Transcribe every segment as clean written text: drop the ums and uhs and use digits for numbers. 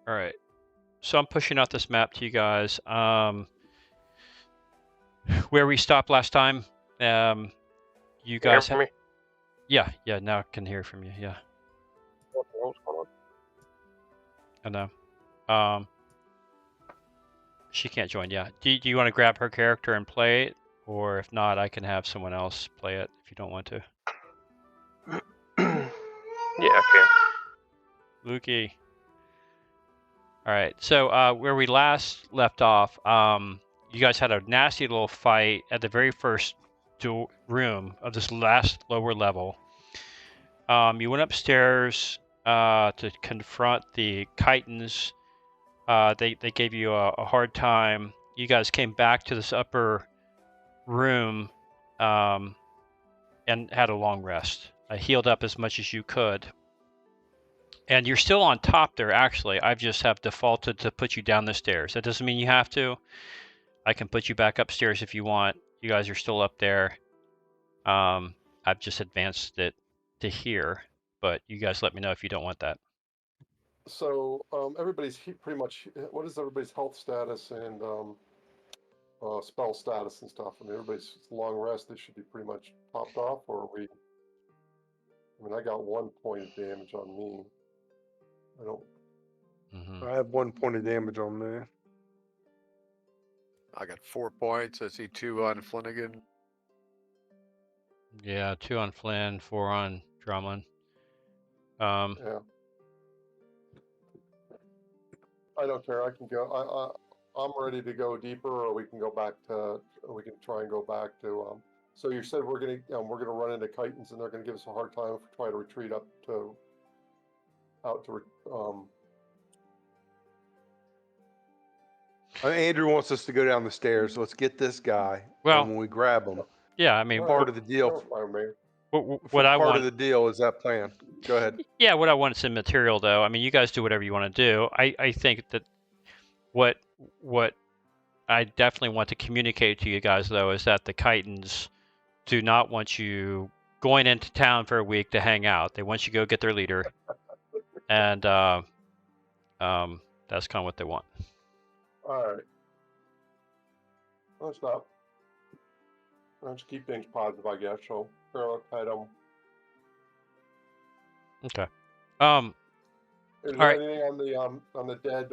All right. So I'm pushing out this map to you guys. Where we stopped last time, you guys hear me? Yeah, now I can hear from you. Yeah, What's going on? I know. She can't join. Yeah. Do you want to grab her character and play it, or if not, I can have someone else play it if you don't want to. Yeah, okay. Lukey. All right. So where we last left off, you guys had a nasty little fight at the very first room of this last lower level. You went upstairs to confront the Chitons. They gave you a hard time. You guys came back to this upper room and had a long rest. I healed up as much as you could. And you're still on top there, actually. I just have defaulted to put you down the stairs. That doesn't mean you have to. I can put you back upstairs if you want. You guys are still up there. I've just advanced it to here, but you guys let me know if you don't want that. So everybody's pretty much. What is everybody's health status and spell status and stuff? I mean, everybody's long rest. They should be pretty much popped off, or are we? I mean, I got 1 point of damage on me. I don't. I have 1 point of damage on me. I got 4 points. I see 2 on Flanagan. Yeah, 2 on Flynn, 4 on Drummond. Yeah. I don't care. I can go. I'm ready to go deeper, or we can go back to. We can try and go back to. So you said we're gonna run into Chitons, and they're gonna give us a hard time if we try to retreat out to. Andrew wants us to go down the stairs. Let's get this guy. Well, and when we grab him, yeah, I mean, part of the deal. What I want. Part of the deal is that plan. Go ahead. Yeah, what I want is some material, though. I mean, you guys do whatever you want to do. I think that what I definitely want to communicate to you guys, though, is that the Chitons do not want you going into town for a week to hang out. They want you to go get their leader, and that's kind of what they want. All right. Let's stop. Let's keep things positive, I guess. So, item. Okay. Is there anything on the dead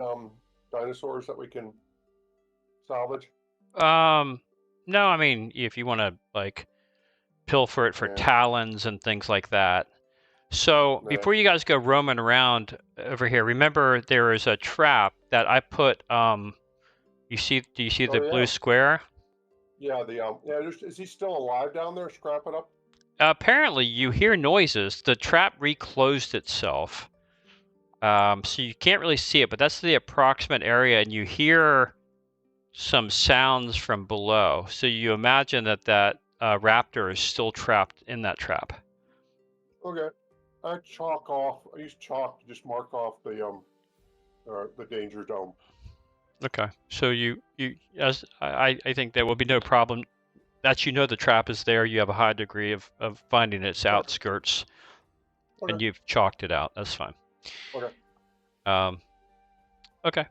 dinosaurs that we can salvage? No, I mean, if you want to like pilfer it for talons and things like that. So before you guys go roaming around over here, remember there is a trap that I put. Do you see the blue square? Yeah, is he still alive down there? Scrap it up. Apparently, you hear noises. The trap reclosed itself, so you can't really see it, but that's the approximate area, and you hear some sounds from below. So you imagine that raptor is still trapped in that trap. Okay. I use chalk to just mark off the danger dome. Okay. So I think there will be no problem. That the trap is there. You have a high degree of finding its outskirts, and you've chalked it out. That's fine. Okay. Okay.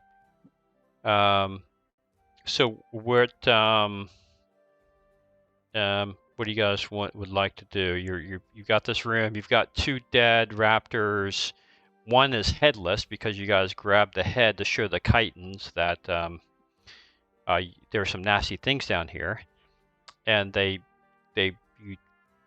So what do you guys would like to do? You got this room. You've got 2 dead raptors. One is headless because you guys grabbed the head to show the Chitons that there are some nasty things down here, and you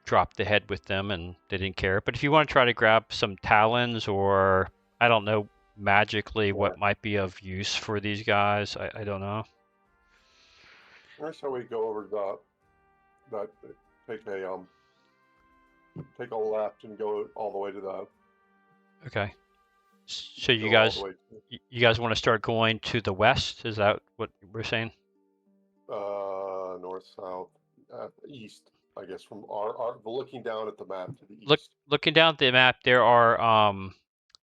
dropped the head with them and they didn't care. But if you want to try to grab some talons, or I don't know magically what might be of use for these guys, I don't know. Here's how we go over take a left and go all the way to the. Okay. So you guys want to start going to the west? Is that what we're saying? North, south, east. I guess from our looking down at the map to the east. Looking down at the map,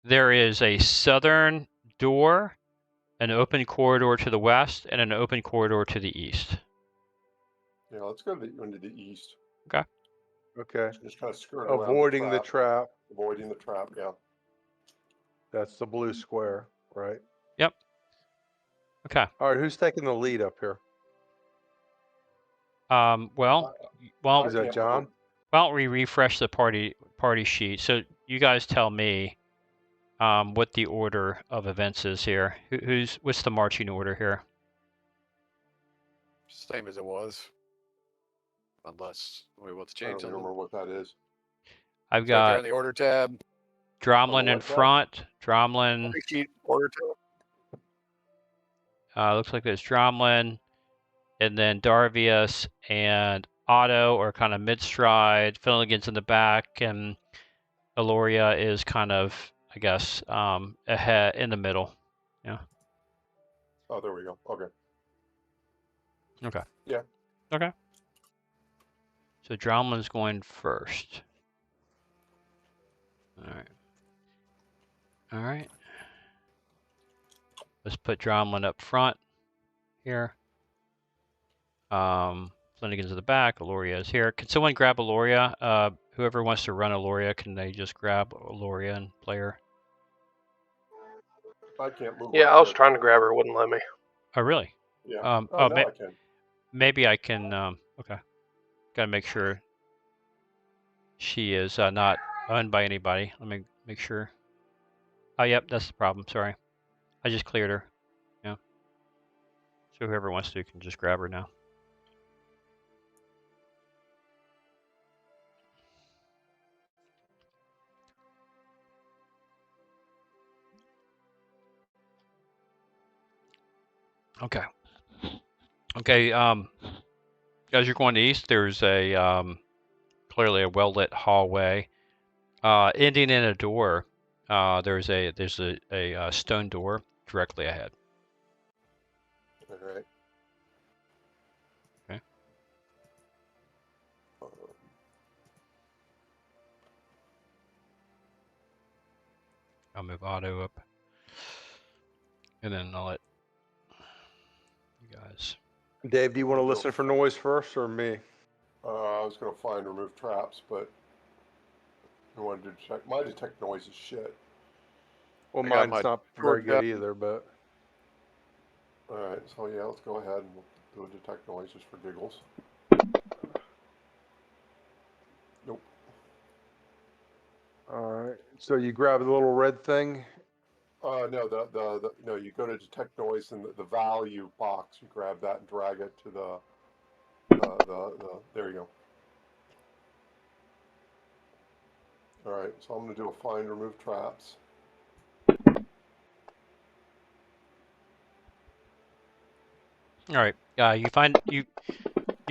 there is a southern door, an open corridor to the west, and an open corridor to the east. Yeah, let's go into the east. Okay. Okay. Just kind of skirt avoiding the trap. Avoiding the trap, yeah. That's the blue square, right? Okay. All right, who's taking the lead up here? Well, I Is that can't John? move. why don't we refresh the party sheet? So you guys tell me what the order of events is here. What's the marching order here? Same as it was. Unless we want to I don't change even something. remember what that is. I've It's right there got in the order tab. Dromlin in what tab? front. Dromlin. Party sheet order tab. Looks like there's Dromlin, and then Darvius and Otto are kind of mid-stride. Finnegan's in the back, and Aloria is kind of, I guess, ahead in the middle. Yeah. Oh, there we go. Okay. Okay. Yeah. Okay. So Dromlin's going first. All right. All right. Let's put Dromlin up front here. Flanagan's in the back. Aloria is here. Can someone grab Aloria? Whoever wants to run Aloria, can they just grab Aloria and play her? I can't move. Yeah, her I was shit. trying to grab her, it wouldn't let me. Oh, really? Yeah. Oh, now I can. maybe I can. Okay. Gotta make sure she is not owned by anybody. Let me make sure. Oh, yep, that's the problem. Sorry. I just cleared her. Yeah. So whoever wants to can just grab her now. Okay. Okay. As you're going east, there's a clearly a well-lit hallway, ending in a door. There's a stone door directly ahead. All right. Okay. I'll move Otto up, and then I'll let you guys. Dave, do you want to listen for noise first or me? I was gonna find remove traps, but I wanted to check. My detect noise is shit. Well, I got mine's my not very torch good up. either, but All right. So yeah, let's go ahead and we'll do a detect noise just for giggles. Nope. all right. So you grab the little red thing. No, no, you go to detect noise in the value box. You grab that and drag it to there you go. All right, so I'm going to do a find remove traps. All right. You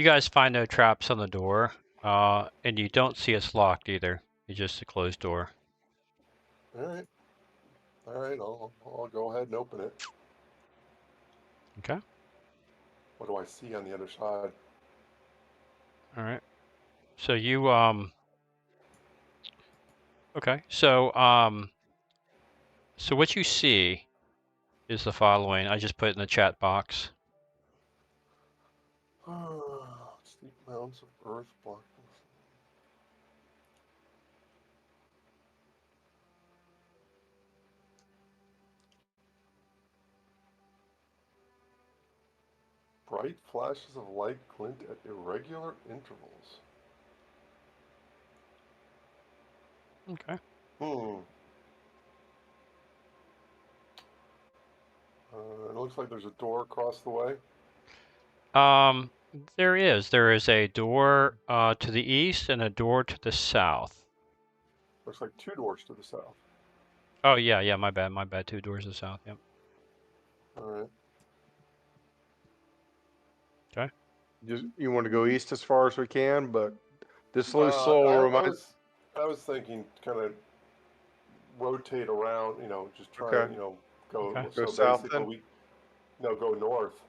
guys find no traps on the door, and you don't see it's locked either. It's just a closed door. All right. All right, I'll go ahead and open it. Okay. What do I see on the other side? All right. So you okay. So so what you see is the following. I just put it in the chat box. Steep mounds of earth blocking. Bright flashes of light glint at irregular intervals. Okay. It looks like there's a door across the way. There is a door to the east and a door to the south. Looks like two doors to the south. Oh yeah, my bad. 2 doors to the south. Yep. All right. Okay. You want to go east as far as we can, but this loose soul I reminds. was thinking kind of rotate around, just try Okay. to, go. Okay. So Go south basically, then? go north.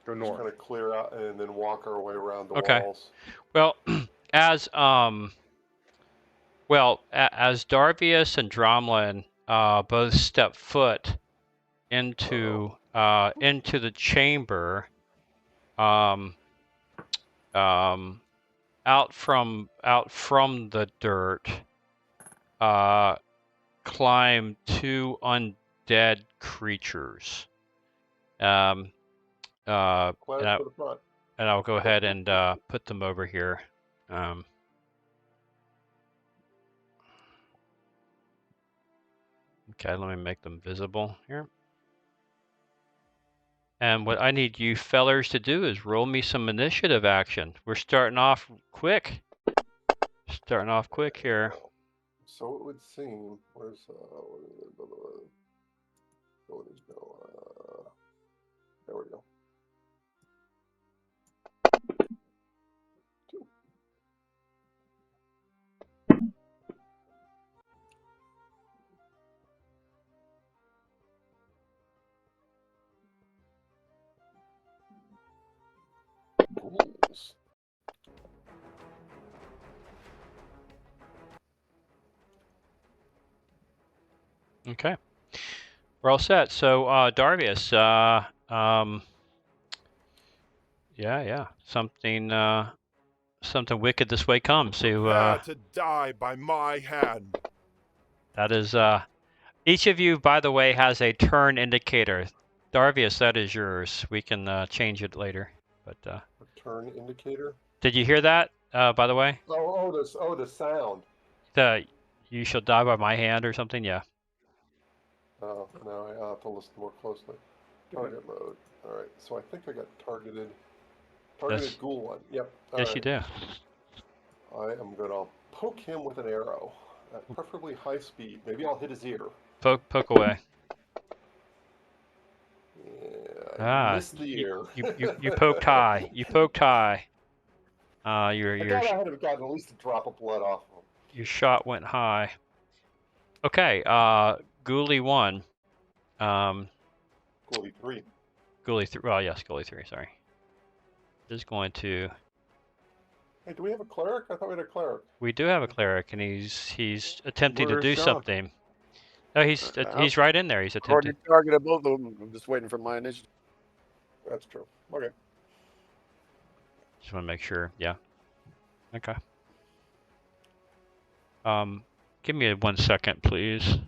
Go Just north. kind of clear out and then walk our way around the Okay. walls. Well, as as Darvius and Dromlin both step foot into the chamber, out from the dirt, climb 2 undead creatures. Cleric and to the front. I'll go ahead and put them over here. Okay, let me make them visible here. And what I need you fellers to do is roll me some initiative action. We're starting off quick. Starting off quick here. So it would seem. Where's abilities go? There we go. Ghouls. Okay. We're all set. So, Darvius, yeah. Something wicked this way comes. So, Prepare to die by my hand. that is, each of you, by the way, has a turn indicator. Darvius, that is yours. We can change it later. But A turn indicator. did you hear that? By the way, The sound. the you shall die by my hand or something. Yeah. Oh, no, I have to listen more closely. Target mode. All right, so I think I got targeted. Targeted Yes. ghoul one. Yep. Yes, you do. I am gonna poke him with an arrow, at preferably high speed. Maybe I'll hit his ear. Poke away. Yeah, I missed the ear. You poked high. You poked high. I thought I had gotten at least a drop of blood off him. Your shot went high. Okay, Ghoulie 1. Ghoulie 3. Ghoulie 3. Well, yes, Ghoulie 3, sorry. Is going to... Hey, do we have a cleric? I thought we had a cleric. We do have a cleric, and he's attempting to Where's do Sean? something. No, he's right in there. He's attempting. Already targeted both of them. I'm just waiting for my initiative. That's true. Okay. Just want to make sure. Yeah. Okay. Give me 1 second, please.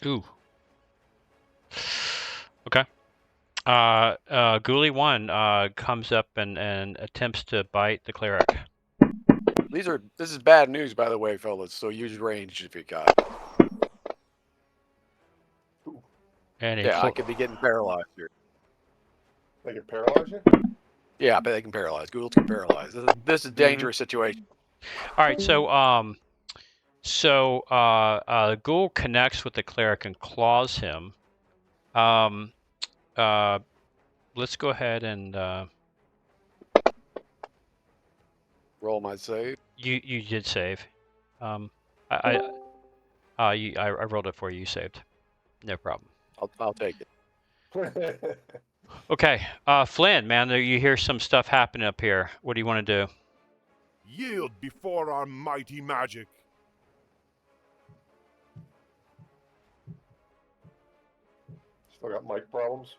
Ooh. Okay. Ghoulie 1 comes up and attempts to bite the cleric. This is bad news, by the way, fellas. So use range if you got. And Yeah, I could be getting paralyzed here. They can paralyze you? Yeah, but they can paralyze. Ghouls can paralyze. This is a dangerous situation. All right, so Ghoul connects with the cleric and claws him. Let's go ahead and Roll my save. you did save. I rolled it for you. You saved. No problem. I'll take it. Okay, Flynn, man, you hear some stuff happening up here. What do you want to do? Yield before our mighty magic. Still got mic problems?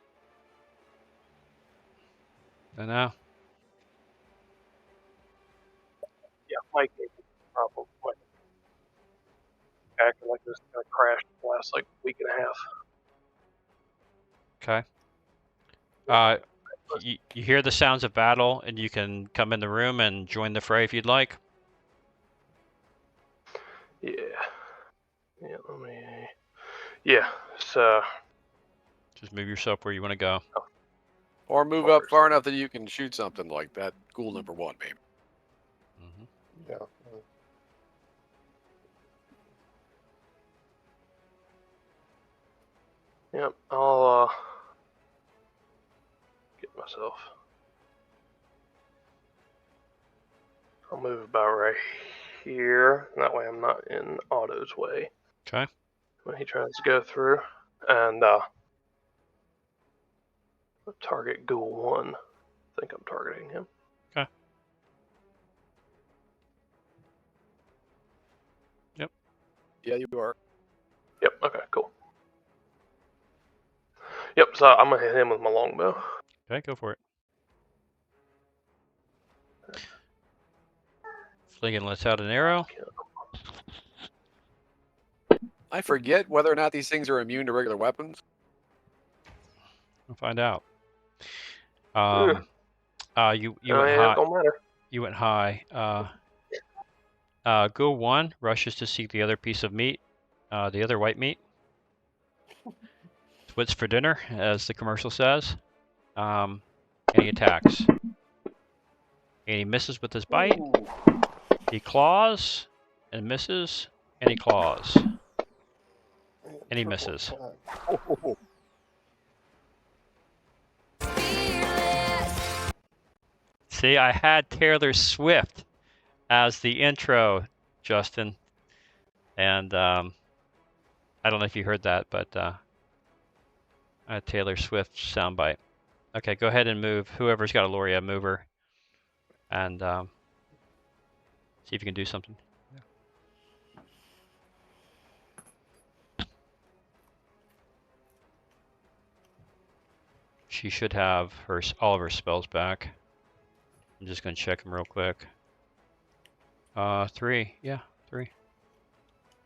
I know. Yeah, Mike gave me a problem. Like, acting like this is gonna crash the last like week and a half. Okay. You hear the sounds of battle, and you can come in the room and join the fray if you'd like. Yeah. Yeah, let me. Yeah, so. Just move yourself where you want to go. Or move up far enough that you can shoot something like that. Ghoul number 1, maybe. Yeah. Yep, I'll get myself. I'll move about right here. That way I'm not in Otto's way. Okay. When he tries to go through. And target Ghoul 1. I think I'm targeting him. Okay. Yep. Yeah, you are. Yep, okay, cool. Yep, so I'm gonna hit him with my longbow. Okay, go for it. Fliggin lets out an arrow. I forget whether or not these things are immune to regular weapons. We'll find out. Ugh. You Oh, went yeah, high. it don't matter. You went high. Go 1 rushes to seek the other piece of meat, the other white meat. What's for dinner, as the commercial says. And he attacks. And he misses with his bite. Ooh. He claws and misses, and he claws. And he Triple misses. attack. Oh, See, I had Taylor Swift as the intro, Justin. And I don't know if you heard that, but I had Taylor Swift soundbite. Okay, go ahead and move. Whoever's got a Loria, move her. And see if you can do something. She should have all of her spells back. I'm just going to check them real quick. 3. Yeah, 3.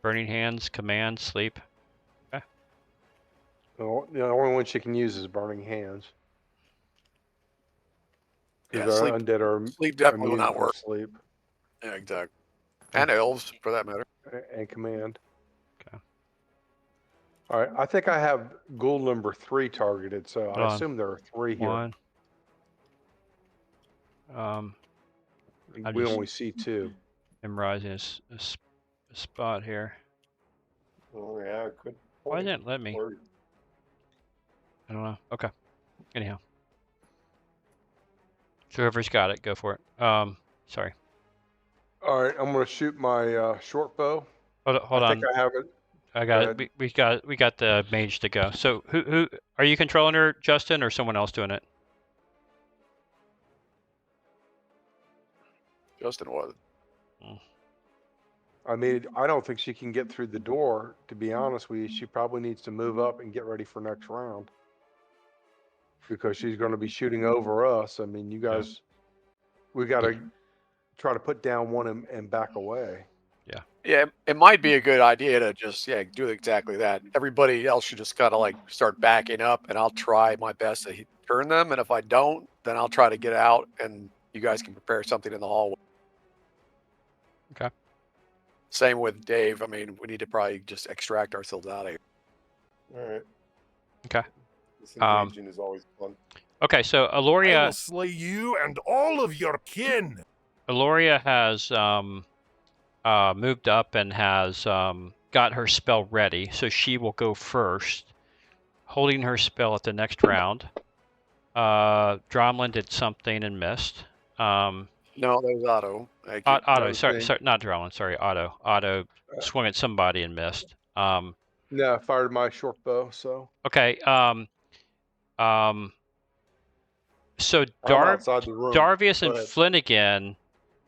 Burning Hands, Command, Sleep. Well, the only one she can use is Burning Hands. yeah, Because our sleep, undead are sleep definitely will immune not from work. sleep Yeah, exactly. And elves, for that matter. and command. Okay. All right, I think I have ghoul number 3 targeted, so Hold I on. assume there are 3 here. 1. I We just- only see 2. Memorizing a spot here. Oh, yeah, good. Why point. didn't it let me? Or- I don't know. Okay. Anyhow. So whoever's got it, go for it. Sorry. All right, I'm going to shoot my short bow. Hold I on. think I have it. I Go got ahead. it. We got the mage to go. So who are you controlling her, Justin, or someone else doing it? Justin was. I mean, I don't think she can get through the door, to be honest with you. She probably needs to move up and get ready for next round. Because she's going to be shooting over us. I mean, you guys, we got to try to put down one and back away. Yeah, it might be a good idea to just do exactly that. Everybody else should just kind of like start backing up, and I'll try my best to turn them. And if I don't, then I'll try to get out, and you guys can prepare something in the hallway. Okay. Same with Dave. I mean, we need to probably just extract ourselves out of here. All right. Okay. Disengaging is always fun. Okay, so I will Aloria slay you and all of your kin. has moved up and has got her spell ready, so she will go first, holding her spell at the next round. Dromlin did something and missed. No, that was Otto. Otto, was sorry, me. not Dromlin, sorry, Otto. Otto swung at somebody and missed. No, I fired my short bow, so Okay. So I'm outside the room. Darvius Go and ahead.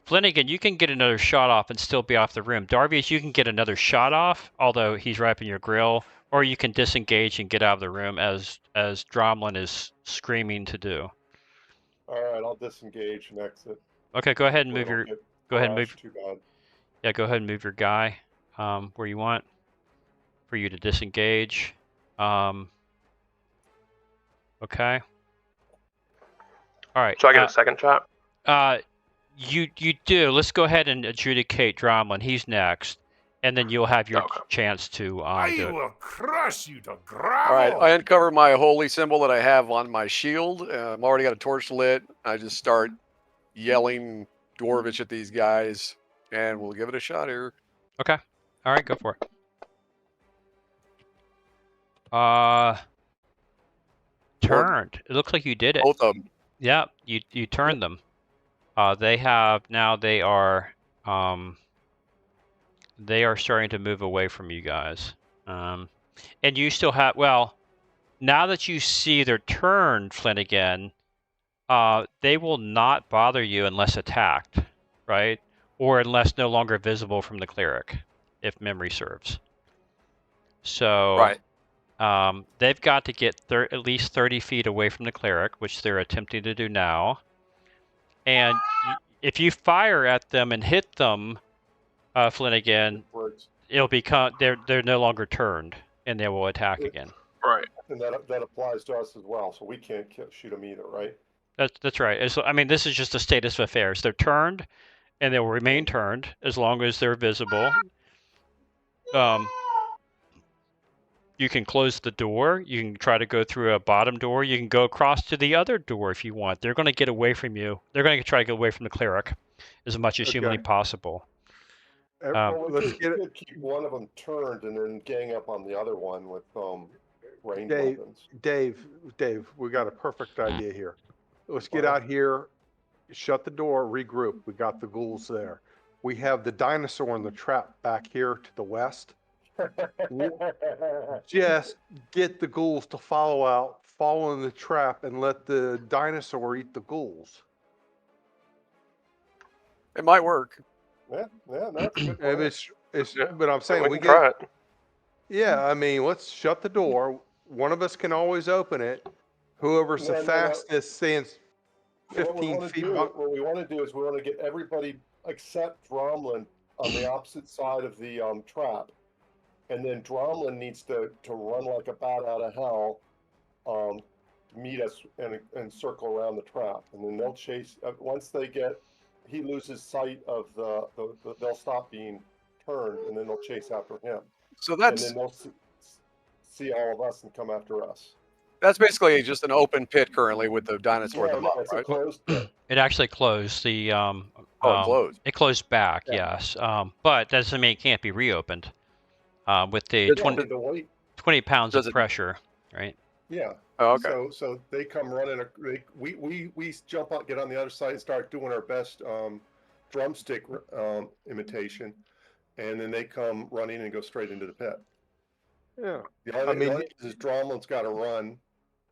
Flanagan, you can get another shot off and still be off the room. Darvius, you can get another shot off, although he's right up in your grill, or you can disengage and get out of the room as Dromlin is screaming to do. All right, I'll disengage and exit. Okay, go ahead and so I move don't your get go ahead and move thrashed Too bad. yeah, go ahead and move your guy where you want for you to disengage. Okay. All right. So I get a second shot. You do. Let's go ahead and adjudicate Dromlin. He's next, and then you'll have your Okay. chance to I do it. will crush you to All gravel. right, I uncover my holy symbol that I have on my shield. I've already got a torch lit. I just start yelling Dwarvish at these guys, and we'll give it a shot here. Okay. All right, go for it. Turned. It looks like you did it. Both of them. Yeah, you turned them. They are starting to move away from you guys. And you still have, well, now that you see they're turned, Flanagan, they will not bother you unless attacked, right? Or unless no longer visible from the cleric, if memory serves. So Right. they've got to get at least 30 feet away from the cleric, which they're attempting to do now. And if you fire at them and hit them, Flanagan, Works. it'll become they're no longer turned, and they will attack again. Right. And that applies to us as well, so we can't shoot them either, right? That's right. I mean, this is just the status of affairs. They're turned, and they will remain turned as long as they're visible. You can close the door. You can try to go through a bottom door. You can go across to the other door if you want. They're going to get away from you. They're going to try to get away from the cleric as much as humanly possible. Well, Let's get it. could keep one of them turned and then gang up on the other one with ranged Dave, weapons. Dave, we got a perfect idea here. Let's get out here, shut the door, regroup. We got the ghouls there. We have the dinosaur in the trap back here to the west. Just get the ghouls to follow in the trap, and let the dinosaur eat the ghouls. It might work. Yeah, that's a good And plan. but I'm saying we can try it. Yeah, I mean, let's shut the door. One of us can always open it. Whoever's the No. fastest stands What we 15 want to feet. do, what we want to do is we want to get everybody except Dromlin on the opposite side of the trap, and then Dromlin needs to run like a bat out of hell, to meet us and circle around the trap, and then they'll chase. Once he loses sight of they'll stop being turned, and then they'll chase after him, So and that's then they'll see all of us and come after us. basically just an open pit currently with the dinosaur at the bottom, It's a right? closed pit. It actually closed. The Oh, it closed. It closed back, Yeah. yes. But that doesn't mean it can't be reopened. With the Yeah, 20 pounds Does of it- pressure, right? Yeah. Oh, okay. So they come running. We jump out, get on the other side, and start doing our best drumstick imitation, and then they come running and go straight into the pit. Yeah. The only thing is Dromlin's got to run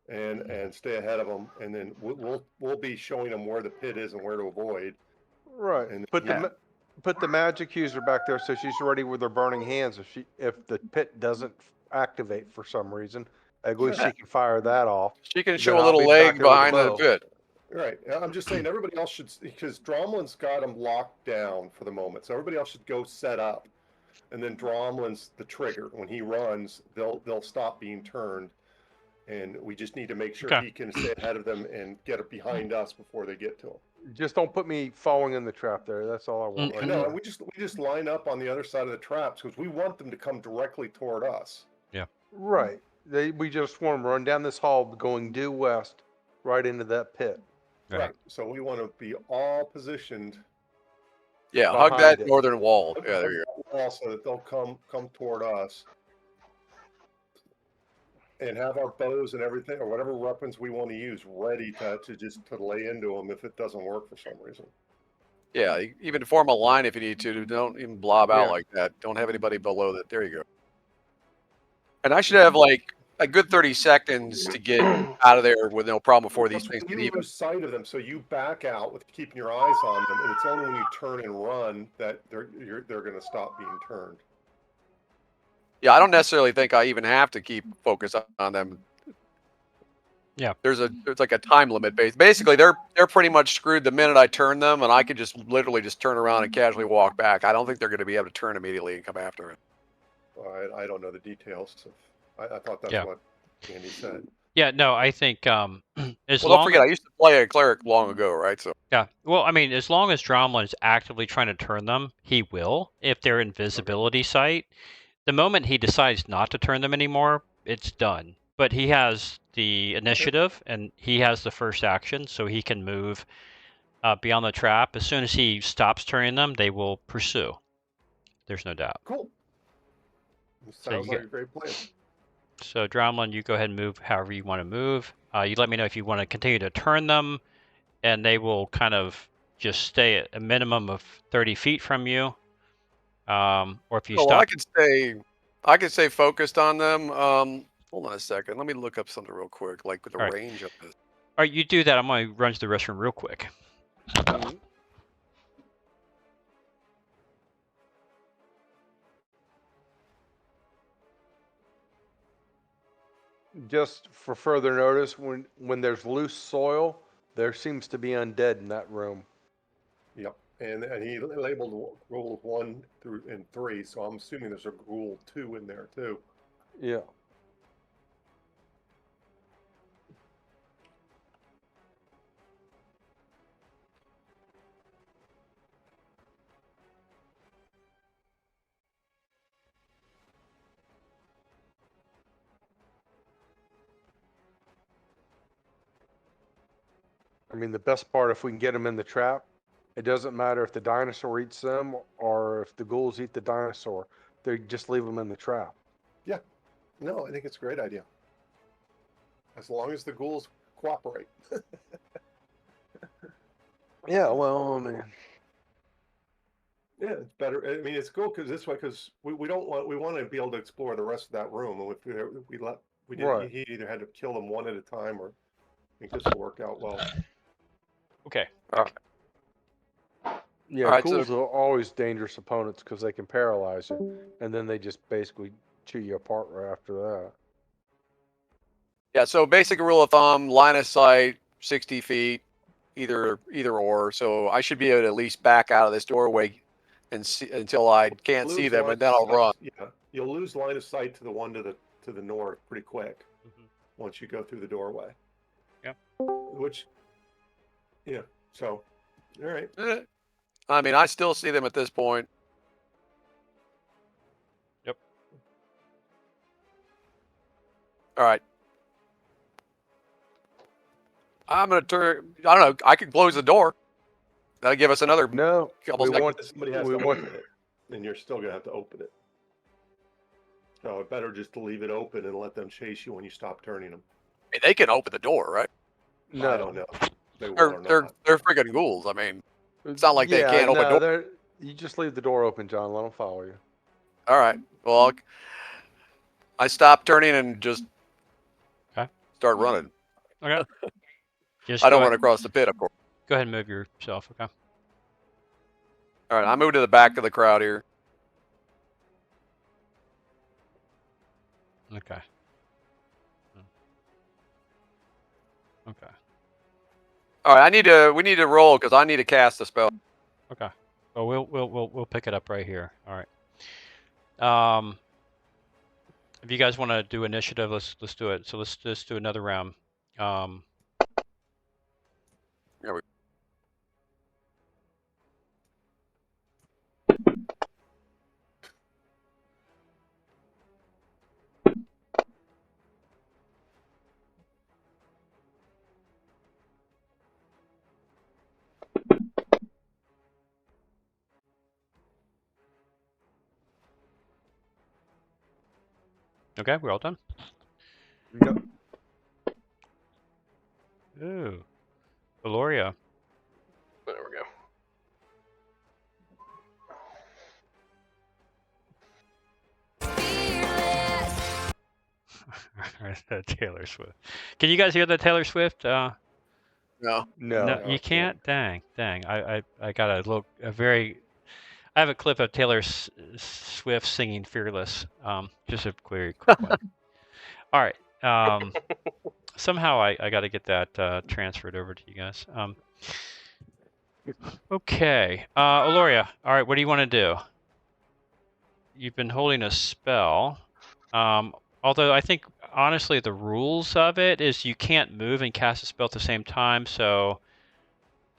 and stay ahead of them, and then we'll be showing them where the pit is and where to avoid. Right. And Put the magic user back there so she's ready with her burning hands if the pit doesn't activate for some reason. At least she can fire that off. She can Then show a I'll little be leg back there with a behind the bow. pit. Right. I'm just saying everybody else should, because Dromlin's got them locked down for the moment. So everybody else should go set up, and then Dromlin's the trigger. When he runs, they'll stop being turned, and we just need to make sure he can stay ahead of them and get it behind us before they get to him. Just don't put me falling in the trap there. That's all I want. I know. And we just line up on the other side of the traps because we want them to come directly toward us. Right. We just want them to run down this hall going due west, right into that pit. Right. So we want to be all positioned. Yeah, hug Behind that it. northern wall. Yeah, there you go. So that they'll come toward us, and have our bows and everything, or whatever weapons we want to use, ready to lay into them if it doesn't work for some reason. Yeah, even form a line if you need to. Don't even blob out Yeah. like that. Don't have anybody below that. There you go. And I should have like a good 30 seconds to get out of there with no problem before these things can You even. lose sight of them, so you back out with keeping your eyes on them, and it's only when you turn and run that they're going to stop being turned. Yeah, I don't necessarily think I even have to keep focus on them. Yeah. There's like a time limit. Basically, they're pretty much screwed the minute I turn them, and I could just literally just turn around and casually walk back. I don't think they're going to be able to turn immediately and come after it. I don't know the details. I thought that's what Andy said. Yeah, no, I think Well, don't forget, I used to play a cleric long ago, right? So yeah, well, I mean, as long as Dromlin is actively trying to turn them, he will if they're in visibility sight. The moment he decides not to turn them anymore, it's done. But he has the initiative and he has the first action, so he can move beyond the trap. As soon as he stops turning them, they will pursue. There's no doubt. Cool. So Sounds you like a great plan. So Dromlin, you go ahead and move however you want to move. You let me know if you want to continue to turn them, and they will kind of just stay at a minimum of 30 feet from you. Or if you stop. I could stay focused on them. Hold on a second. Let me look up something real quick, like with the range of this. All right, you do that. I'm going to run to the restroom real quick. Just for further notice, when there's loose soil, there seems to be undead in that room. Yep. and he labeled rules 1 through and 3. So I'm assuming there's a rule 2 in there too. Yeah. I mean, the best part, if we can get them in the trap, it doesn't matter if the dinosaur eats them or if the ghouls eat the dinosaur. They just leave them in the trap. No, I think it's a great idea. As long as the ghouls cooperate. Yeah, well, I mean, Yeah, it's better. I mean, it's cool because this way, because we don't want, we want to be able to explore the rest of that room. And if we didn't, Right. he either had to kill them one at a time, or I think this will work out well. Okay. yeah, All right, ghouls are always dangerous opponents because they can paralyze you, and then they just basically chew you apart right after that. Yeah, so basic rule of thumb, line of sight, 60 feet, either or. So I should be able to at least back out of this doorway and see until I can't see Lose them, line and then of I'll sight- run. Yeah, you'll lose line of sight to the one to the north pretty quick Mhm. once you go through the doorway. Yep. Which, yeah. So, all right. I mean, I still see them at this point. Yep. All right. I'm gonna turn. I don't know. I can close the door. That'll give us another No, couple we seconds. want Somebody has we to want open it, and you're still gonna have to open it. So it better just to leave it open and let them chase you when you stop turning them. I mean, they can open the door, right? no. I don't know. They will or They're not. they're freaking ghouls. I mean, it's not like they can't open no, doors. You just leave the door open, John. Let them follow you. All right. Well, I stop turning and just Okay. start running. Okay. Just I don't go run ahead, across the pit, of course. go ahead and move yourself. Okay. All right. I move to the back of the crowd here. Okay. Okay. All right. We need to roll because I need to cast a spell. Okay. Well, we'll pick it up right here. All right. If you guys want to do initiative, let's do it. So let's just do another round. There we go. Okay, we're all done. Yep. Ooh, Valoria. There we go. Taylor Swift. Can you guys hear the Taylor Swift? No. No, you can't. Dang. I got I have a clip of Taylor Swift singing "Fearless." Just a very quick one. All right. Somehow I got to get that transferred over to you guys. Okay. Aloria. All right. What do you want to do? You've been holding a spell. Although I think honestly the rules of it is you can't move and cast a spell at the same time, so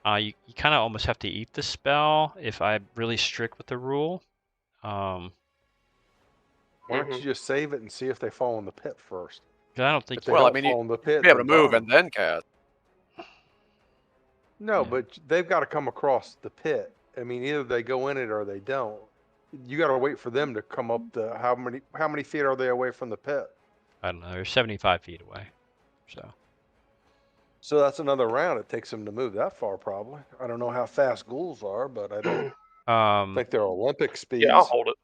you kind of almost have to eat the spell if I'm really strict with the rule. Why don't you just save it and see if they fall in the pit first? 'Cause I don't think If they Well, I don't mean, fall in the pit, be able to then move burn and then cast. No, Yeah. but they've got to come across the pit. I mean, either they go in it or they don't. You got to wait for them to come up the how many feet are they away from the pit? I don't know. They're 75 feet away, so. So that's another round. It takes them to move that far, probably. I don't know how fast ghouls are, but I don't think they're Olympic speeds. Yeah, I'll hold it.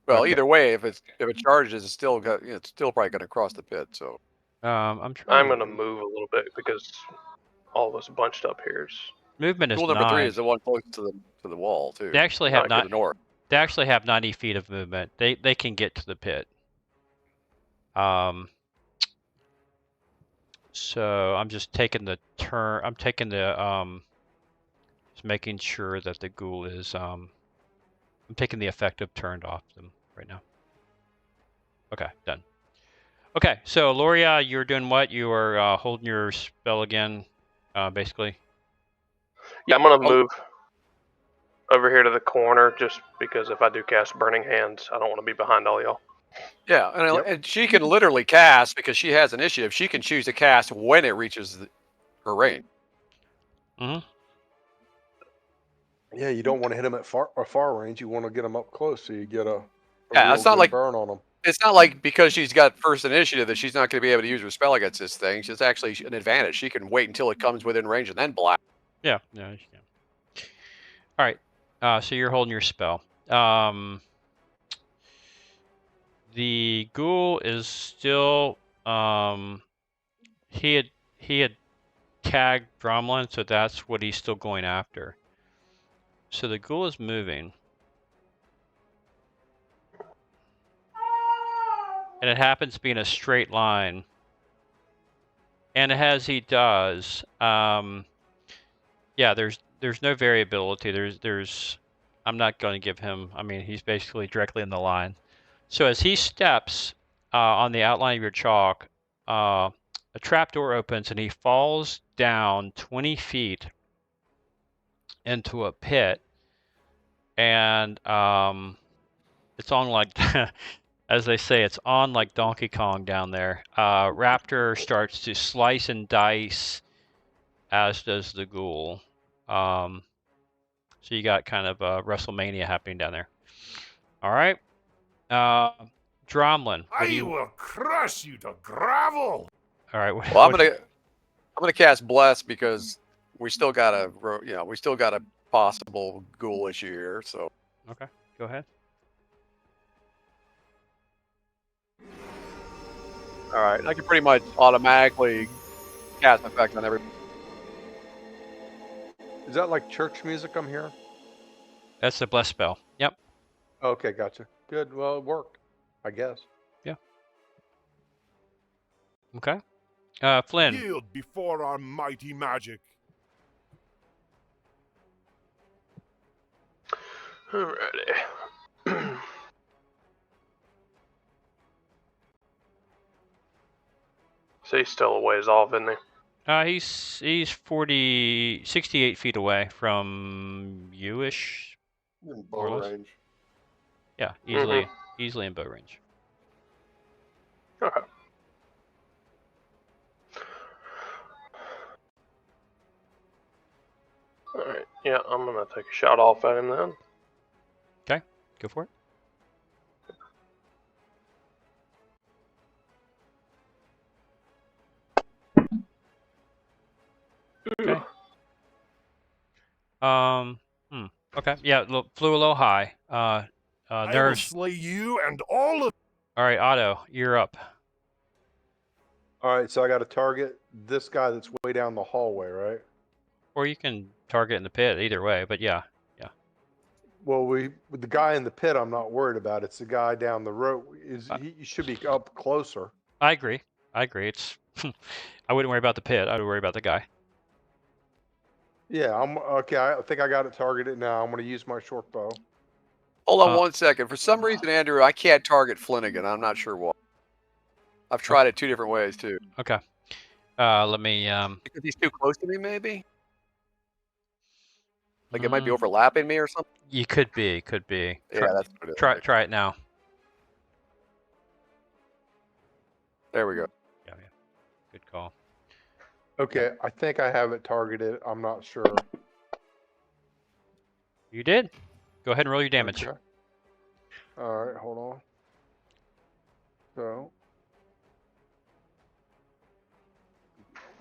Well, Okay. either way, if it charges, it's still probably going to cross the pit. So I'm trying. I'm gonna move a little bit because all this bunched up here is Movement is tool number 3 9. is the one close to the wall too. They actually have to the north. They actually have 90 feet of movement. They can get to the pit. So I'm just taking the turn. I'm taking the Just making sure that the ghoul is. I'm taking the effect of turned off them right now. Okay, done. Okay, so Loria, you're doing what? You are holding your spell again, basically. Yeah, I'm gonna move over here to the corner just because if I do cast Burning Hands, I don't want to be behind all y'all. Yeah, and she can literally cast because she has initiative. She can choose to cast when it reaches her range. Mm-hmm. Yeah, you don't want to hit them at far range. You want to get them up close so you get a Yeah, real it's not good like burn on them. It's not like because she's got first initiative that she's not going to be able to use her spell against this thing. It's actually an advantage. She can wait until it comes within range and then blast. Yeah. Yeah. All right. So you're holding your spell. The ghoul is still. He had tagged Dromlin, so that's what he's still going after. So the ghoul is moving. And it happens to be in a straight line. And as he does, yeah, there's no variability. There's I'm not going to give him, I mean, he's basically directly in the line. So as he steps on the outline of your chalk, a trapdoor opens and he falls down 20 feet into a pit. And it's on like, as they say, it's on like Donkey Kong down there. Raptor starts to slice and dice, as does the ghoul. So you got kind of WrestleMania happening down there. All right. Dromlin, what do I you... will crush you to gravel. All right. Well, I'm gonna cast Bless because we still got a possible ghoul issue here. So Okay, go ahead. all right, I can pretty much automatically cast effect on every. Is that like church music I'm hearing? That's the bless spell. Yep. Okay, gotcha. Good. Well, it worked, I guess. Yeah. Okay. Flynn. Yield before our mighty magic. Alrighty. So he's still a ways off, isn't he? He's 68 feet away from you-ish. In More or bow less. range. Yeah, easily in bow range. Okay. Alright, yeah, I'm gonna take a shot off at him then. Okay, go for it. Okay. Okay. Yeah, flew a little high. I will Nerves. slay you and all of. All right, Otto, you're up. All right, so I got to target this guy that's way down the hallway, right? Or you can target in the pit, either way. But yeah. Well, with the guy in the pit, I'm not worried about. It's the guy down the road. He should be up closer. I agree. It's. I wouldn't worry about the pit. I would worry about the guy. Yeah, I'm okay. I think I got it targeted now. I'm going to use my short bow. Hold on 1 second. For some reason, Andrew, I can't target Flanagan. I'm not sure why. I've tried it 2 different ways too. Okay. Let me. Because he's too close to me, maybe. Like it might be overlapping me or something. You could be. Yeah, that's what it is. Try it now. There we go. Yeah. Good call. Okay, I think I have it targeted. I'm not sure. You did. Go ahead and roll your damage. Okay. All right, hold on. So,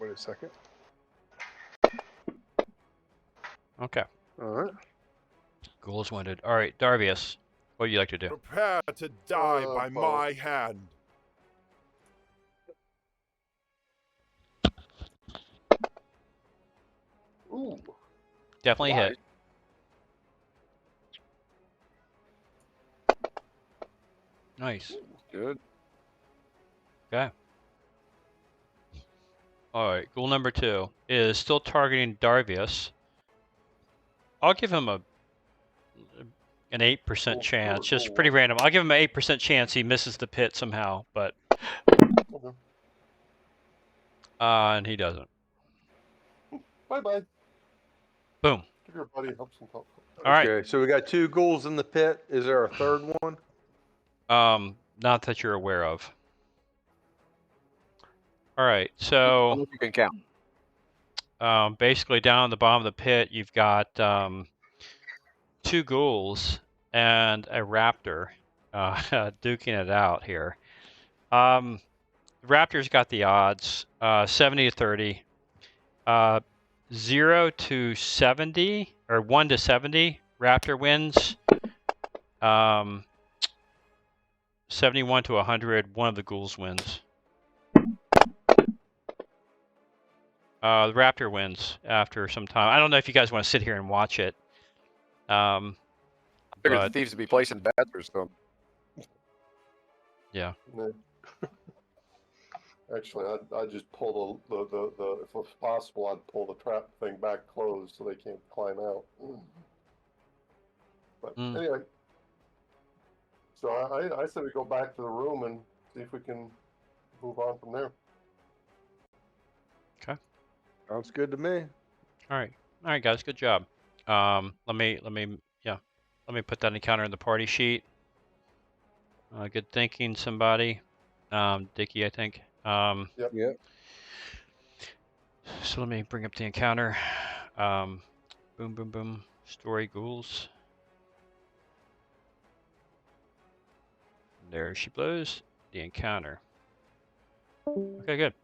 wait a second. Okay. All right. Ghoul is wounded. All right, Darvius, what would you like to do? Prepare to die by bow. my hand. Ooh. Definitely hit. Nice. Good. Okay. All right. Ghoul number 2 is still targeting Darvius. I'll give him an 8% chance. Just pretty random. I'll give him an 8% chance he misses the pit somehow, but Okay. and he doesn't. Bye-bye. Boom. Give your buddy help some help. All right. Okay, so we got 2 ghouls in the pit. Is there a third one? Not that you're aware of. All right. So You can count. basically down at the bottom of the pit, you've got 2 ghouls and a raptor duking it out here. The raptor's got the odds 70 to 30. 0 to 70 or 1 to 70, raptor wins. 71 to 100, one of the ghouls wins. The raptor wins after some time. I don't know if you guys want to sit here and watch it. Figured the thieves would be placing bets or something. Yeah. No. Actually, I'd just pull the if it was possible, I'd pull the trap thing back closed so they can't climb out. But anyway, so I say we go back to the room and see if we can move on from there. Sounds good to me. All right, guys, good job. Let me put that encounter in the party sheet. Good thinking, somebody. Dickie, I think. Yep. So let me bring up the encounter. Boom, boom, boom. Story ghouls. There she blows. The encounter. Okay, good.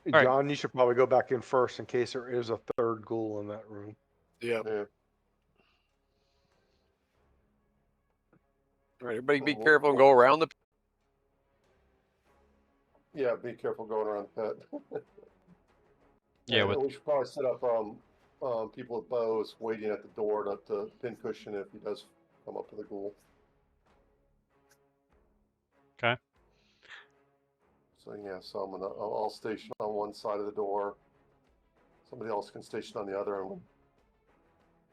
Hey, All right. John, you should probably go back in first in case there is a third ghoul in that room. Yeah. Yeah. All right, everybody be careful and go around the. Yeah, be careful going around the pit. Yeah, And we should probably set up people with bows waiting at the door to pin cushion if he does come up to the ghoul. Okay. So yeah, so I'll station on one side of the door. Somebody else can station on the other, and when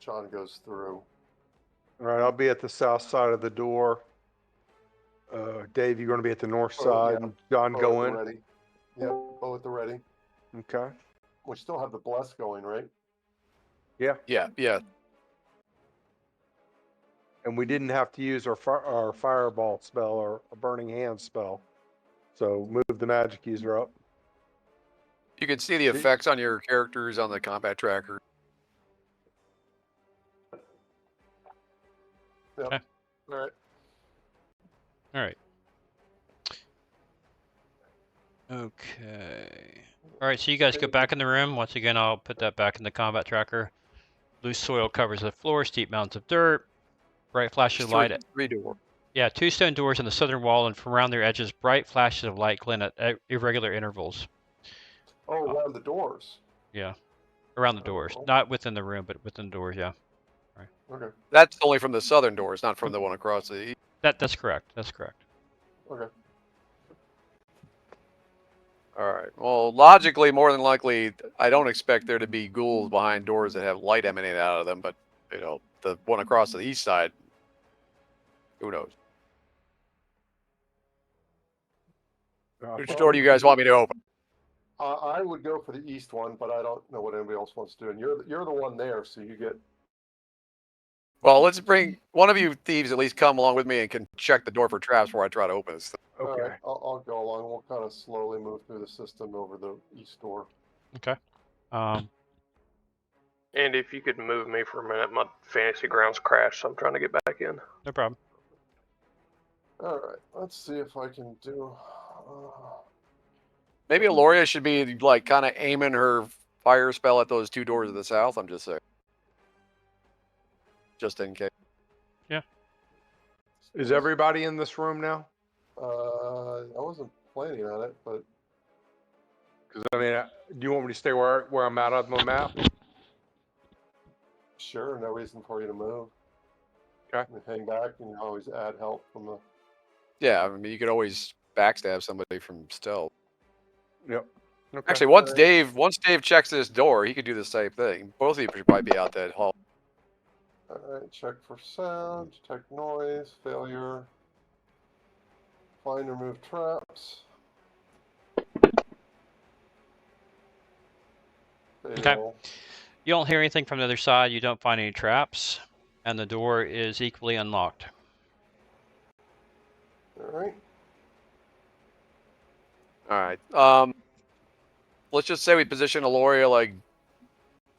John goes through. All right, I'll be at the south side of the door. Dave, you're going to be at the north side, yeah. and John Bow go at in. the ready. Yep, bow at the ready. Okay. We still have the bless going, right? Yeah. And we didn't have to use our fireball spell or a burning hand spell. So move the magic user up. You can see the effects on your characters on the combat tracker. Yep. Okay. All right. All right. Okay. All right, so you guys go back in the room. Once again, I'll put that back in the combat tracker. Loose soil covers the floor, steep mounds of dirt, bright flashes of light. 3 door. Yeah, 2 stone doors on the southern wall, and from around their edges, bright flashes of light glint at irregular intervals. Oh, around the doors. Yeah, around the doors. Oh. Not within the room, but within the doors, yeah. Okay. That's only from the southern doors, not from the one across the east. That's correct. That's correct. Okay. All right. Well, logically, more than likely, I don't expect there to be ghouls behind doors that have light emanating out of them, but, you know, the one across the east side, who knows? Which door do you guys want me to open? I would go for the east one, but I don't know what anybody else wants to do. And you're the one there, so you get. Well, let's bring one of you thieves at least come along with me and can check the door for traps before I try to open this thing. Okay. All right, I'll go along. We'll kind of slowly move through the system over the east door. Okay. And if you could move me for a minute, my fantasy grounds crashed, so I'm trying to get back in. No problem. All right, let's see if I can do. Maybe Aloria should be like kind of aiming her fire spell at those 2 doors to the south. I'm just saying. Just in case. Yeah. Is everybody in this room now? I wasn't planning on it, but Because I mean, do you want me to stay where I'm at on the map? sure, no reason for you to move. Okay. You hang back, and you always add help from the. Yeah, I mean, you could always backstab somebody from stealth. Yep. Okay. Actually, once Dave checks this door, he could do the same thing. Both of you should probably be out that hall. Alright, check for sound, detect noise, failure. Find and remove traps. Okay. Fail. You don't hear anything from the other side. You don't find any traps, and the door is equally unlocked. Alright. All right. Let's just say we position Aloria like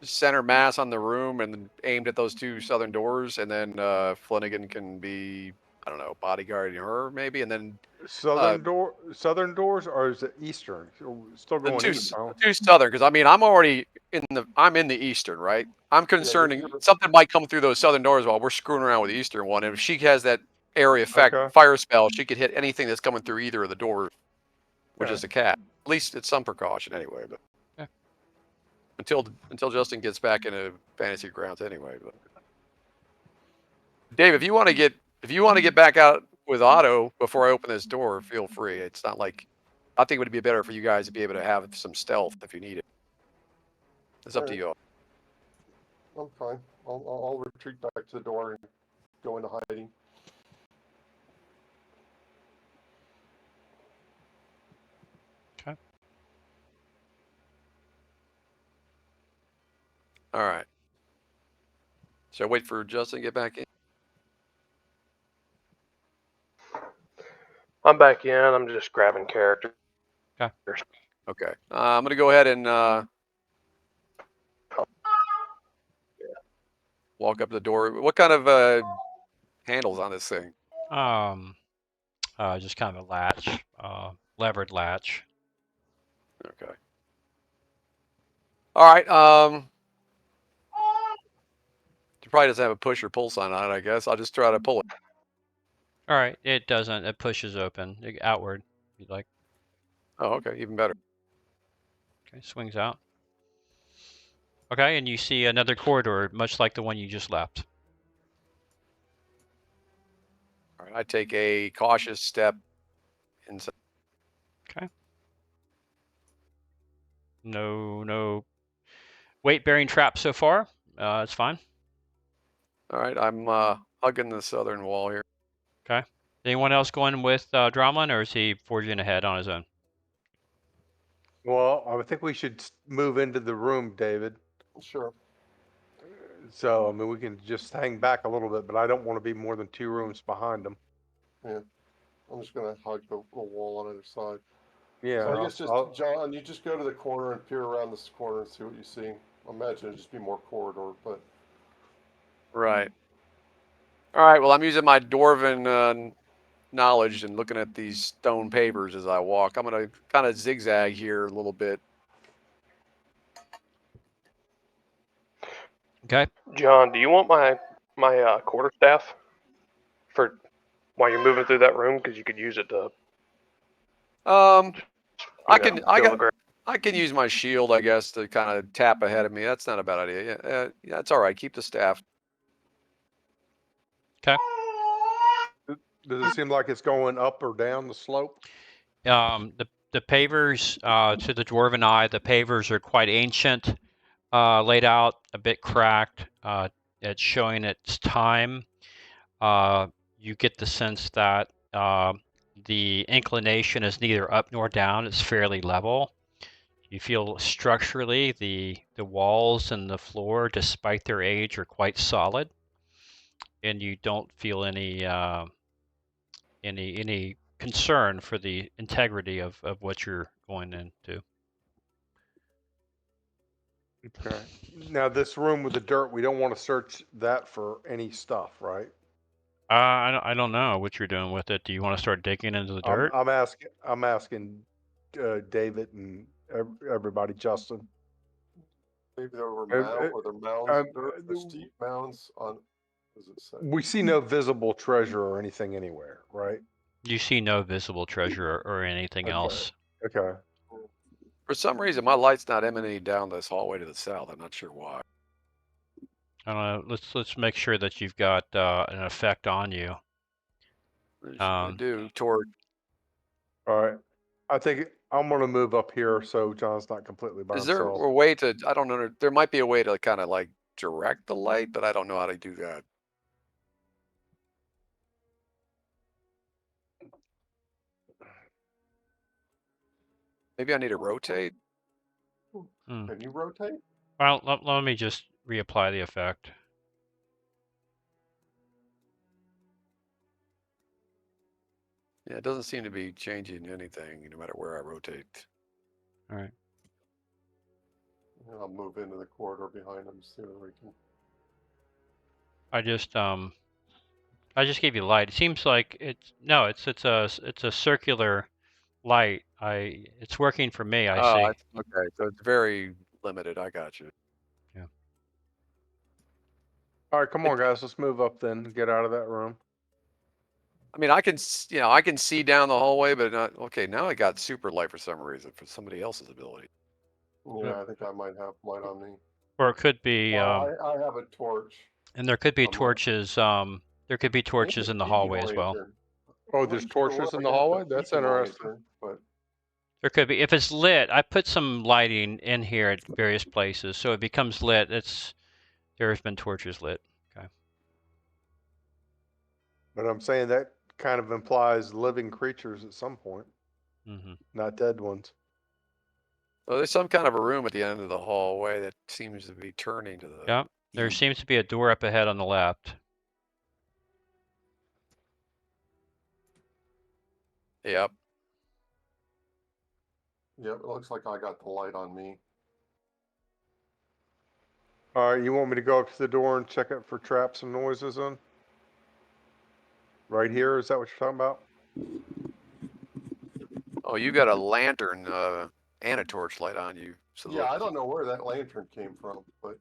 center mass on the room and aimed at those two southern doors, and then Flanagan can be, I don't know, bodyguarding her maybe, and then Southern doors, or is it eastern? Still the going two, east, huh? two southern. Because I mean, I'm in the eastern, right? I'm concerning you're- something might come through those southern doors while we're screwing around with the eastern one, and if she has that area effect Okay. fire spell, she could hit anything that's coming through either of the doors, which Okay. is a cat. At least it's some precaution anyway. But Yeah. until Justin gets back into fantasy grounds anyway. But Dave, if you want to get back out with Otto before I open this door, feel free. It's not like I think it would be better for you guys to be able to have some stealth if you need it. It's up to you all. I'm fine. I'll retreat back to the door and go into hiding. Okay. All right. Should I wait for Justin to get back in? I'm back in. I'm just grabbing characters. Okay. I'm gonna go ahead and walk up to the door. What kind of handles on this thing? Just kind of a latch, levered latch. Okay. All right. It probably doesn't have a push or pull sign on it. I guess I'll just try to pull it. All right, it doesn't. It pushes open outward. If you'd like. Oh, okay. Even better. Okay, swings out. Okay, and you see another corridor, much like the one you just left. All right. I take a cautious step inside. Okay. No weight-bearing traps so far. It's fine. All right. I'm hugging the southern wall here. Okay. Anyone else going with Drama, or is he forging ahead on his own? Well, I think we should move into the room, David. Sure. So, I mean, we can just hang back a little bit, but I don't want to be more than 2 rooms behind them. Yeah. I'm just gonna hug the wall on either side. Yeah. So I guess just John, you just go to the corner and peer around this corner and see what you see. I imagine it'd just be more corridor, but Right. All right. Well, I'm using my dwarven knowledge and looking at these stone pavers as I walk. I'm gonna kind of zigzag here a little bit. Okay. John, do you want my quarterstaff for while you're moving through that room? Because you could use it to. I can kill the gra- I can use my shield, I guess, to kind of tap ahead of me. That's not a bad idea. Yeah, it's all right. Keep the staff. Okay. Does it seem like it's going up or down the slope? The pavers, to the dwarven eye, the pavers are quite ancient, laid out, a bit cracked. It's showing its time. You get the sense that the inclination is neither up nor down. It's fairly level. You feel structurally the walls and the floor, despite their age, are quite solid, and you don't feel any concern for the integrity of what you're going into. Okay. Now, this room with the dirt, we don't want to search that for any stuff, right? I don't know what you're doing with it. Do you want to start digging into the dirt? I'm asking David and everybody, Justin. maybe there were Uh, mounds of dirt, or steep mounds on. What does it say? We see no visible treasure or anything anywhere, right? You see no visible treasure or anything Okay. else. Okay. For some reason, my light's not emanating down this hallway to the south. I'm not sure why. I don't know. Let's make sure that you've got an effect on you. I do toward. All right. I think I'm going to move up here so John's not completely by Is there himself. a way to? I don't know. There might be a way to kind of like direct the light, but I don't know how to do that. Maybe I need to rotate. Can you rotate? Well, let me just reapply the effect. Yeah, it doesn't seem to be changing anything no matter where I rotate. All right. I'll move into the corridor behind him, see where we can. I just gave you light. It seems like it's a circular light. It's working for me. I see. Okay, so it's very limited. I got you. Yeah. All right, come on, guys. Let's move up then. Get out of that room. I mean, I can see down the hallway, but not okay. Now I got super light for some reason for somebody else's ability. Yeah, I think I might have light on me. Or it could be. I have a torch. And there could be I'm torches. There could be torches in the hallway as well. Oh, there's torches in the hallway? That's interesting. But There could be. If it's lit, I put some lighting in here at various places, so it becomes lit. There's been torches lit. Okay. But I'm saying that kind of implies living creatures at some point, not dead ones. Well, there's some kind of a room at the end of the hallway that seems to be turning to the. Yeah. There seems to be a door up ahead on the left. Yep. Yep, it looks like I got the light on me. All right, you want me to go up to the door and check it for traps and noises then? Right here, is that what you're talking about? Oh, you got a lantern and a torchlight on you. So Yeah, I don't know where that lantern came from, but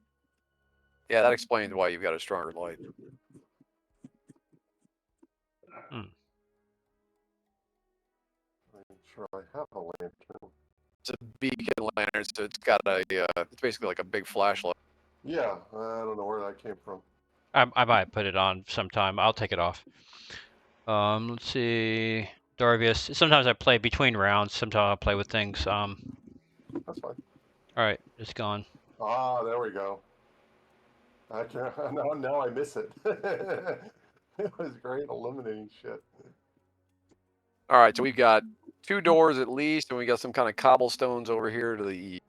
yeah, that explains why you've got a stronger light. I'm sure I have a lantern. It's a beacon lantern, so it's got it's basically like a big flashlight. Yeah, I don't know where that came from. I might put it on sometime. I'll take it off. Let's see. Darvius. Sometimes I play between rounds. Sometimes I play with things. That's fine. All right, it's gone. Ah, there we go. I can't. Now I miss it. It was great eliminating shit. All right, so we've got 2 doors at least, and we got some kind of cobblestones over here to the east.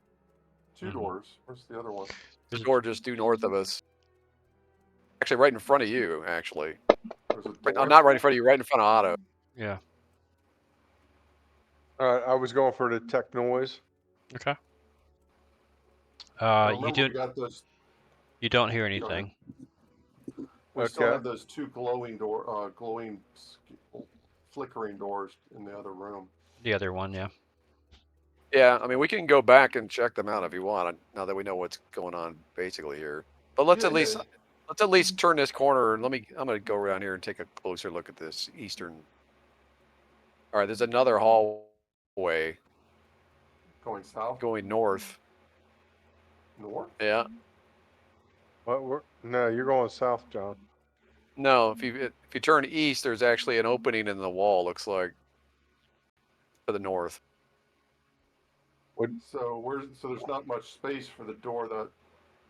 2 doors. Where's the other one? There's a door just due north of us. Actually, right in front of you, actually. There's a door? Not right in front of you, right in front of Otto. Yeah. All right, I was going for detect noise. Okay. You don't hear anything. We still have those 2 glowing flickering doors in the other room. The other one, yeah. Yeah, I mean, we can go back and check them out if you want. Now that we know what's going on, basically here. But let's at least turn this corner. I'm gonna go around here and take a closer look at this eastern. All right, there's another hallway. Going south. Going north. North. Yeah. What? No, you're going south, John. No, if you turn east, there's actually an opening in the wall. Looks like to the north. So there's not much space for the door that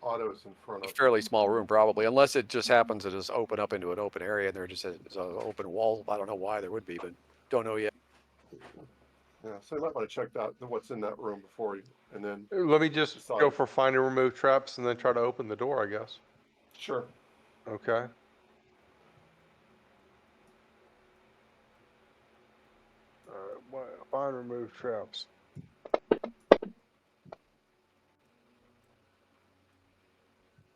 Otto's in front of. A fairly small room, probably, unless it just happens to just open up into an open area and there just is an open wall. I don't know why there would be, but don't know yet. Yeah, so you might want to check out what's in that room before you, and then. Let me just go for find and remove traps and then try to open the door, I guess. Sure. Okay. All right, find and remove traps.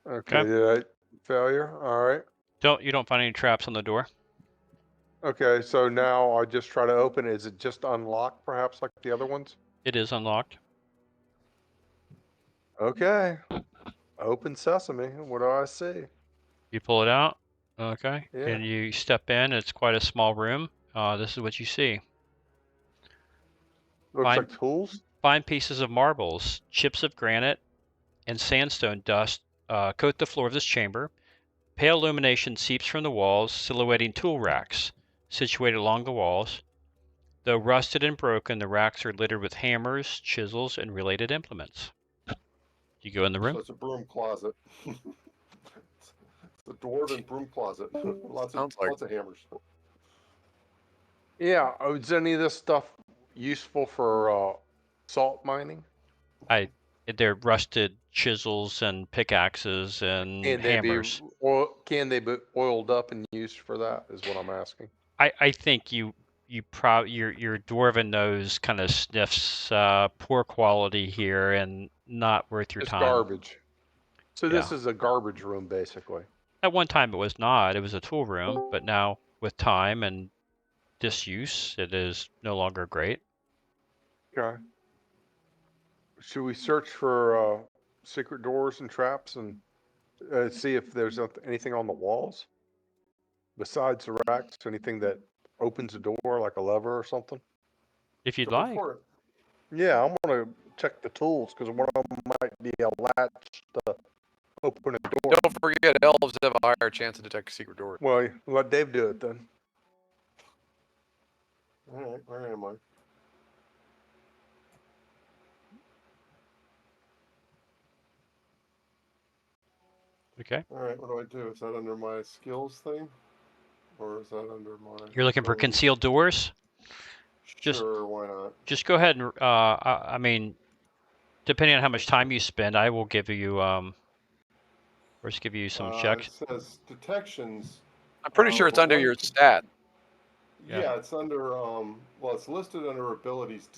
Okay. Failure. All right. You don't find any traps on the door? Okay, so now I just try to open it. Is it just unlocked, perhaps, like the other ones? It is unlocked. Okay. Open sesame. What do I see? You pull it out. Okay. Yeah. And you step in. It's quite a small room. This is what you see. Looks like tools. Fine pieces of marbles, chips of granite, and sandstone dust coat the floor of this chamber. Pale illumination seeps from the walls, silhouetting tool racks situated along the walls. Though rusted and broken, the racks are littered with hammers, chisels, and related implements. You go in the room. So it's a broom closet. The dwarven broom closet. Sounds like- lots of hammers. Yeah. Is any of this stuff useful for salt mining? They're rusted chisels and pickaxes and Can they hammers. Can they be oiled up and used for that? Is what I'm asking. I think your dwarven nose kind of sniffs poor quality here and not worth your It's time. garbage. So this Yeah. is a garbage room, basically. At one time it was not. It was a tool room, but now with time and disuse, it is no longer great. Okay. Should we search for secret doors and traps and see if there's anything on the walls besides the racks? Anything that opens a door, like a lever or something? If you'd Go like. for it. Yeah, I'm gonna check the tools because one of them might be a latch to open a door. Don't forget, elves have a higher chance to detect secret doors. Well, let Dave do it then. All right, where am I? Okay. All right, what do I do? Is that under my skills thing, or is that under my? You're looking for abilities? concealed doors? just- Sure, why not? Just go ahead and I mean, depending on how much time you spend, I will give you or just give you some checks. It says detections. I'm pretty sure it's under your stat. Yeah. Yeah, it's under well, it's listed under abilities,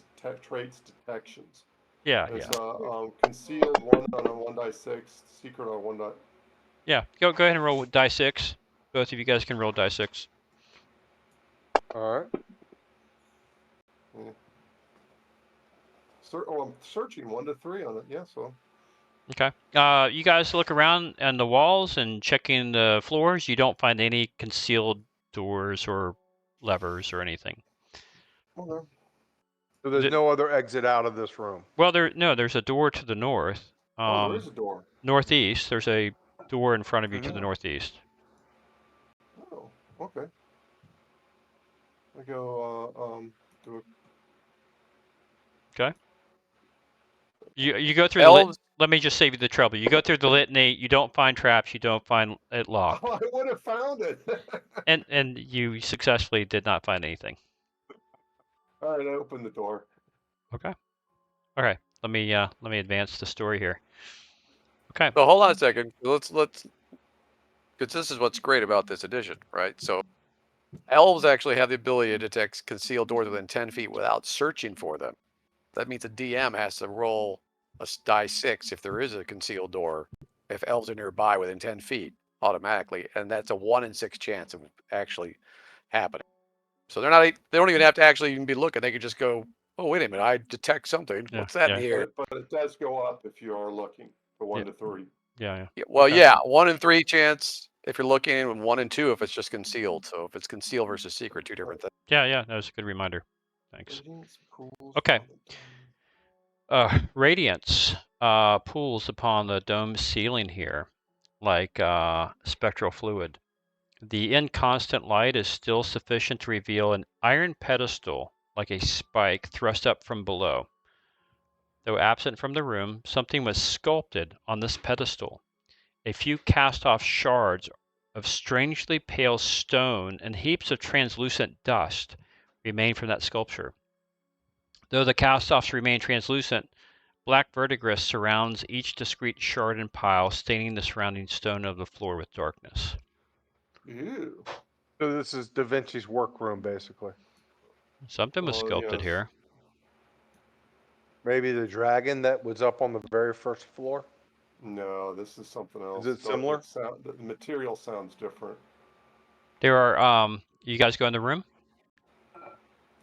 traits, detections. Yeah, It's yeah. concealed 1 on a 1d6, secret on 1 die. Yeah. Go ahead and roll with die 6. Both of you guys can roll die 6. All right. I'm searching 1 to 3 on it. Yeah, so. Okay. You guys look around on the walls and checking the floors. You don't find any concealed doors or levers or anything. Okay. So there's no other exit out of this room. Well, there's a door to the north. Oh, there is a door. Northeast. There's a door in front of you to the Mhm. northeast. Oh, okay. I go do Okay. You go through Elves, let me just save you the trouble. You go through the litany. You don't find traps. You don't find it locked. Oh, I would have found it. And you successfully did not find anything. All right, I opened the door. Okay. Okay. Let me advance the story here. Okay. so hold on a second. Let's because this is what's great about this edition, right? So elves actually have the ability to detect concealed doors within 10 feet without searching for them. That means the DM has to roll a die 6 if there is a concealed door, if elves are nearby within 10 feet automatically, and that's a 1 in 6 chance of actually happening. So they don't even have to actually even be looking. They could just go, oh, wait a minute, I detect something. Yeah, What's that yeah. in here? But it does go up if you are looking for 1 to 3. Yeah. Yeah, well, Okay. yeah, 1 in 3 chance if you're looking, and 1 in 2 if it's just concealed. So if it's concealed versus secret, 2 different things. Yeah. That was a good reminder. Thanks. Radiance pools Okay. on the Radiance pools upon the dome ceiling here, like spectral fluid. The inconstant light is still sufficient to reveal an iron pedestal, like a spike thrust up from below. Though absent from the room, something was sculpted on this pedestal. A few cast-off shards of strangely pale stone and heaps of translucent dust remain from that sculpture. Though the cast-offs remain translucent, black verdigris surrounds each discrete shard and pile, staining the surrounding stone of the floor with darkness. Ew. So this is Da Vinci's workroom, basically. Something was Oh, sculpted yes. here. Maybe the dragon that was up on the very first floor. No, this is something else. it similar? The material sounds different. There are, you guys go in the room?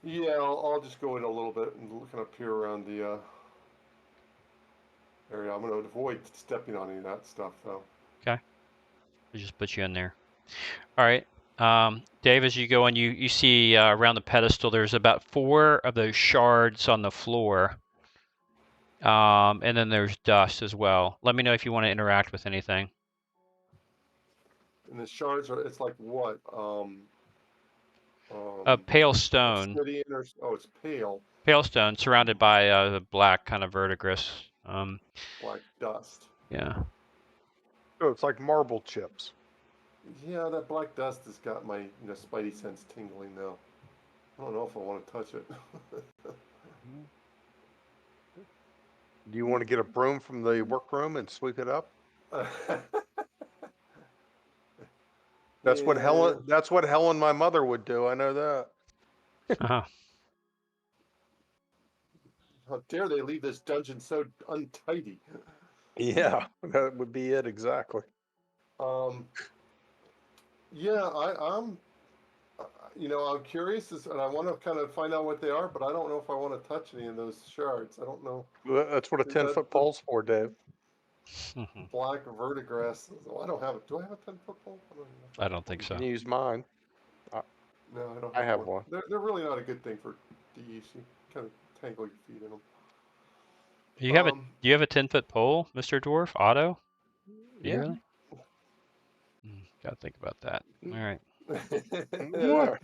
Yeah, I'll just go in a little bit and kind of peer around the area. I'm going to avoid stepping on any of that stuff, though. We'll just put you in there. All right. Dave, as you go in, you see around the pedestal, there's about 4 of those shards on the floor. And then there's dust as well. Let me know if you want to interact with anything. And the shards are, it's like what? Pale stone. Obsidian or, oh, it's pale. Pale stone surrounded by the black kind of verdigris. Black dust. Yeah. So it's like marble chips. Yeah, that black dust has got my spidey sense tingling now. I don't know if I want to touch it. Do you want to get a broom from the workroom and sweep it up? That's what Yeah. Helen, my mother, would do. I know that. Uh-huh. How dare they leave this dungeon so untidy? Yeah, that would be it exactly. Yeah, I'm I'm curious, and I want to kind of find out what they are, but I don't know if I want to touch any of those shards. I don't know. That's what a Is 10-foot pole's for, Dave. black vertigrass. Oh, I don't have it. Do I have a 10-foot pole? I don't think You so. can use mine. No, I don't. I have one. They're really not a good thing for DEs. You kind of tangle your feet in them. Do you have a 10-foot pole, Mr. Dwarf? Otto? Do you Yeah. really? Gotta think about that. All right. What?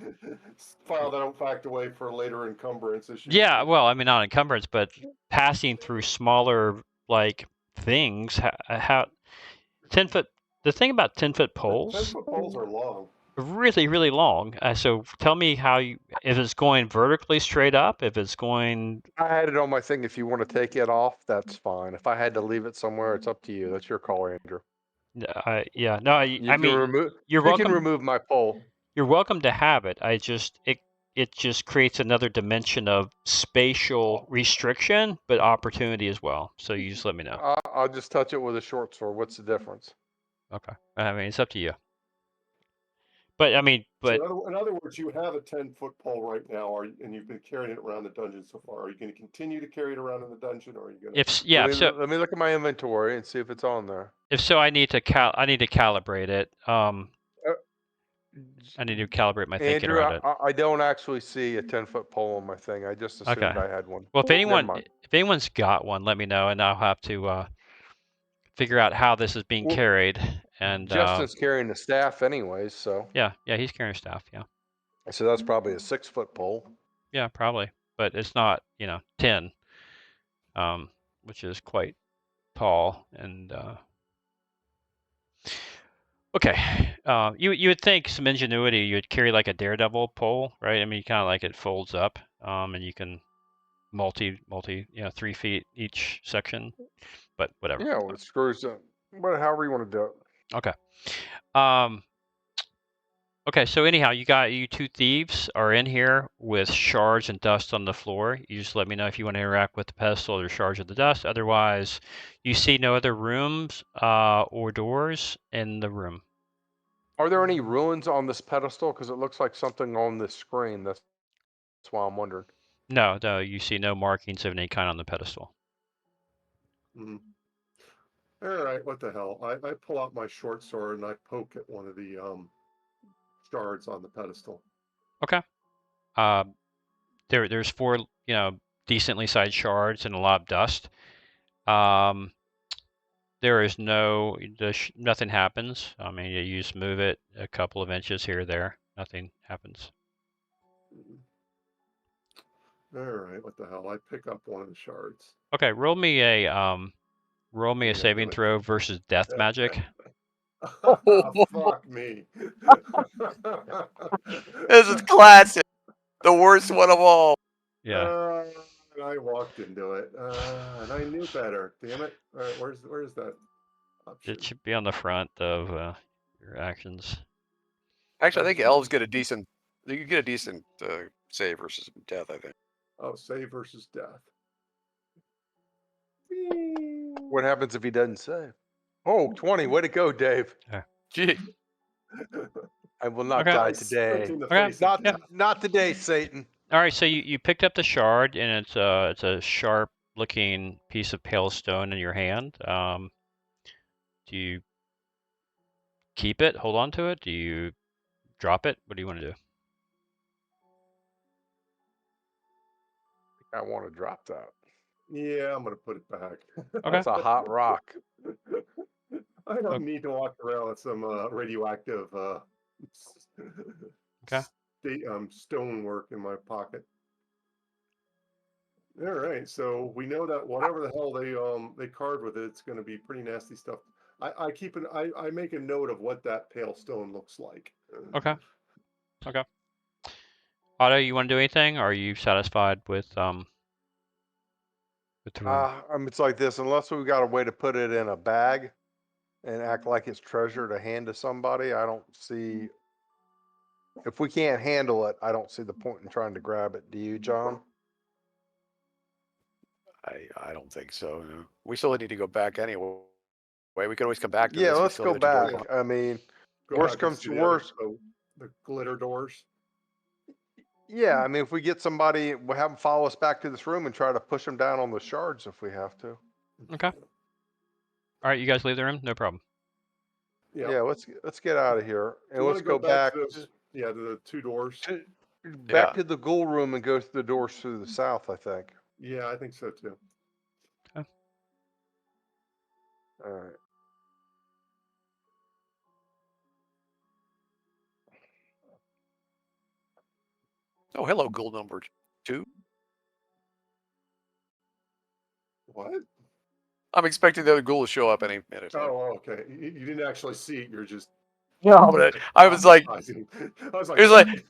File that fact away for later encumbrance issues. Yeah, well, I mean, not encumbrance, but passing through smaller like things. How 10-foot? The thing about 10-foot poles, 10-foot poles are long. really, really long. So tell me if it's going vertically straight up, if it's going. I had it on my thing. If you want to take it off, that's fine. If I had to leave it somewhere, it's up to you. That's your call, Andrew. Yeah, no, You I can mean, remove. you're You can welcome. remove my pole. You're welcome to have it. It just creates another dimension of spatial restriction, but opportunity as well. So you just let me know. I'll just touch it with a short sword. What's the difference? Okay. I mean, it's up to you. But I mean, So in other words, you have a 10-foot pole right now, and you've been carrying it around the dungeon so far. Are you going to continue to carry it around in the dungeon, or are you going to? Let me look at my inventory and see if it's on there. If so, I need to calibrate it. I need to calibrate my thinking Andrew, around it. I don't actually see a 10-foot pole on my thing. I just assumed I had one. Well, if Never mind. anyone's got one, let me know, and I'll have to figure out how this is being carried. And Justin's carrying the staff anyways, so. Yeah, he's carrying staff. Yeah. So that's probably a 6-foot pole. Yeah, probably, but it's not 10, which is quite tall. And okay, you would think some ingenuity. You would carry like a daredevil pole, right? I mean, kind of like it folds up, and you can multi 3 feet each section, but whatever. Yeah, well, it screws up. However you want to do it. Okay. Okay, so anyhow, you two thieves are in here with shards and dust on the floor. You just let me know if you want to interact with the pedestal or shards of the dust. Otherwise, you see no other rooms or doors in the room. Are there any ruins on this pedestal? Because it looks like something on this screen. That's why I'm wondering. No, you see no markings of any kind on the pedestal. All right, what the hell? I pull out my short sword and I poke at one of the shards on the pedestal. Okay. There's 4 decently sized shards and a lot of dust. There is nothing happens. I mean, you just move it a couple of inches here or there. Nothing happens. All right, what the hell? I pick up one of the shards. Okay, roll me a saving throw versus death magic. Fuck me. This is classic. The worst one of all. Yeah. I walked into it, and I knew better. Damn it! All right, where's that option? It should be on the front of your actions. Actually, I think elves get a decent. You get a decent save versus death. I think. Oh, save versus death. What happens if he doesn't save? Oh, 20. Way to go, Dave. Gee. I will not die today. Not today, Satan. All right, so you picked up the shard, and it's a sharp-looking piece of pale stone in your hand. Do you keep it? Hold on to it? Do you drop it? What do you want to do? I want to drop that. Yeah, I'm gonna put it back. Okay. That's a hot rock. I don't need to walk around with some radioactive stonework in my pocket. All right, so we know that whatever the hell they carved with it, it's going to be pretty nasty stuff. I keep I make a note of what that pale stone looks like. Okay. Okay. Otto, you want to do anything, or are you satisfied with the room? It's like this, unless we've got a way to put it in a bag and act like it's treasure to hand to somebody, I don't see, if we can't handle it, I don't see the point in trying to grab it. Do you, John? I don't think so. No. We still need to go back anyway. We can always come back to Yeah, this. We let's still go got two doors back. behind. I mean, Go worst back and comes see to the other- worst. the glitter doors. Yeah, I mean, if we get somebody, we'll have them follow us back to this room and try to push them down on the shards if we have to. Okay. All right, you guys leave the room. No problem. Yeah. Yeah, let's get out of here and You want let's to go back back to those, to the two doors? back to the ghoul room and go through the doors through the south, I think. Yeah, I think so too. All right. Oh, hello, ghoul number 2. What? I'm expecting the other ghoul to show up any minute. Oh, okay. You didn't actually see it. You're just. No, but I was like, I was like, it was like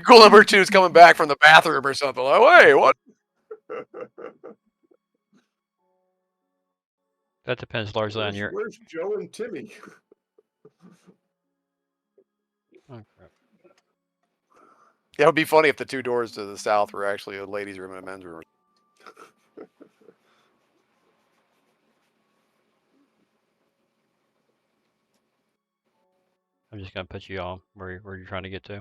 ghoul number 2 is coming back from the bathroom or something. Like, wait, what? That depends largely on your. Where's Joe and Timmy? Okay. Yeah, it would be funny if the two doors to the south were actually a ladies' room and a men's room. I'm just gonna put you all where you're trying to get to.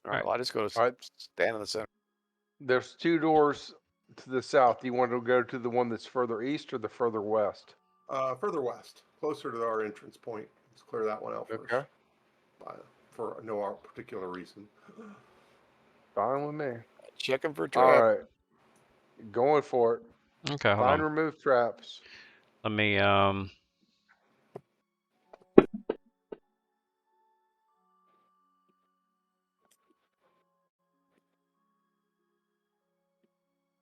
All right, well, I just go to stand in the center. There's two doors to the south. Do you want to go to the one that's further east or the further west? Further west, closer to our entrance point. Let's clear that one out first. Okay. For no particular reason. Fine with me. Checking for All trap. right. Going for it. Okay, hold Find on. remove traps. Let me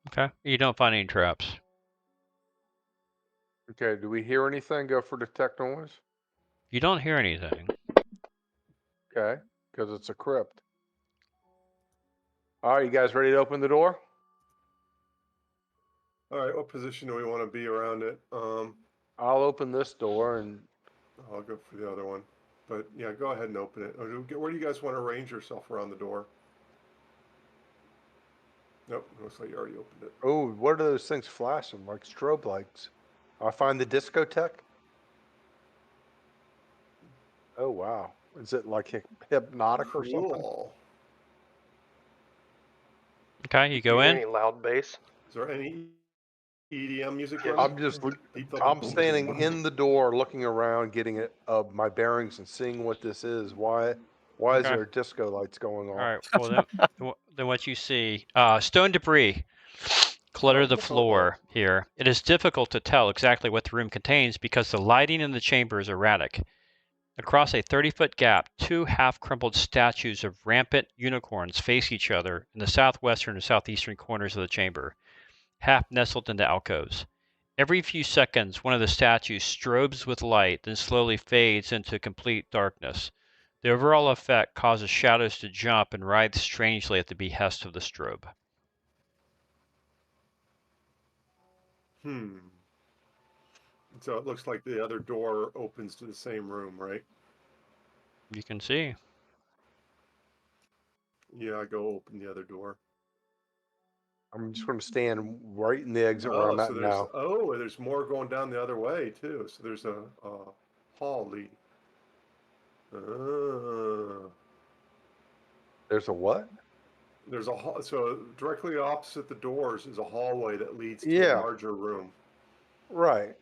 Okay. You don't find any traps. Okay, do we hear anything? Go for detect noise. You don't hear anything. Okay, because it's a crypt. All right, you guys ready to open the door? All right, what position do we want to be around it? I'll open this door and I'll go for the other one. But yeah, go ahead and open it. Where do you guys want to arrange yourself around the door? Nope, looks like you already opened it. oh, what are those things flashing like strobe lights? I'll find the discotheque. Oh wow, is it like hypnotic or something? Cool. Okay, you go hear in. any loud bass? Is there any EDM music Yeah, running? I'm just Deep I'm standing in the door, looking around, getting it my bearings and seeing what this is. Why is Okay. there disco lights going on? All right. Well, then what you see, stone debris clutter the floor here. It is difficult to tell exactly what the room contains because the lighting in the chamber is erratic. Across a 30-foot gap, two half-crumpled statues of rampant unicorns face each other in the southwestern and southeastern corners of the chamber, half nestled into alcoves. Every few seconds, one of the statues strobes with light, then slowly fades into complete darkness. The overall effect causes shadows to jump and writhe strangely at the behest of the strobe. So it looks like the other door opens to the same room, right? You can see. Yeah, I go open the other door. I'm just going to stand right in the exit where I'm at now. There's more going down the other way too. So there's a hall lead. There's a what? There's a hall. So directly opposite the doors is a hallway that leads to a Yeah. larger room. Right.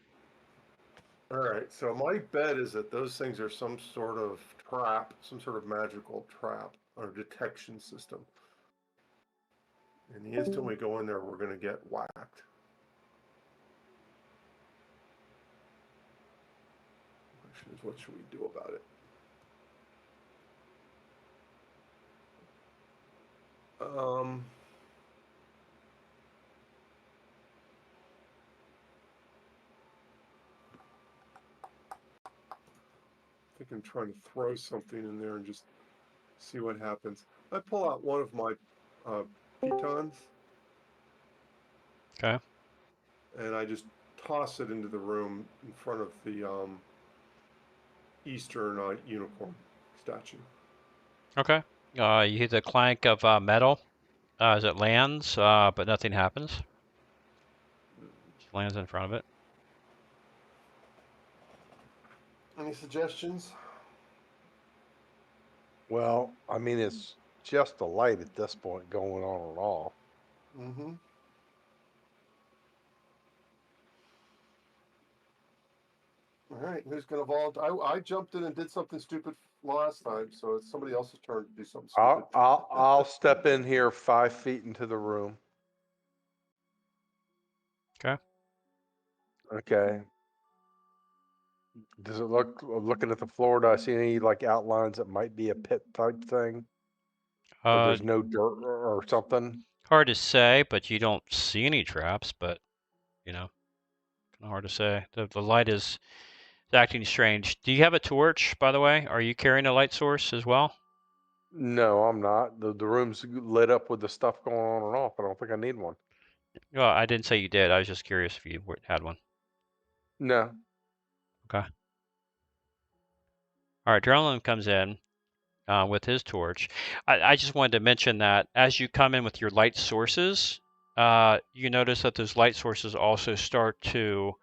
All right. So my bet is that those things are some sort of trap, some sort of magical trap or detection system. And the instant we go in there, we're going to get whacked. Question is, what should we do about it? like I'm trying to throw something in there and just see what happens. I pull out one of my pitons. Okay. And I just toss it into the room in front of the Eastern unicorn statue. Okay. You hear the clank of metal as it lands, but nothing happens. It lands in front of it. Any suggestions? Well, I mean, it's just a light at this point going on and off. Mm-hmm. All right, who's gonna volunteer? I jumped in and did something stupid last time, so it's somebody else's turn to do something stupid. I'll step in here 5 feet into the room. Okay. Okay. Does it look, looking at the floor, do I see any like outlines that might be a pit type thing? But there's no dirt or something? Hard to say, but you don't see any traps, but, you know, kind of hard to say. The light is acting strange. Do you have a torch, by the way? Are you carrying a light source as well? No, I'm not. The room's lit up with the stuff going on and off. I don't think I need one. Well, I didn't say you did. I was just curious if you had one. No. Okay. All right, Drellin comes in with his torch. I just wanted to mention that as you come in with your light sources, you notice that those light sources also start to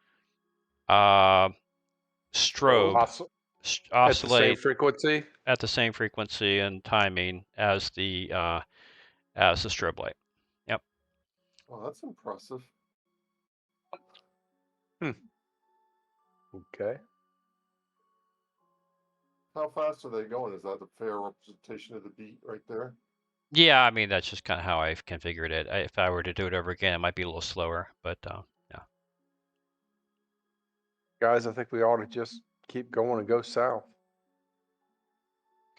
strobe, At the same oscillate frequency? at the same frequency and timing as the strobe light. Yep. Oh, that's impressive. Okay. How fast are they going? Is that a fair representation of the beat right there? Yeah, I mean that's just kind of how I've configured it. If I were to do it over again, it might be a little slower, but yeah. Guys, I think we ought to just keep going and go south.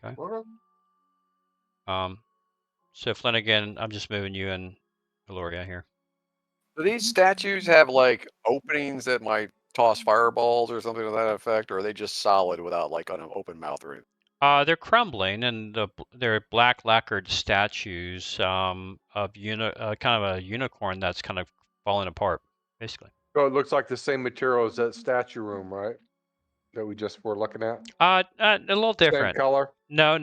Okay. Okay. So Flanagan, I'm just moving you and Valoria here. Do these statues have like openings that might toss fireballs or something to that effect, or are they just solid without like an open mouth or anything? They're crumbling, and they're black lacquered statues of kind of a unicorn that's kind of falling apart, basically. So it looks like the same material as that statue room, right? That we just were looking at? A little different. Same color? No,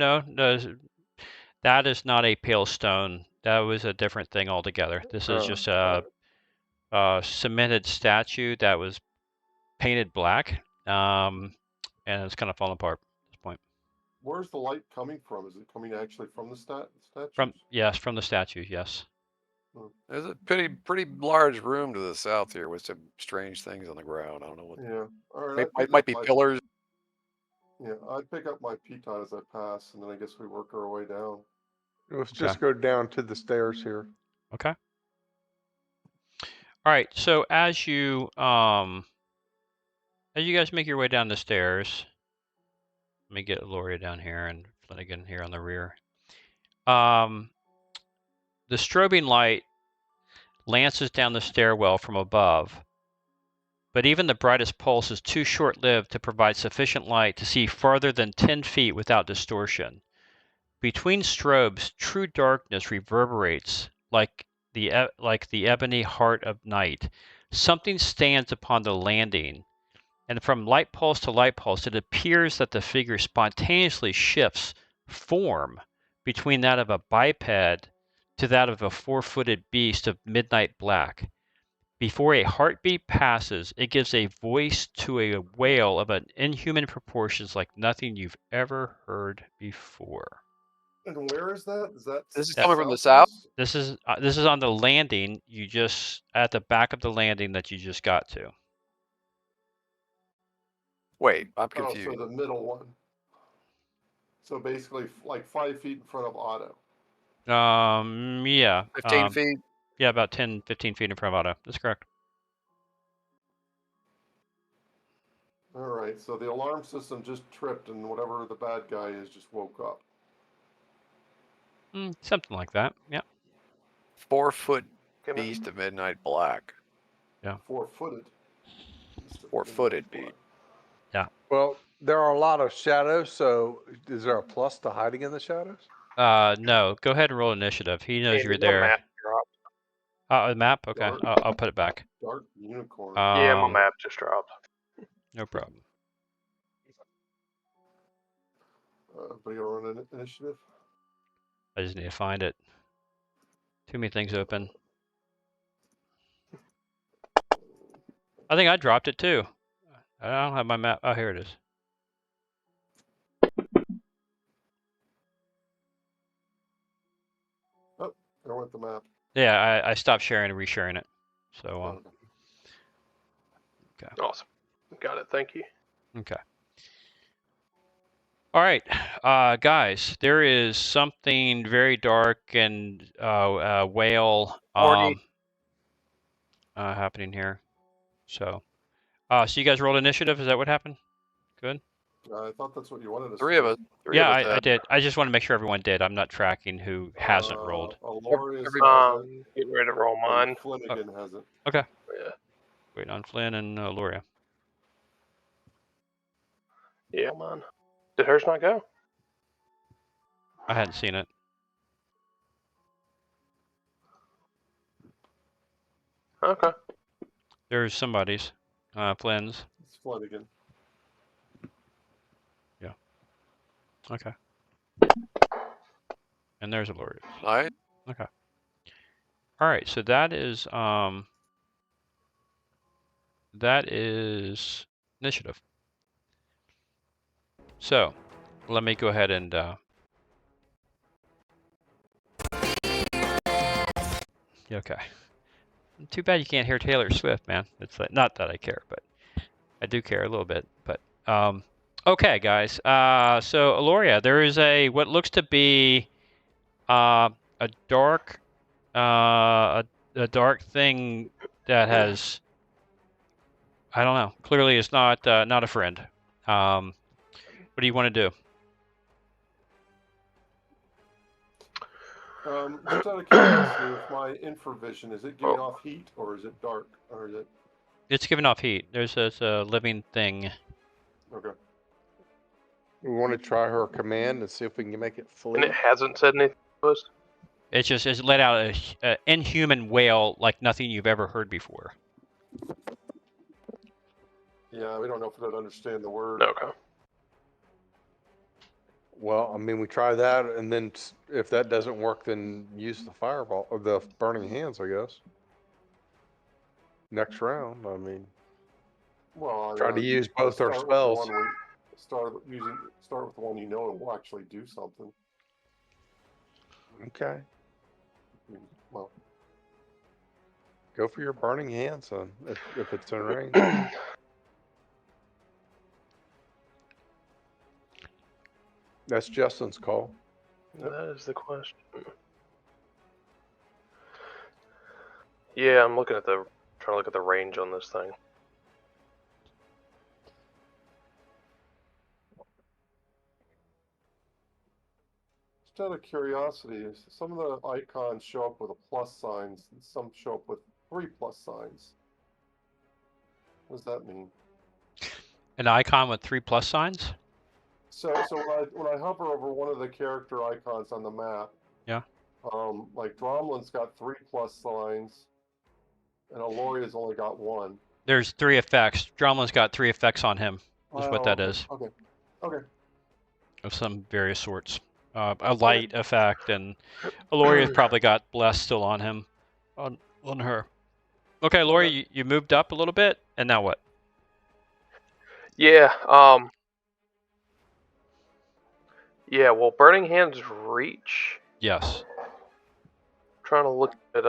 that is not a pale stone. That was a different thing altogether. This is just a cemented statue that was painted black, and it's kind of falling apart at this point. Where's the light coming from? Is it coming actually from the statues? From the statue, yes. There's a pretty large room to the south here with some strange things on the ground. I don't know what. Yeah. All right. It might be pillars. Yeah, I'd pick up my piton as I pass, and then I guess we work our way down. Let's just go down to the stairs here. Okay. All right. So as you guys make your way down the stairs, let me get Loria down here and Flanagan here on the rear. The strobing light lances down the stairwell from above, but even the brightest pulse is too short-lived to provide sufficient light to see farther than 10 feet without distortion. Between strobes, true darkness reverberates like the ebony heart of night. Something stands upon the landing, and from light pulse to light pulse, it appears that the figure spontaneously shifts form between that of a biped to that of a four-footed beast of midnight black. Before a heartbeat passes, it gives a voice to a wail of an inhuman proportions like nothing you've ever heard before. And where is that? This is coming from the south? This is on the landing. At the back of the landing that you just got to. Wait, I'm confused. Oh, so the middle one. So basically, like 5 feet in front of Otto. Yeah. 15 feet? Yeah, about 10, 15 feet in front of Otto. That's correct. All right, so the alarm system just tripped, and whatever the bad guy is just woke up. Something like that. Yeah. 4-foot beast of midnight black. Yeah. 4-footed. 4-footed beast. Yeah. Well, There are a lot of shadows, so is there a plus to hiding in the shadows? No. Go ahead and roll initiative. He knows Andy, you're my there. map dropped. The map? Okay. Dark. I'll put it back. Dark unicorn. Yeah, my map just dropped. No problem. Everybody gonna run an initiative? I just need to find it. Too many things open. I think I dropped it too. I don't have my map. Oh, here it is. There went the map. Yeah, I stopped sharing and resharing it. So, Okay. Awesome. Got it. Thank you. okay. All right, guys, there is something very dark and whale happening here. So you guys rolled initiative. Is that what happened? Good. I thought that's what you wanted us Three to of us. do. Three Yeah, of us I had. did. I just want to make sure everyone did. I'm not tracking who hasn't rolled. Alorius Get ready to roll mine. Flanagan hasn't. Okay. Yeah. Wait on Flynn and Loria. Yeah, mine. Did hers not go? I hadn't seen it. Okay. There's somebody's. Flynn's. It's Flanagan. Okay. And there's Loria. All right. Okay. All right. So that is initiative. So let me go ahead and okay. Too bad you can't hear Taylor Swift, man. It's like, not that I care, but I do care a little bit. But okay, guys. So Aloria, there is what looks to be a dark a dark thing that has, I don't know. Clearly, it's not a friend. What do you want to do? Just out of curiosity, with my infravision, is it giving off heat or is it dark or is it? It's giving off heat. There's a living thing. Okay. We want to try her command and see if we can make it flee. And it hasn't said anything to us? It's let out a inhuman wail like nothing you've ever heard before. Yeah, we don't know if it would understand the word. Okay. Well, I mean, we try that, and then if that doesn't work, then use the fireball or the burning hands, I guess. Next round, I mean, Well, try to use both our spells. Start with the one you know and will actually do something. Okay, Well, go for your burning hands, son, if it's in range. That's Justin's call. That is the question. Yeah, I'm trying to look at the range on this thing. just out of curiosity, some of the icons show up with a plus signs, and some show up with 3 plus signs. What does that mean? An icon with 3 plus signs? So when I hover over one of the character icons on the map, yeah, like Dromlin's got 3 plus signs, and Aloria's only got 1. There's 3 effects. Dromlin's got 3 effects on him. Is what that is. Okay. Okay. Of some various sorts. A light effect, and Aloria's probably got bless still on him, on her. Okay, Lori, you moved up a little bit, and now what? Yeah. Yeah. Will Burning Hands reach? Yes. Trying to look at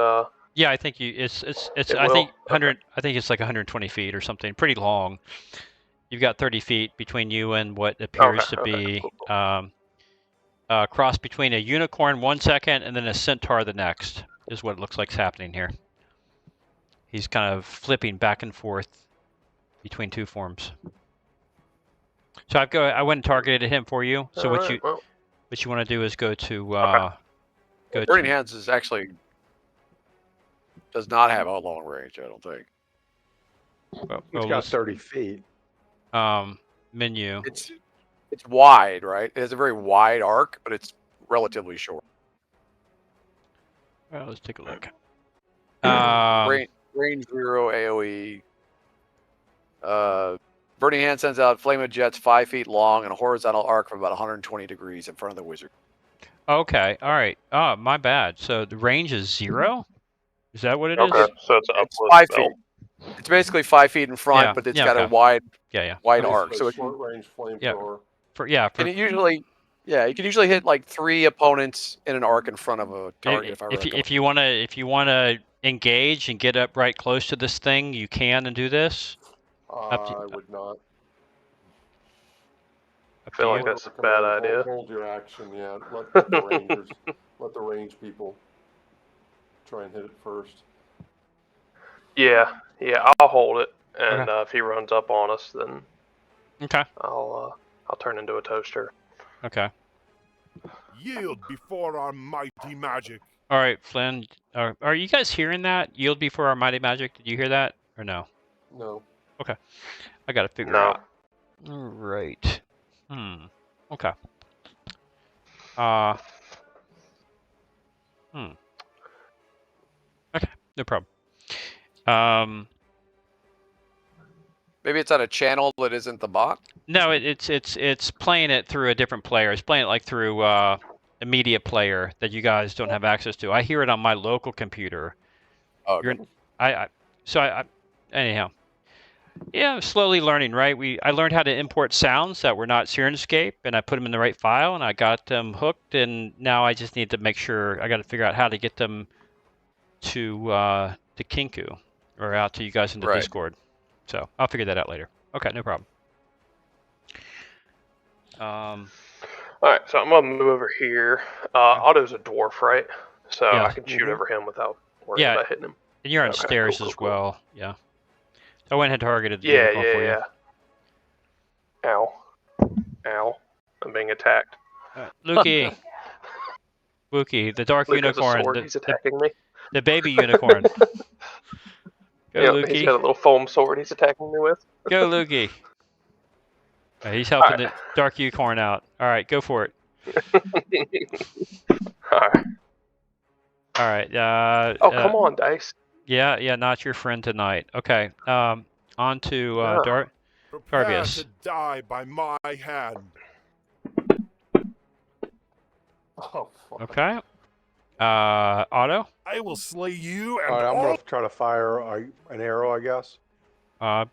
Yeah, I think it's It I will? think 100. I think it's like 120 feet or something. Pretty long. You've got 30 feet between you and what appears to be Cool. cross between a unicorn 1 second and then a centaur the next. Is what it looks like is happening here. He's kind of flipping back and forth between 2 forms. So I went and targeted him for you. So what you want to do is go to Burning Hands is actually does not have a long range, I don't think. He's got 30 feet. menu. It's wide, right? It has a very wide arc, but it's relatively short. Well, let's take a look. Range 0 AOE. Burning Hand sends out flame of jets 5 feet long and a horizontal arc from about 120 degrees in front of the wizard. Okay, all right. Oh, my bad. So the range is 0? Is that what it is? Okay, so it's an It's uplift 5 spell. feet. It's basically 5 feet in front, Yeah, but it's yeah, got a okay. wide Yeah. arc. Basically So a it can, short range Yeah. flamethrower. and it usually, you can usually hit like 3 opponents in an arc in front of a target. If I recall. if you wanna engage and get up right close to this thing, you can and do this. I would not. I feel to like you. that's a bad idea. Hold your action, yeah. Let the rangers, let the range people try and hit it first. Yeah, I'll hold it, and Okay. if he runs up on us, then Okay. I'll turn into a toaster. Okay. Yield before our mighty magic. All right, Flynn. Are you guys hearing that? Yield before our mighty magic. Did you hear that or no? No. Okay. I got to figure No. out. All right. Okay. Okay. No problem. Maybe it's on a channel that isn't the bot. No, it's playing it through a different player. It's playing it like through a media player that you guys don't have access to. I hear it on my local computer. Oh, okay. Anyhow. Yeah, I'm slowly learning, right? I learned how to import sounds that were not Syrinscape, and I put them in the right file, and I got them hooked, and now I just need to make sure I got to figure out how to get them to Kenku or out to you guys in the Discord. So I'll figure that out later. Okay, no problem. All right, so I'm gonna move over here. Otto's a dwarf, right? So Yeah. I can shoot over him without worrying about hitting him. And you're on Okay, stairs cool, as cool. well. Yeah. I went and targeted the Yeah, unicorn for you. Ow. I'm being attacked. Lukey. Wookie, the dark Luke has a unicorn. sword. He's attacking me. The baby unicorn. Go, Yeah, Lukey. he's got a little foam sword he's attacking me with. Go, Lukey. He's helping the dark unicorn out. All right, go for it. All right. Oh, come on, dice. Yeah, not your friend tonight. Okay. On to Prepare Darvius. to die by my hand. Oh, fuck. Okay. Otto. I will slay you and All right, I'm all. going to try to fire an arrow, I guess. Yeah,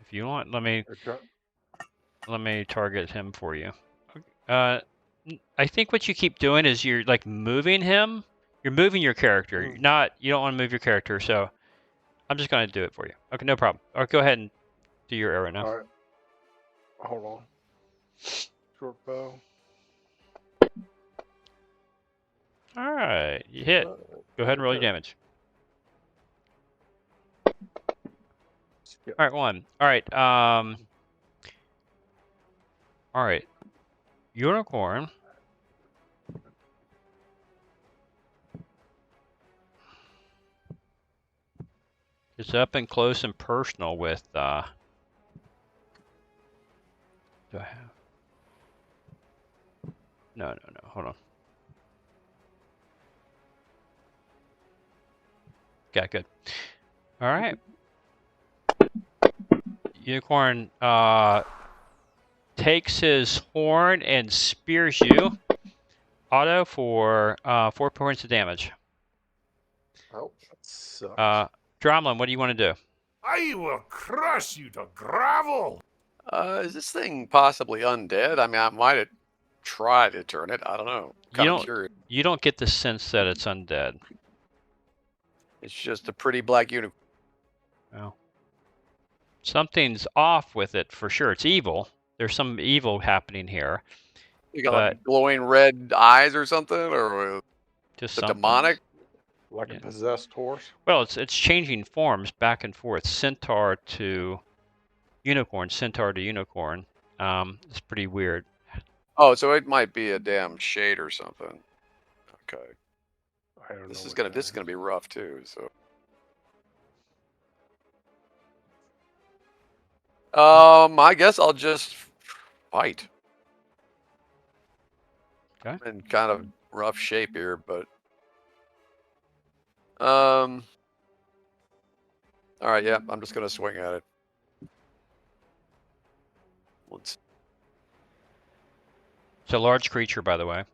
if you want, let me target him for you. I think what you keep doing is you're like moving him. You're moving your character. You don't want to move your character, so I'm just going to do it for you. Okay, no problem. Or go ahead and do your arrow now. All right. Hold on. Short bow. All right, you hit. Go ahead and roll your damage. Yep. All right, 1. All right. All right. Unicorn. It's up and close and personal with. Do I have? No. Hold on. Okay, good. All right. Unicorn takes his horn and spears you, Otto, for 4 points of damage. Ouch. Sucks. Dromlin, what do you want to do? I will crush you to gravel. Is this thing possibly undead? I mean, I might have tried to turn it. I don't know. Kind of curious. You don't get the sense that it's undead. It's just a pretty black unicorn. Well, something's off with it for sure. It's evil. There's some evil happening here. You got like glowing red eyes or something, or just the something. Demonic. Like a possessed horse? Well, it's changing forms back and forth. Centaur to unicorn, centaur to unicorn. It's pretty weird. Oh, so it might be a damn shade or something. Okay. I don't know. This is gonna be rough too. So. I guess I'll just Fight. Okay. I'm in kind of rough shape here, but all right, yeah, I'm just gonna swing at it. Let's. It's a large creature, by the way.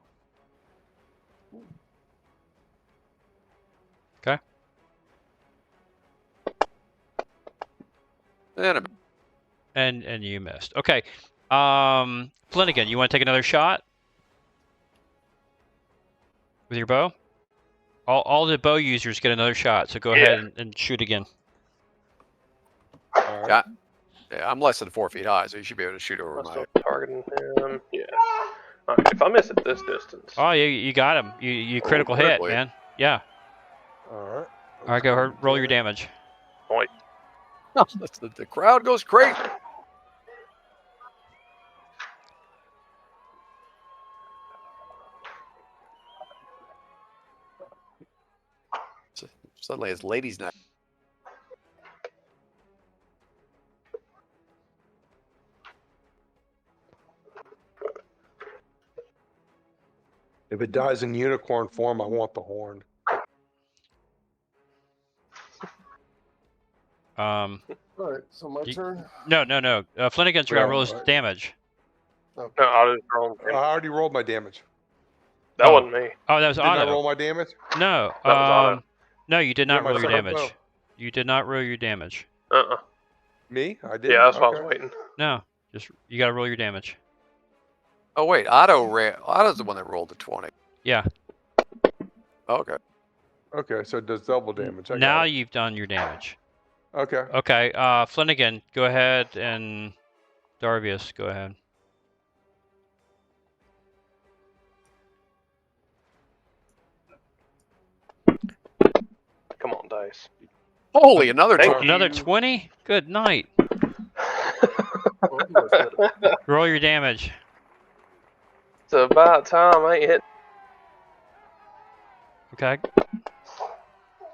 Okay. And you missed. Okay. Flanagan, you want to take another shot with your bow? All the bow users get another shot, so go ahead and shoot again. All right. Yeah, I'm less than 4 feet high, so you should be able to shoot over I'm my still head. targeting him. Yeah. Alright, if I miss at this distance. Oh, you got him. You critical hit, critically. man. Yeah. All right. All right, go ahead, roll your damage. Wait. The crowd goes crazy. Suddenly it's ladies' night. If it dies in unicorn form, I want the horn. All right, so my turn. No. Flanagan's Yeah, gonna roll his right. damage. No, I just rolled. I already rolled my damage. That wasn't me. Oh, that was Didn't I Otto. roll my damage? No. That was Otto. No, you did Yeah, not my roll your second damage. bow. You did not roll your damage. Me? I did. Yeah, that's why I was waiting. No, just you gotta roll your damage. Oh wait, Otto's the one that rolled the 20. Yeah. Okay. Okay, so it does double damage. I Now got it. you've done your damage. Okay. Okay. Flanagan, go ahead, and Darvius, go ahead. Come on, dice. Holy, another Thank 20. Another you. 20? Good night. Oh, you guys hit it. Roll your damage. It's about time I ain't hit. Okay.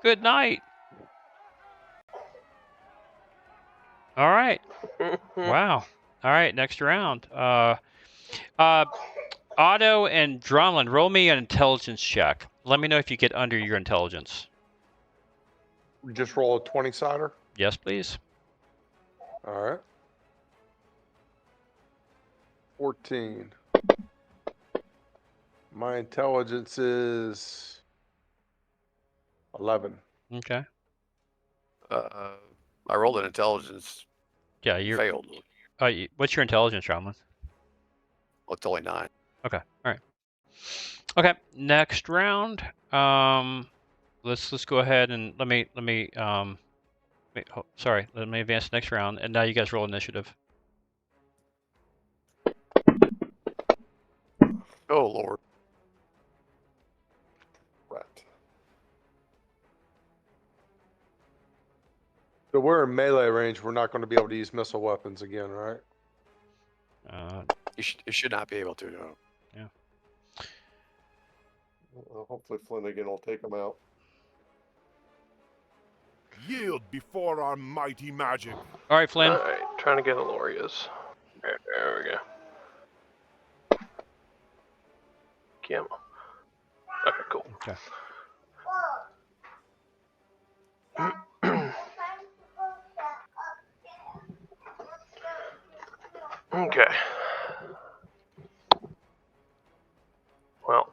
Good night. All right. Wow. All right. Next round. Otto and Drumlin, roll me an intelligence check. Let me know if you get under your intelligence. Just roll a 20-sider. Yes, please. All right. 14. My intelligence is 11. Okay. I rolled an intelligence. Yeah, you're. Failed. What's your intelligence, Drumlin? Well, it's only 9. Okay. All right. Okay. Next round. Let's go ahead and let me sorry. Let me advance the next round, and now you guys roll initiative. Oh Lord. Right. So we're in melee range. We're not going to be able to use missile weapons again, right? You should not be able to. No. Hopefully Flanagan will take him out. Yield before our mighty magic. All right, Flynn. Alright, trying to get Aloria's. There we go. Camo. Okay, cool. Okay. Okay. Well,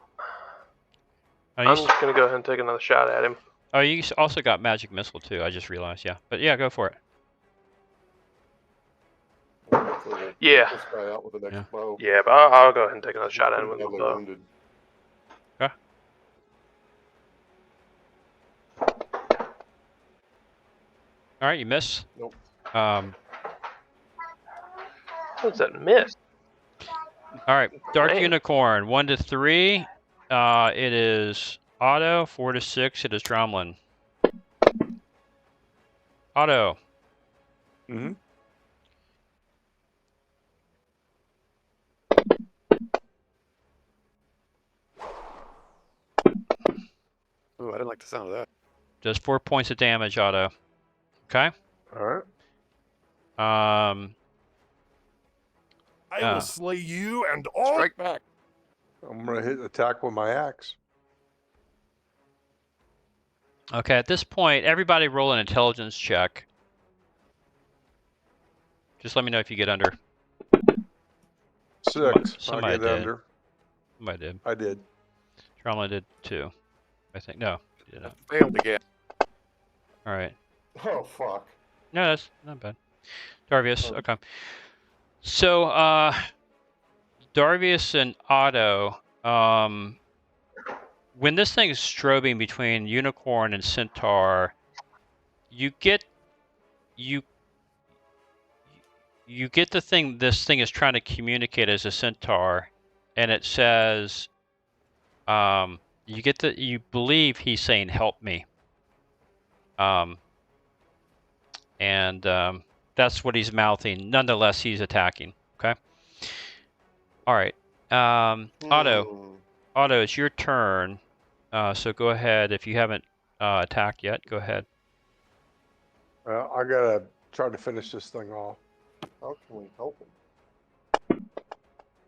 I'm just gonna go ahead and take another shot at him. Oh, you also got magic missile too. I just realized. Yeah, but yeah, go for it. Hopefully we'll Yeah. take this guy out with the next bow. Yeah, but I'll go ahead and take another shot at him with the Heavily bow. wounded. Okay. All right, you miss. Nope. What's that miss? All right, Dark Dang. Unicorn, 1 to 3. It is Otto. 4 to 6. It is Drumlin. Otto. Mm-hmm. Ooh, I didn't like the sound of that. Does 4 points of damage, Otto. Okay. All right. Um. I Ah. will slay you and all. Strike back. I'm gonna attack with my axe. Okay, at this point, everybody roll an intelligence check. Just let me know if you get under. 6. Somebody I get did. under. Somebody did. I did. Drama did too. I think. No, you did not. Failed again. All right. Oh fuck. No, that's not bad. Darvius, Oh. okay. So, Darvius and Otto, when this thing is strobing between Unicorn and Centaur, you get the thing this thing is trying to communicate as a Centaur, and it says, you believe he's saying help me. That's what he's mouthing. Nonetheless, he's attacking. Okay. All right. Otto, it's your turn. So go ahead. If you haven't attacked yet, go ahead. I gotta try to finish this thing off. How can we help him?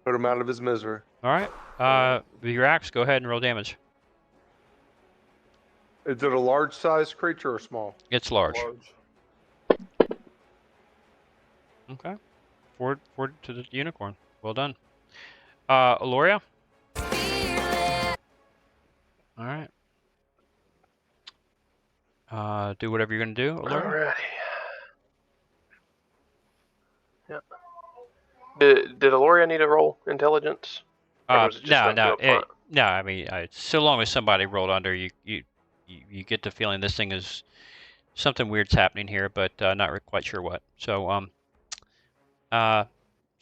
Put him out of his misery. All right. With your axe, go ahead and roll damage. Is it a large-sized creature or small? It's large. Okay. Forward to the unicorn. Well done. Aloria? All right. Do whatever you're going to do, Aloria. Alrighty. Yep. Did Aloria need to roll intelligence? Or was it just went through up front? No. I mean, so long as somebody rolled under, you get the feeling this thing is something weird's happening here, but not quite sure what. So, so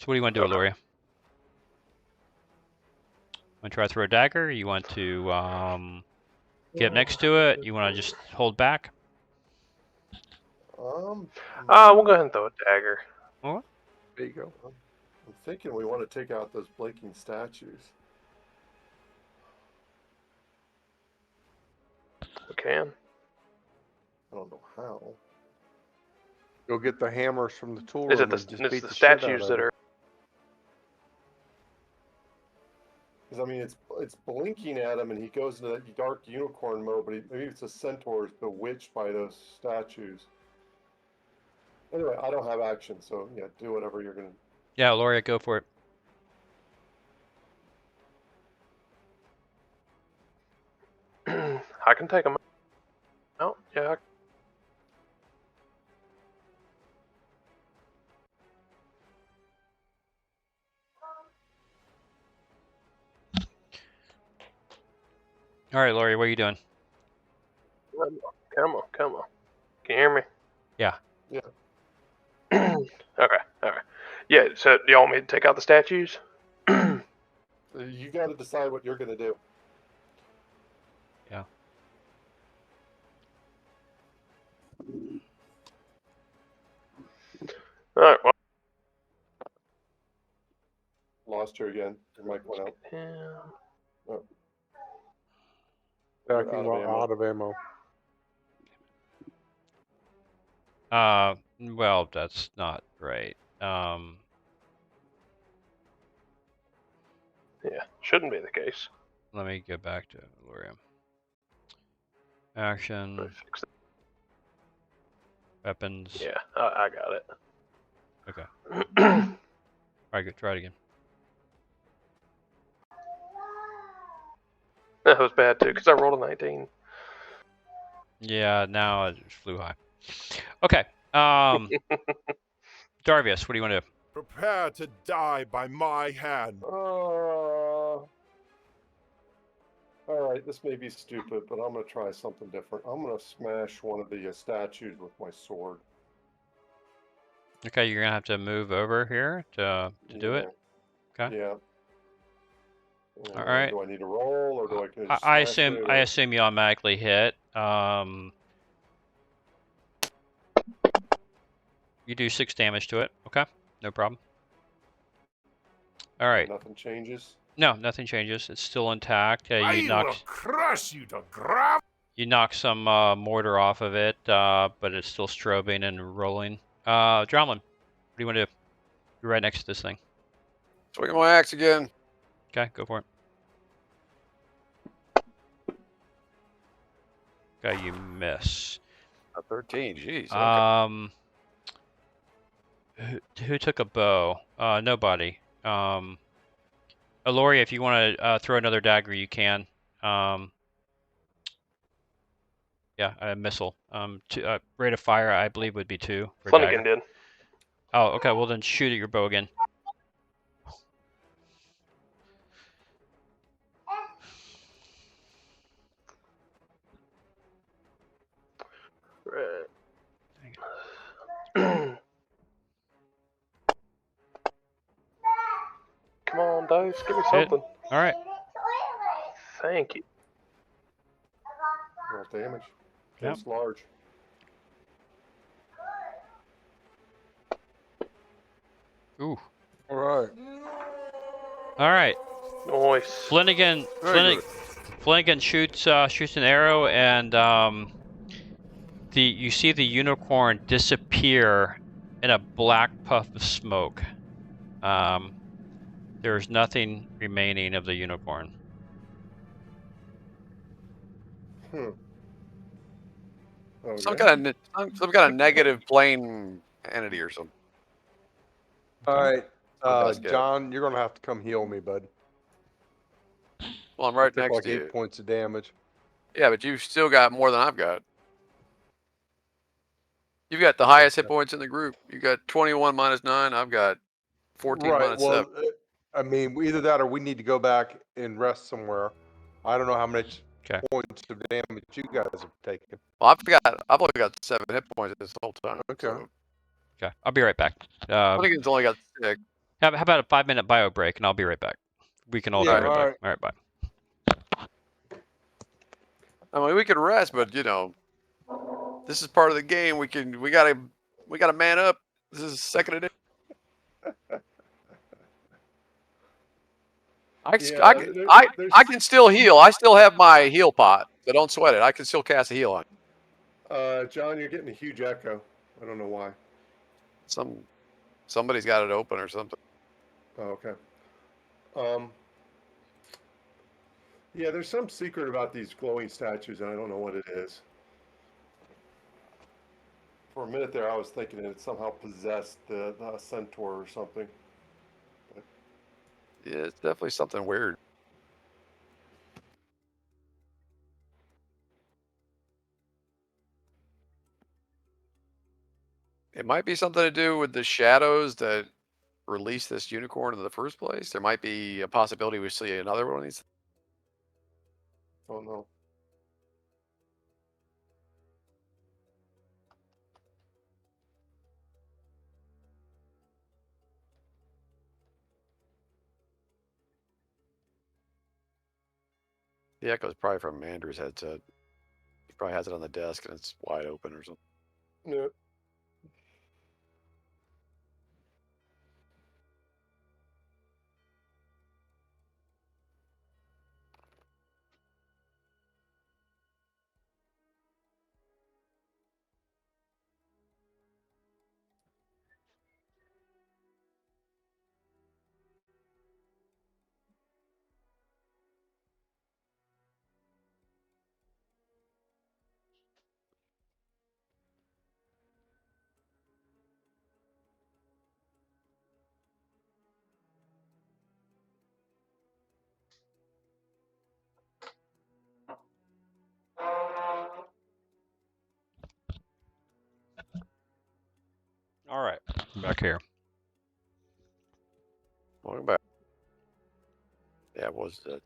what do you want to do, Aloria? Want to try to throw a dagger? You want to get next to it? You want to just hold back? We'll go ahead and throw a dagger. What? There you go. I'm thinking we want to take out those blinking statues. We can. I don't know how. Go get the hammers from the tool Is room it and just the beat the shit statues out of that them. are? Because I mean, it's blinking at him, and he goes into that dark unicorn mode. But maybe it's a centaur is bewitched by those statues. Anyway, I don't have action, so yeah, do whatever you're gonna. Yeah, Aloria, go for it. I can take them out. Yeah. All right, Aloria, what are you doing? Come on. Can you hear me? Yeah. Yeah. Okay. All right. Yeah. So, do you want me to take out the statues? You got to decide what you're gonna do. Yeah. All right. Well. Lost you again. Your mic went out. Yeah. Attacking Out of while ammo. out of ammo. Well, that's not right. Yeah. Shouldn't be the case. Let me get back to Aloria. Action, Fix it. weapons. Yeah. I got it. Okay. All right, good. Try it again. That was bad too, because I rolled a 19. Yeah, now it just flew high. Okay. Darvius, what do you want to do? Prepare to die by my hand. All right, this may be stupid, but I'm gonna try something different. I'm gonna smash one of the statues with my sword. Okay, you're gonna have to move over here to do it. Okay. Yeah. All right. Do I need to roll, or do I? Can just I smash assume it, I or- assume you automatically hit. You do 6 damage to it. Okay, no problem. All right. Nothing changes. No, nothing changes. It's still intact. I You will knock crush you to ground. some mortar off of it, but it's still strobing and rolling. Dromlin, what do you want to do? You're right next to this thing. Swinging my axe again. Okay, go for it. Okay, you miss. A 13. Jeez. Okay. Who took a bow? Nobody. Aloria, if you want to throw another dagger, you can. Yeah, a missile. Rate of fire, I believe, would be 2 for Flanagan dagger. did. Oh, okay. Well, then shoot at your bow again. Right. Come on, dice, give me Hit. something. All right. Thank you. Roll damage. Yep. Against large. Ooh. All right. All right. Nice. Flanagan shoots an arrow, and you see the unicorn disappear in a black puff of smoke. There's nothing remaining of the unicorn. Okay. Some kind of negative plane entity or something. All right. That's good. John, you're gonna have to come heal me, bud. Well, I'm right Took next like to 8 you. points of damage. Yeah, but you've still got more than I've got. You've got the highest hit points in the group. You got 21 minus 9. I've got 14 Right. minus Well, 7. I mean, either that or we need to go back and rest somewhere. I don't know how much Okay. points of damage you guys have taken. Well, I've only got 7 hit points this whole time. Okay. So. Okay, I'll be right back. Flanagan's only got 6. How about a 5-minute bio break, and I'll be right back. We can all Yeah, be right back. alright. All right, bye. I mean, we can rest, but you know, this is part of the game. We gotta man up. This is second edition. I can still heal. I still have my heal pot, so don't sweat it. I can still cast a heal on you. John, you're getting a huge echo. I don't know why. Somebody's got it open or something. Oh, okay. Yeah, there's some secret about these glowing statues, and I don't know what it is. For a minute there, I was thinking it somehow possessed the centaur or something. Yeah, it's definitely something weird. It might be something to do with the shadows that released this unicorn in the first place. There might be a possibility we see another one of these. Oh no. The echo is probably from Andrew's headset. He probably has it on the desk and it's wide open or something. No. All right, back here. Welcome back. Yeah, it was that.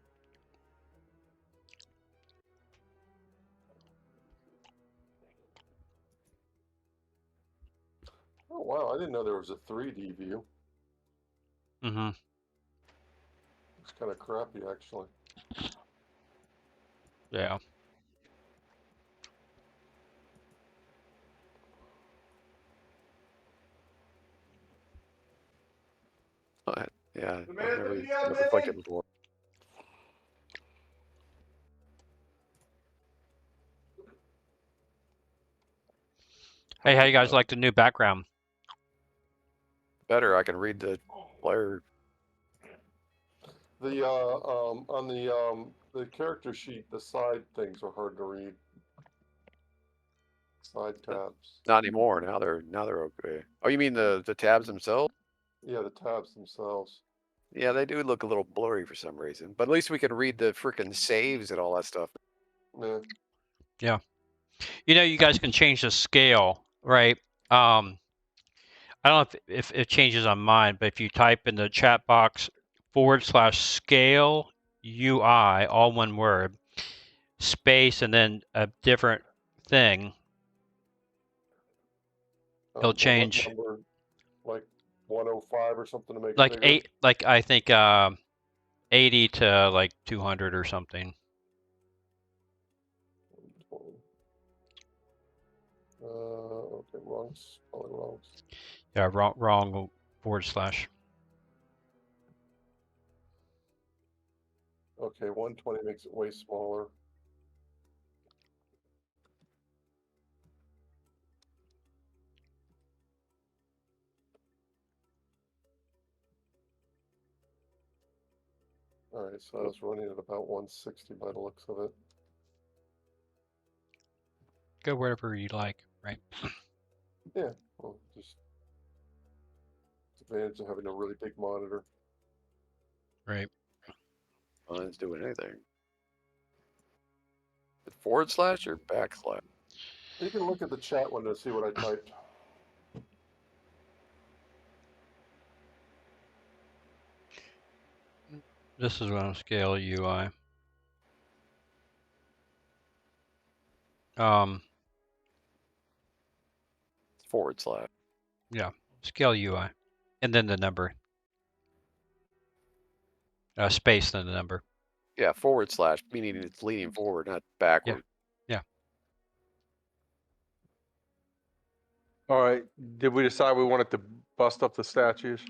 Oh wow, I didn't know there was a 3D view. Mm-hmm. It's kind of crappy, actually. Yeah. Yeah, I've never played it before. Hey, how you guys like the new background? Better, I can read the player. The on the character sheet, the side things are hard to read. Side tabs. Not anymore. Now they're okay. Oh, you mean the tabs themselves? Yeah, the tabs themselves. Yeah, they do look a little blurry for some reason. But at least we can read the freaking saves and all that stuff. Yeah. You know, you guys can change the scale, right? I don't know if it changes on mine, but if you type in the chat box /scale UI, all one word, space, and then a different thing, it'll What change. number? Like 105 or something to make Like it bigger? like I think 80 to like 200 or something. Okay, wrong. Spelling wrong. Yeah, wrong /. Okay, 120 makes it way smaller. All right, so I was running at about 160 by the looks of it. Go wherever you like, right? Yeah, well, just advantage of having a really big monitor. Right. Well, it's doing anything. Is it / or /? You can look at the chat window to see what I typed. This is on scale UI. It's / Yeah, scale UI, and then the number. Space, then the number. Yeah, / meaning it's leaning forward, not backward. Yeah. All right. Did we decide we wanted to bust up the statues?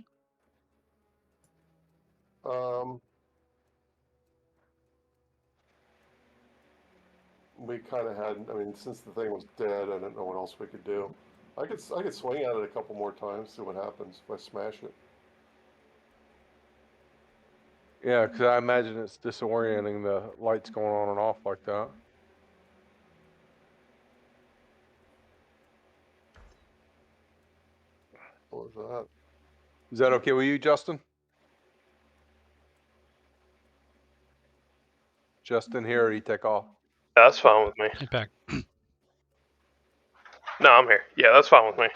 We kind of had. I mean, since the thing was dead, I didn't know what else we could do. I could swing at it a couple more times, see what happens if I smash it. Yeah, because I imagine it's disorienting, the lights going on and off like that. What was that? Is that okay with you, Justin? Justin here, or do you take off? Yeah, that's fine with me. Get back. No, I'm here. Yeah, that's fine with me.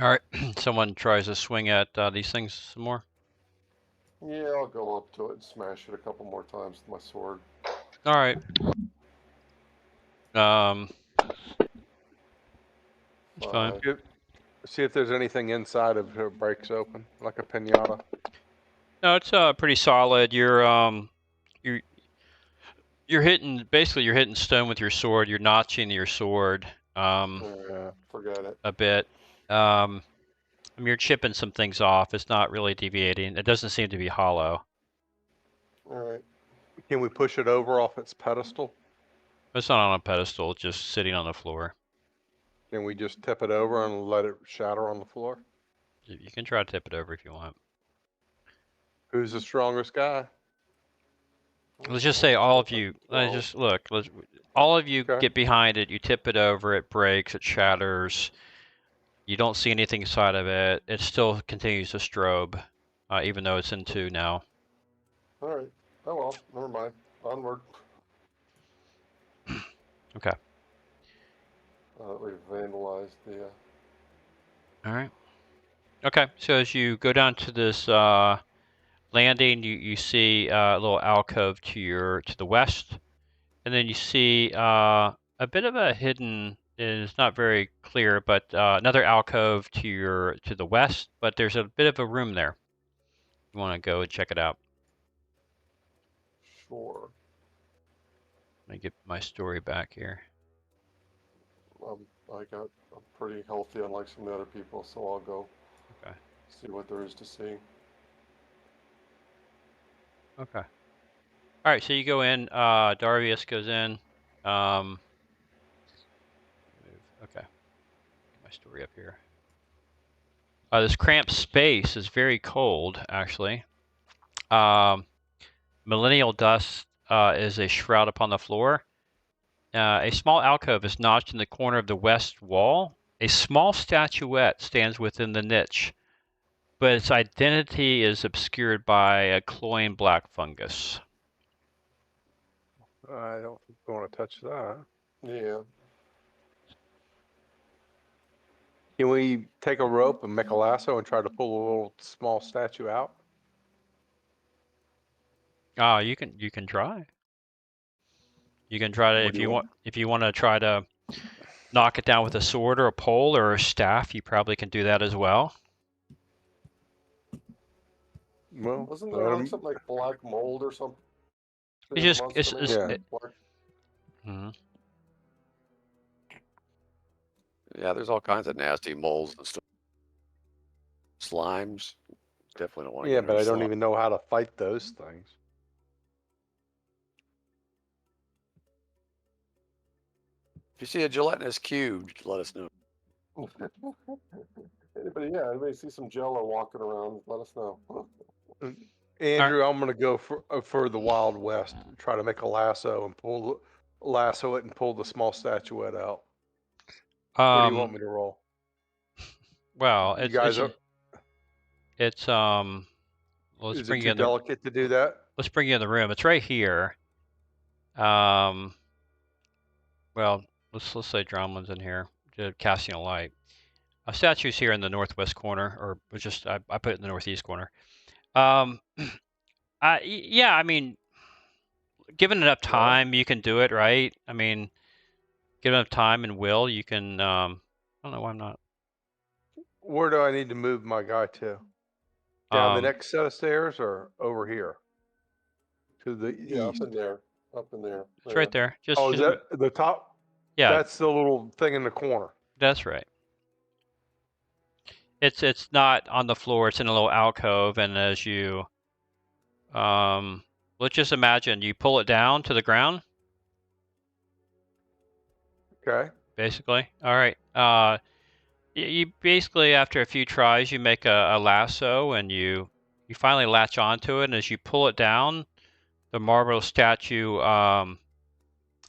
All right. Someone tries to swing at these things some more. Yeah, I'll go up to it and smash it a couple more times with my sword. All right. It's fine. See if there's anything inside of her breaks open, like a pinata. No, it's pretty solid. You're hitting, basically you're hitting stone with your sword. You're notching your sword Forget it. a bit. I mean, you're chipping some things off. It's not really deviating. It doesn't seem to be hollow. All right. Can we push it over off its pedestal? It's not on a pedestal. It's just sitting on the floor. Can we just tip it over and let it shatter on the floor? You can try to tip it over if you want. Who's the strongest guy? Let's just say all of you. Just look. All of you Okay. get behind it. You tip it over. It breaks. It shatters. You don't see anything inside of it. It still continues to strobe, even though it's in 2 now. All right. Oh well, never mind. Onward. Okay. We've vandalized the. All right. Okay. So as you go down to this landing, you see a little alcove to the west, and then you see a bit of a hidden. It's not very clear, but another alcove to the west. But there's a bit of a room there. You want to go and check it out. Sure. Let me get my story back here. I'm pretty healthy, unlike some of the other people, so I'll go. Okay. See what there is to see. Okay. All right. So you go in. Darvius goes in. Okay. Get my story up here. This cramped space is very cold, actually. Millennial dust is a shroud upon the floor. A small alcove is notched in the corner of the west wall. A small statuette stands within the niche, but its identity is obscured by a cloying black fungus. I don't think we want to touch that. Yeah. Can we take a rope and make a lasso and try to pull a little small statue out? You can try. You can try to What do you want? if you want to try to knock it down with a sword or a pole or a staff, you probably can do that as well. Well, Wasn't there like something like black mold or something? It's just Months it's, to it's me? it, Black- mhm. Yeah, there's all kinds of nasty moles and stuff. Slimes. Definitely don't want to yeah, get but into I don't slime. even know how to fight those things. If you see a gelatinous cube, let us know. Anybody see some Jello walking around? Let us know. Andrew, I'm gonna go for the Wild West. Try to make a lasso and lasso it and pull the small statuette out. What do you want me to roll? Well, You guys are. it's let's Is it bring you too in the delicate to do that? let's bring you in the room. It's right here. Well, let's say Dromlin's in here, casting a light. A statue's here in the northwest corner, or just I put it in the northeast corner. Yeah, I mean, given enough time, you can do it, right? I mean, given enough time and will, you can. I don't know why I'm not. Where do I need to move my guy to? Down the next set of stairs or over here? To the Yeah, east. up in there. Up in there. It's right there. Just Oh, is that the top? yeah, That's the little thing in the corner. that's right. It's not on the floor. It's in a little alcove, and as you let's just imagine you pull it down to the ground. Okay. Basically, all right. You basically, after a few tries, you make a lasso, and you finally latch onto it. And as you pull it down, the marble statue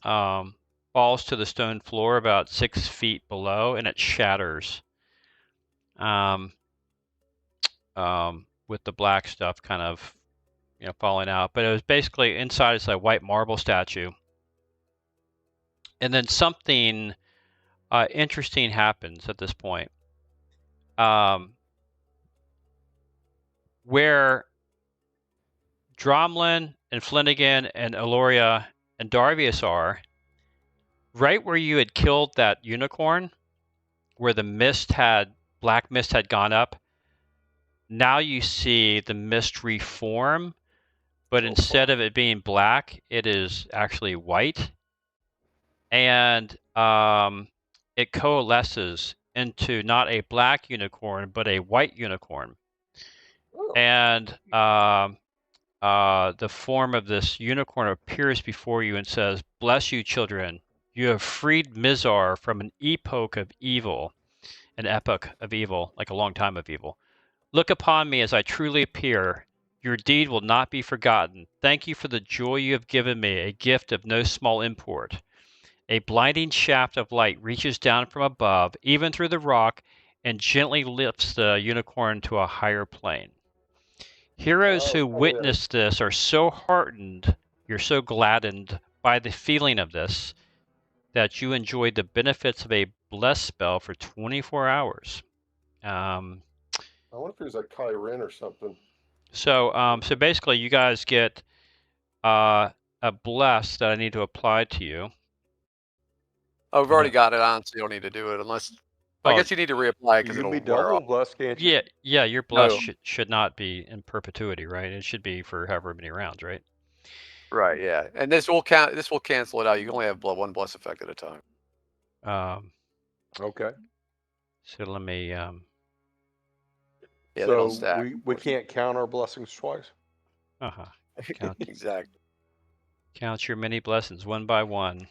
falls to the stone floor about 6 feet below, and it shatters. With the black stuff kind of falling out. But it was basically inside. It's a white marble statue, and then something interesting happens at this point. Where Dromlin and Flanagan and Eloria and Darvius are, right where you had killed that unicorn, where the black mist had gone up, now you see the mist reform, but instead of it being black, it is actually white. And it coalesces into not a black unicorn, but a white unicorn. And the form of this unicorn appears before you and says, "Bless you, children. You have freed Mizar from an epoch of evil, like a long time of evil. Look upon me as I truly appear. Your deed will not be forgotten. Thank you for the joy you have given me, a gift of no small import." A blinding shaft of light reaches down from above, even through the rock, and gently lifts the unicorn to a higher plane. Heroes who witness this are so heartened, you're so gladdened by the feeling of this, that you enjoy the benefits of a bless spell for 24 hours. I wonder if there's a Kyrin or something. So basically, you guys get a bless that I need to apply to you. Oh, we've already got it on, so you don't need to do it unless. I guess you need to reapply because You can it'll be wear double off. blessed, can't you? Yeah. Your bless should not be in perpetuity, right? It should be for however many rounds, right? Right. Yeah, and this will count. This will cancel it out. You can only have one bless effect at a time. Okay. So let me. Yeah, they don't So stack. we can't count our blessings twice. Exactly. Count your many blessings one by one.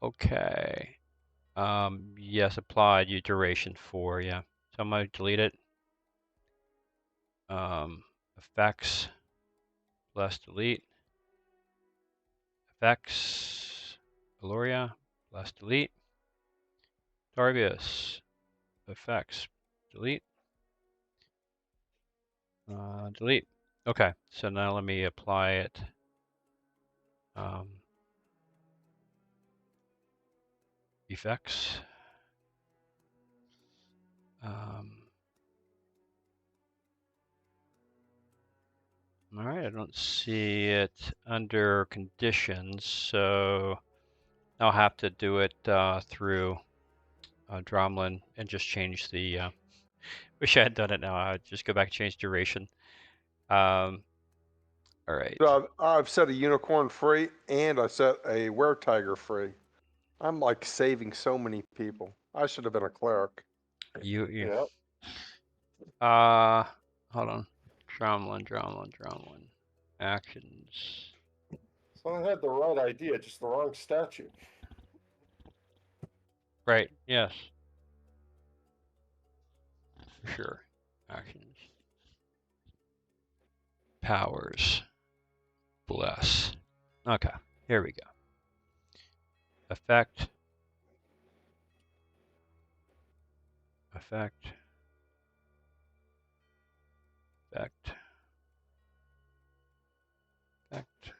Okay. Yes, applied. You duration 4. Yeah. So I'm gonna delete it. Effects. Bless delete. Effects. Aloria. Bless delete. Darvius. Effects. Delete. Delete. Okay, so now let me apply it. Effects. All right, I don't see it under conditions, so I'll have to do it through Dromlin and just change the. Wish I had done it now. I'd just go back and change duration. All right. So I've set a unicorn free and I set a were-tiger free. I'm like saving so many people. I should have been a cleric. You. Yeah. Hold on. Dromlin. Actions. So I had the right idea, just the wrong statue. Right. Yes. For sure. Actions. Powers. Bless. Okay. Here we go. Effect. Effect. Effect. Effect.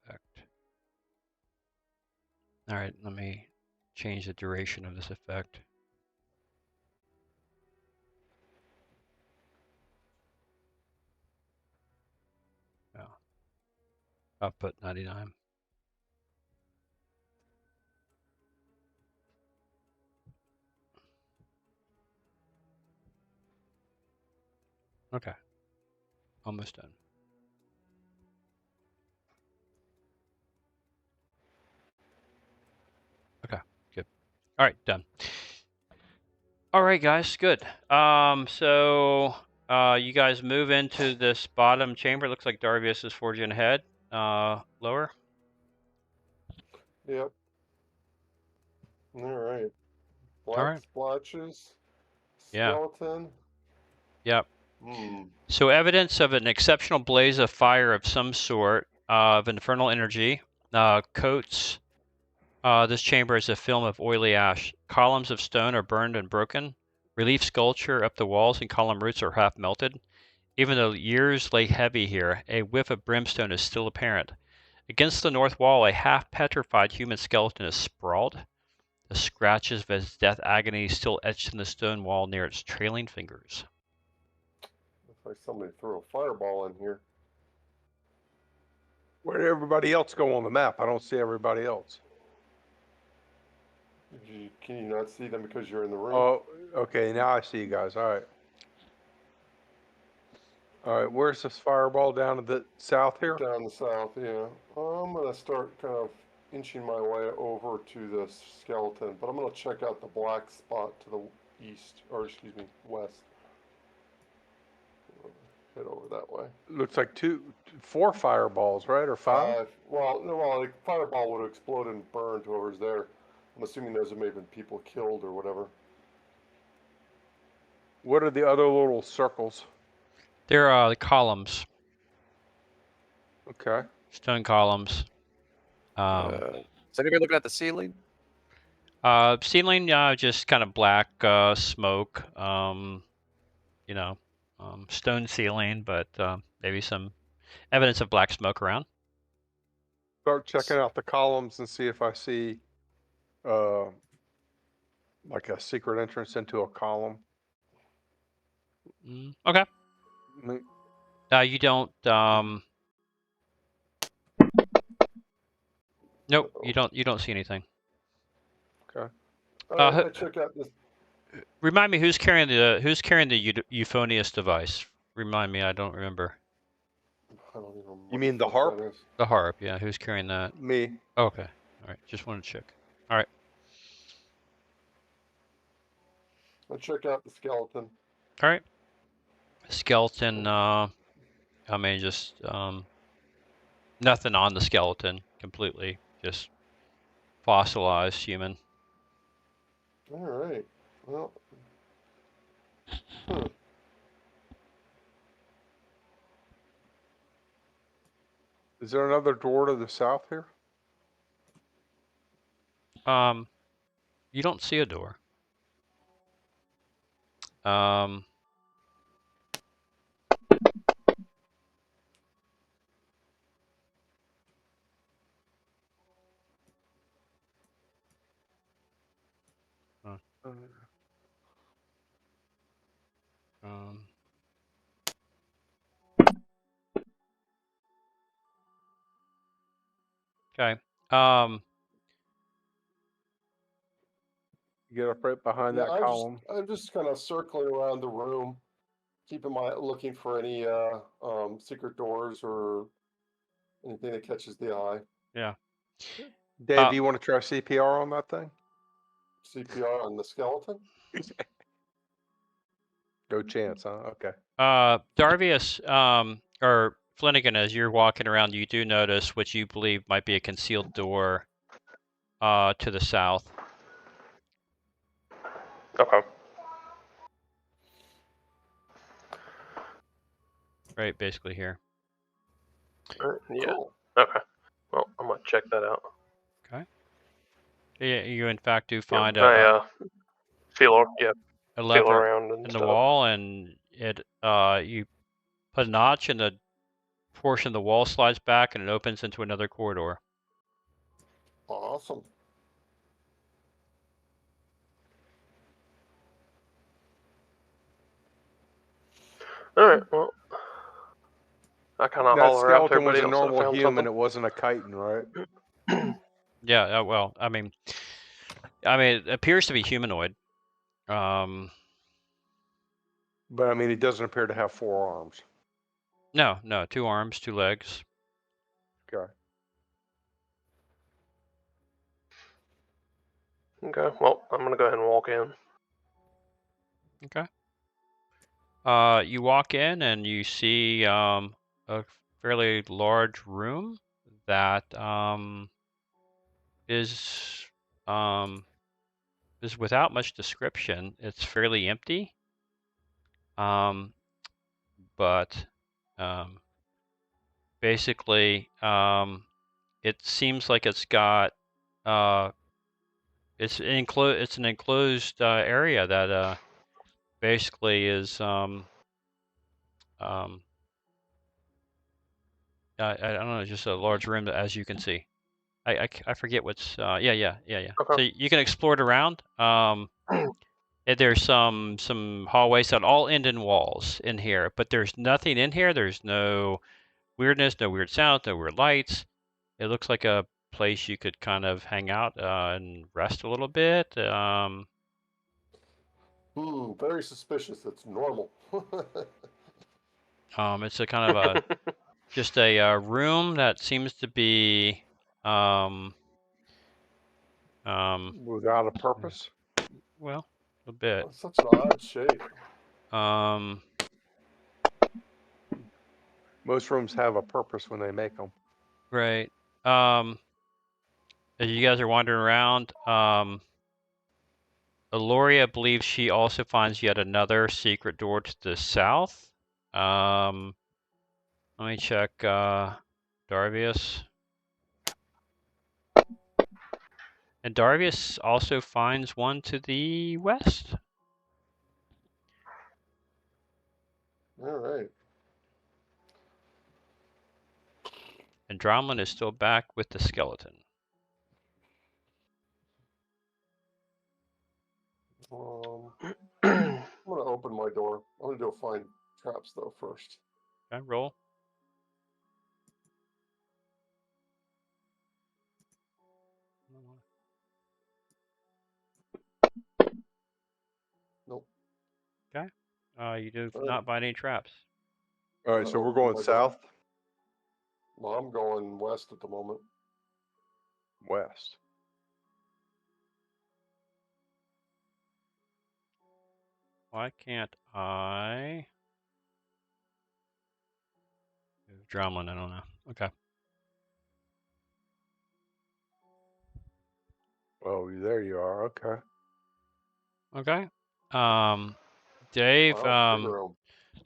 Effect. All right, let me change the duration of this effect. Oh. I'll put 99. Okay. Almost done. Okay, good. All right, done. All right, guys, good. So you guys move into this bottom chamber. Looks like Darvius is forging ahead. Lower. Yep. All right. All Black right. splotches. Yeah. Skeleton. Yep. Hmm. So evidence of an exceptional blaze of fire of some sort, of infernal energy, coats this chamber is a film of oily ash. Columns of stone are burned and broken. Relief sculpture up the walls and column roots are half melted. Even though years lay heavy here, a whiff of brimstone is still apparent. Against the north wall, a half-petrified human skeleton is sprawled. The scratches of its death agony still etched in the stone wall near its trailing fingers. Looks like somebody threw a fireball in here. Where did everybody else go on the map? I don't see everybody else. Can you not see them because you're in the room? Oh, okay. Now I see you guys. All right. All right. Where's this fireball down to the south here? Down the south, yeah. I'm gonna start kind of inching my way over to the skeleton, but I'm gonna check out the black spot to the east, or excuse me, west. Head over that way. Looks like 4 fireballs, right? Or 5? Well, the fireball would explode and burn whoever's there. I'm assuming those may have been people killed or whatever. What are the other little circles? They're the columns. Okay. Stone columns. Is anybody looking at the ceiling? Ceiling, just kind of black smoke. Stone ceiling, but maybe some evidence of black smoke around. Start checking out the columns and see if I see like a secret entrance into a column. Okay. I mean, You don't. Nope. You don't see anything. okay. I check out this. Remind me who's carrying the euphonious device. Remind me. I don't remember. I don't even remember You mean the what fuck harp? that is. The harp. Yeah. Who's carrying that? Me. Oh, okay. All right. Just wanted to check. All right. I check out the skeleton. All right. Skeleton. Just nothing on the skeleton. Completely. Just fossilized human. All right. Well, Is there another door to the south here? You don't see a door. Um, um, okay. You get up right behind Yeah, that column. I'm just kind of circling around the room, looking for any secret doors or anything that catches the eye. Yeah. Dave, do you want to try CPR on that thing? CPR on the skeleton? No chance, huh? Okay. Darvius, or Flanagan, as you're walking around, you do notice what you believe might be a concealed door to the south. Okay. Right, basically here. Yeah. Cool. Okay. Well, I'm gonna check that out. Okay. Yeah, you in fact do find I feel a feel lever around and in the stuff. wall, and it you put a notch, and the portion of the wall slides back, and it opens into another corridor. Awesome. All right. Well, I kind of That haul around to skeleton was everybody a else that I normal found human. It wasn't a chitin, right? Yeah. Well, I mean, it appears to be humanoid. But I mean, it doesn't appear to have 4 arms. No, 2 arms, 2 legs. Okay. Okay. Well, I'm gonna go ahead and walk in. Okay. You walk in and you see a fairly large room that is without much description. It's fairly empty, but basically it seems like it's got it's an enclosed area that basically is I don't know, just a large room that, as you can see. I forget what's yeah. Okay. So you can explore it around. There's some hallways that all end in walls in here, but there's nothing in here. There's no weirdness, no weird sounds, no weird lights. It looks like a place you could kind of hang out and rest a little bit. Very suspicious. It's normal. It's a kind of just a room that seems to be Without a purpose? well, a bit. That's such an odd shape. Most rooms have a purpose when they make them. Right. As you guys are wandering around, Aloria believes she also finds yet another secret door to the south. Let me check Darvius. And Darvius also finds one to the west. All right. And Dromlin is still back with the skeleton. I'm gonna open my door. I'm gonna go find traps though first. Okay, roll. Nope. Okay. You do All right. not find any traps. All right, so we're going south? Well, I'm going west at the moment. West. Why can't I? Dromlin, I don't know. Okay. Oh, there you are. Okay. Okay. Dave, Wow, big room.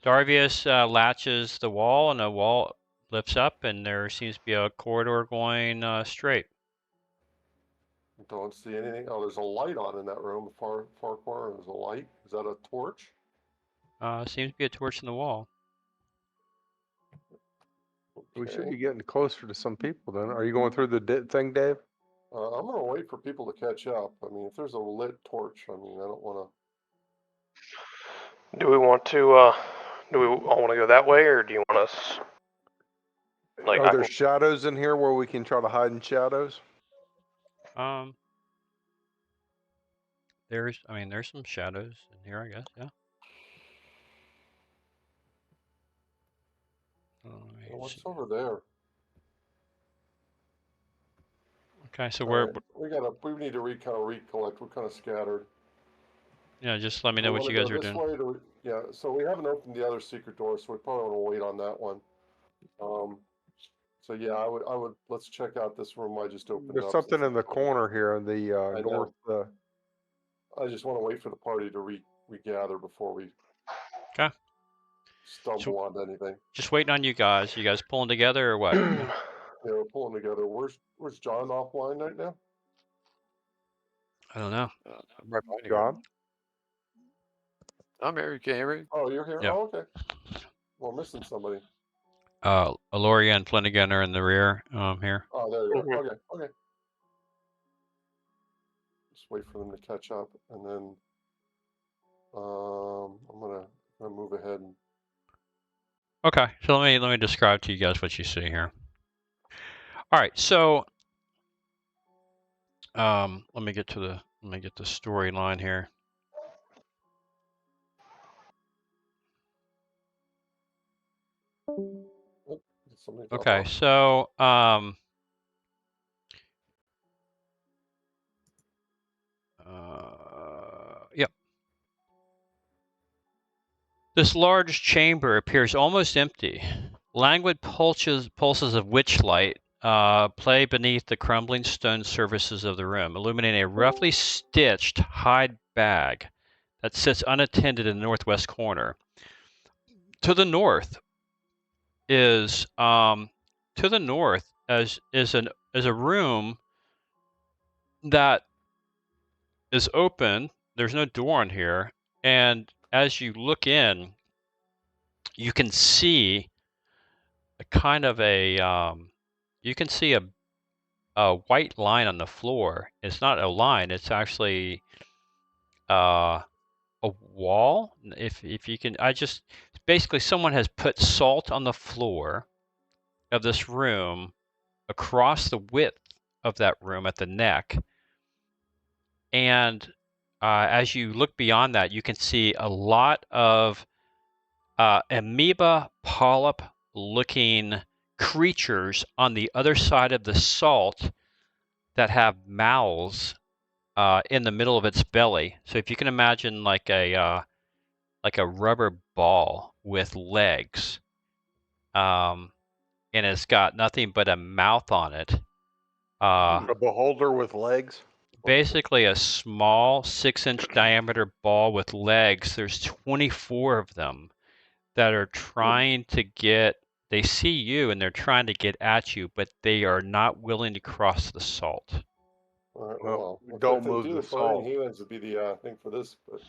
Darvius latches the wall, and the wall lifts up, and there seems to be a corridor going straight. Don't see anything. Oh, there's a light on in that room, far corner. There's a light. Is that a torch? Seems to be a torch in the wall. We should Okay. be getting closer to some people then. Are you going through the thing, Dave? I'm gonna wait for people to catch up. I mean, if there's a lit torch, I mean, I don't want Do we want to? Do we all want to go that way, or do you want us? Like, Are there shadows in here where we can try to hide in shadows? There's some shadows in here, I guess. Yeah. to. What's over there? Okay, so All right, we need to kind of recollect. We're kind of scattered. yeah, just let me know We what you wanna guys go are this doing. way yeah, so we haven't opened the other secret door, so we probably want to wait on that one. So yeah, I would let's check out this room I just opened There's up. something since in the corner here in the I north. I just want to wait for the party to regather before we Okay. stumble onto anything. Just waiting on you guys. You guys pulling together or what? Yeah, we're pulling together. Where's John offline right now? I don't know. I'm right behind you. John? I'm here. You can't hear me? Oh, you're here? Yeah. Oh, okay. Well, I'm missing somebody. Aloria and Flanagan are in the rear here. Oh, there you go. Okay. Just wait for them to catch up, and then I'm gonna move ahead. Okay, so let me describe to you guys what you see here. All right, so let me get the storyline here. Okay, so yep. This large chamber appears almost empty. Languid pulses of witchlight play beneath the crumbling stone surfaces of the room, illuminating a roughly stitched hide bag that sits unattended in the northwest corner. To the north is a room that is open. There's no door in here, and as you look in, you can see a kind of you can see a white line on the floor. It's not a line. It's actually a wall. If you can, basically someone has put salt on the floor of this room across the width of that room at the neck, and as you look beyond that, you can see a lot of amoeba polyp looking creatures on the other side of the salt that have mouths in the middle of its belly. So if you can imagine like a rubber ball with legs, and it's got nothing but a mouth on it. A beholder with legs? Basically a small 6-inch diameter ball with legs. There's 24 of them that are trying to get, they see you and they're trying to get at you, but they are not willing to cross the salt. All right, Well, well, don't if move they do the the burning salt. humans would be the thing for this, but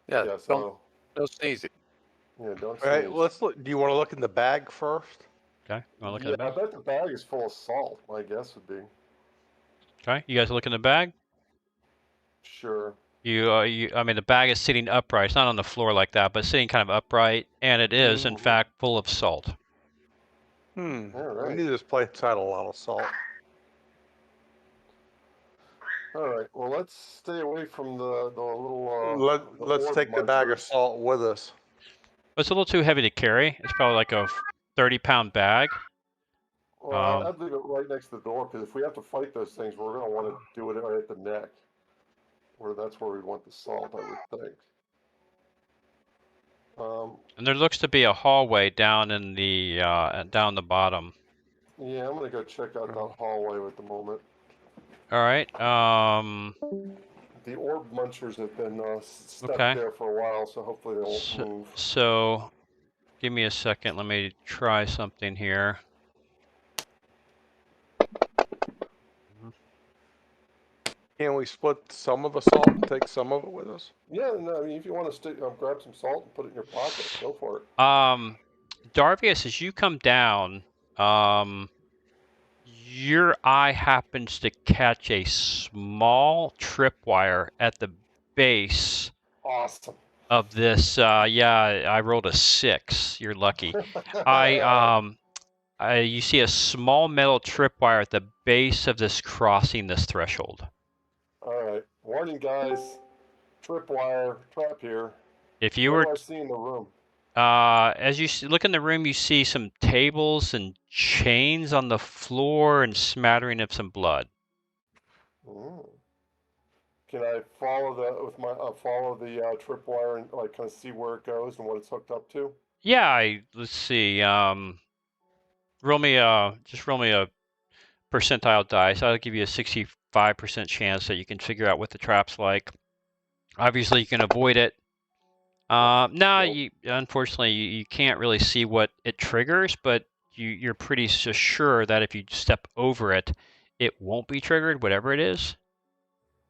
Yeah. yeah, Don't so sneeze it. yeah, don't All right, sneeze. let's look. Do you want to look in the bag first? Okay, you want to look Yeah, at the I bag? bet the bag is full of salt. My guess would be. Okay, you guys look in the bag? Sure. I mean, the bag is sitting upright. It's not on the floor like that, but sitting kind of upright, and it is, in fact, full of salt. All We right. knew this place had a lot of salt. All right. Well, let's stay away from the little. Let's orb take the bag of munchers. salt with us. It's a little too heavy to carry. It's probably like a 30-pound bag. Well, I'd leave it right next to the door because if we have to fight those things, we're going to want to do it right at the neck. That's where we want the salt, I would think. And there looks to be a hallway down in the down the bottom. Yeah, I'm going to go check out that hallway at the moment. All right. The orb munchers have been stuck Okay. there for a while, so hopefully they won't move. So, give me a second. Let me try something here. Can we split some of the salt and take some of it with us? Yeah, no, I mean, if you want to stick, grab some salt and put it in your pocket, go for it. Darvius, as you come down, your eye happens to catch a small tripwire at the base Awesome. of this. Yeah, I rolled a 6. You're lucky. You see a small metal tripwire at the base of this crossing this threshold. All right. Warning, guys. Tripwire trap here. If you What were, do I see in the room? as you look in the room, you see some tables and chains on the floor and smattering of some blood. Mm. Can I follow the tripwire and like kind of see where it goes and what it's hooked up to? Yeah, let's see. Roll me a percentile dice. I'll give you a 65% chance that you can figure out what the trap's like. Obviously, you can avoid it. No, Nope. unfortunately, you can't really see what it triggers, but you're pretty sure that if you step over it, it won't be triggered, whatever it is.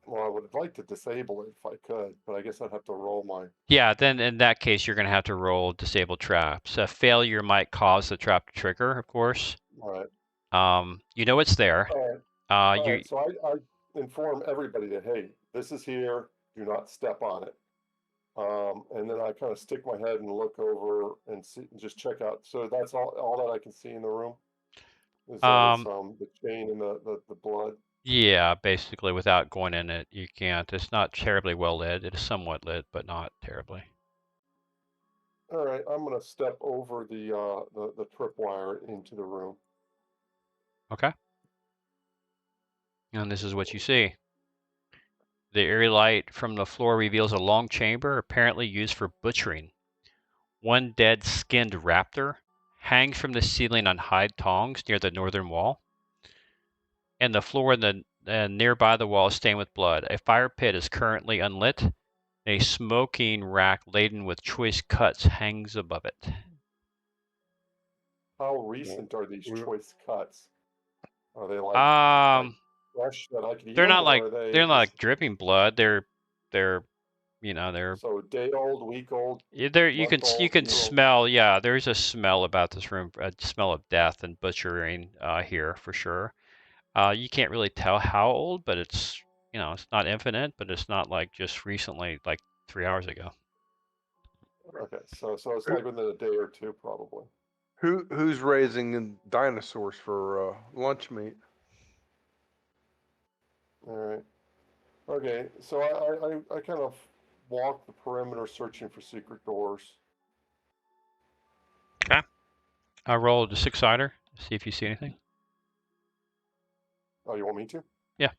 Well, I would like to disable it if I could, but I guess I'd have to roll my. Yeah, then in that case, you're going to have to roll disable traps. A failure might cause the trap to trigger, of course. All right. You know it's there. All right. All right. So I inform everybody that, hey, this is here. Do not step on it. And then I kind of stick my head and look over and see, just check out. So that's all that I can see in the room. Is that it's, the chain and the blood. Yeah, basically, without going in it, you can't. It's not terribly well lit. It is somewhat lit, but not terribly. All right, I'm gonna step over the tripwire into the room. Okay. And this is what you see. The eerie light from the floor reveals a long chamber, apparently used for butchering. One dead skinned raptor hangs from the ceiling on hide tongs near the northern wall, and the floor and nearby the wall is stained with blood. A fire pit is currently unlit, and a smoking rack laden with choice cuts hangs above it. How recent are these choice cuts? Are they like fresh that I could eat they're them, not or like just dripping blood. They're so day old, week old? you month can old, smell. Yeah, there's a smell about this room, a smell of death and butchering here for sure. You can't really tell how old, but it's it's not infinite, but it's not like just recently, like 3 hours ago. Okay, so it's like within a day or two, probably. Who's raising dinosaurs for lunch meat? All right. Okay, so I kind of walk the perimeter searching for secret doors. Okay. I rolled a 6-sider. See if you see anything. Oh, you want me to? Yeah.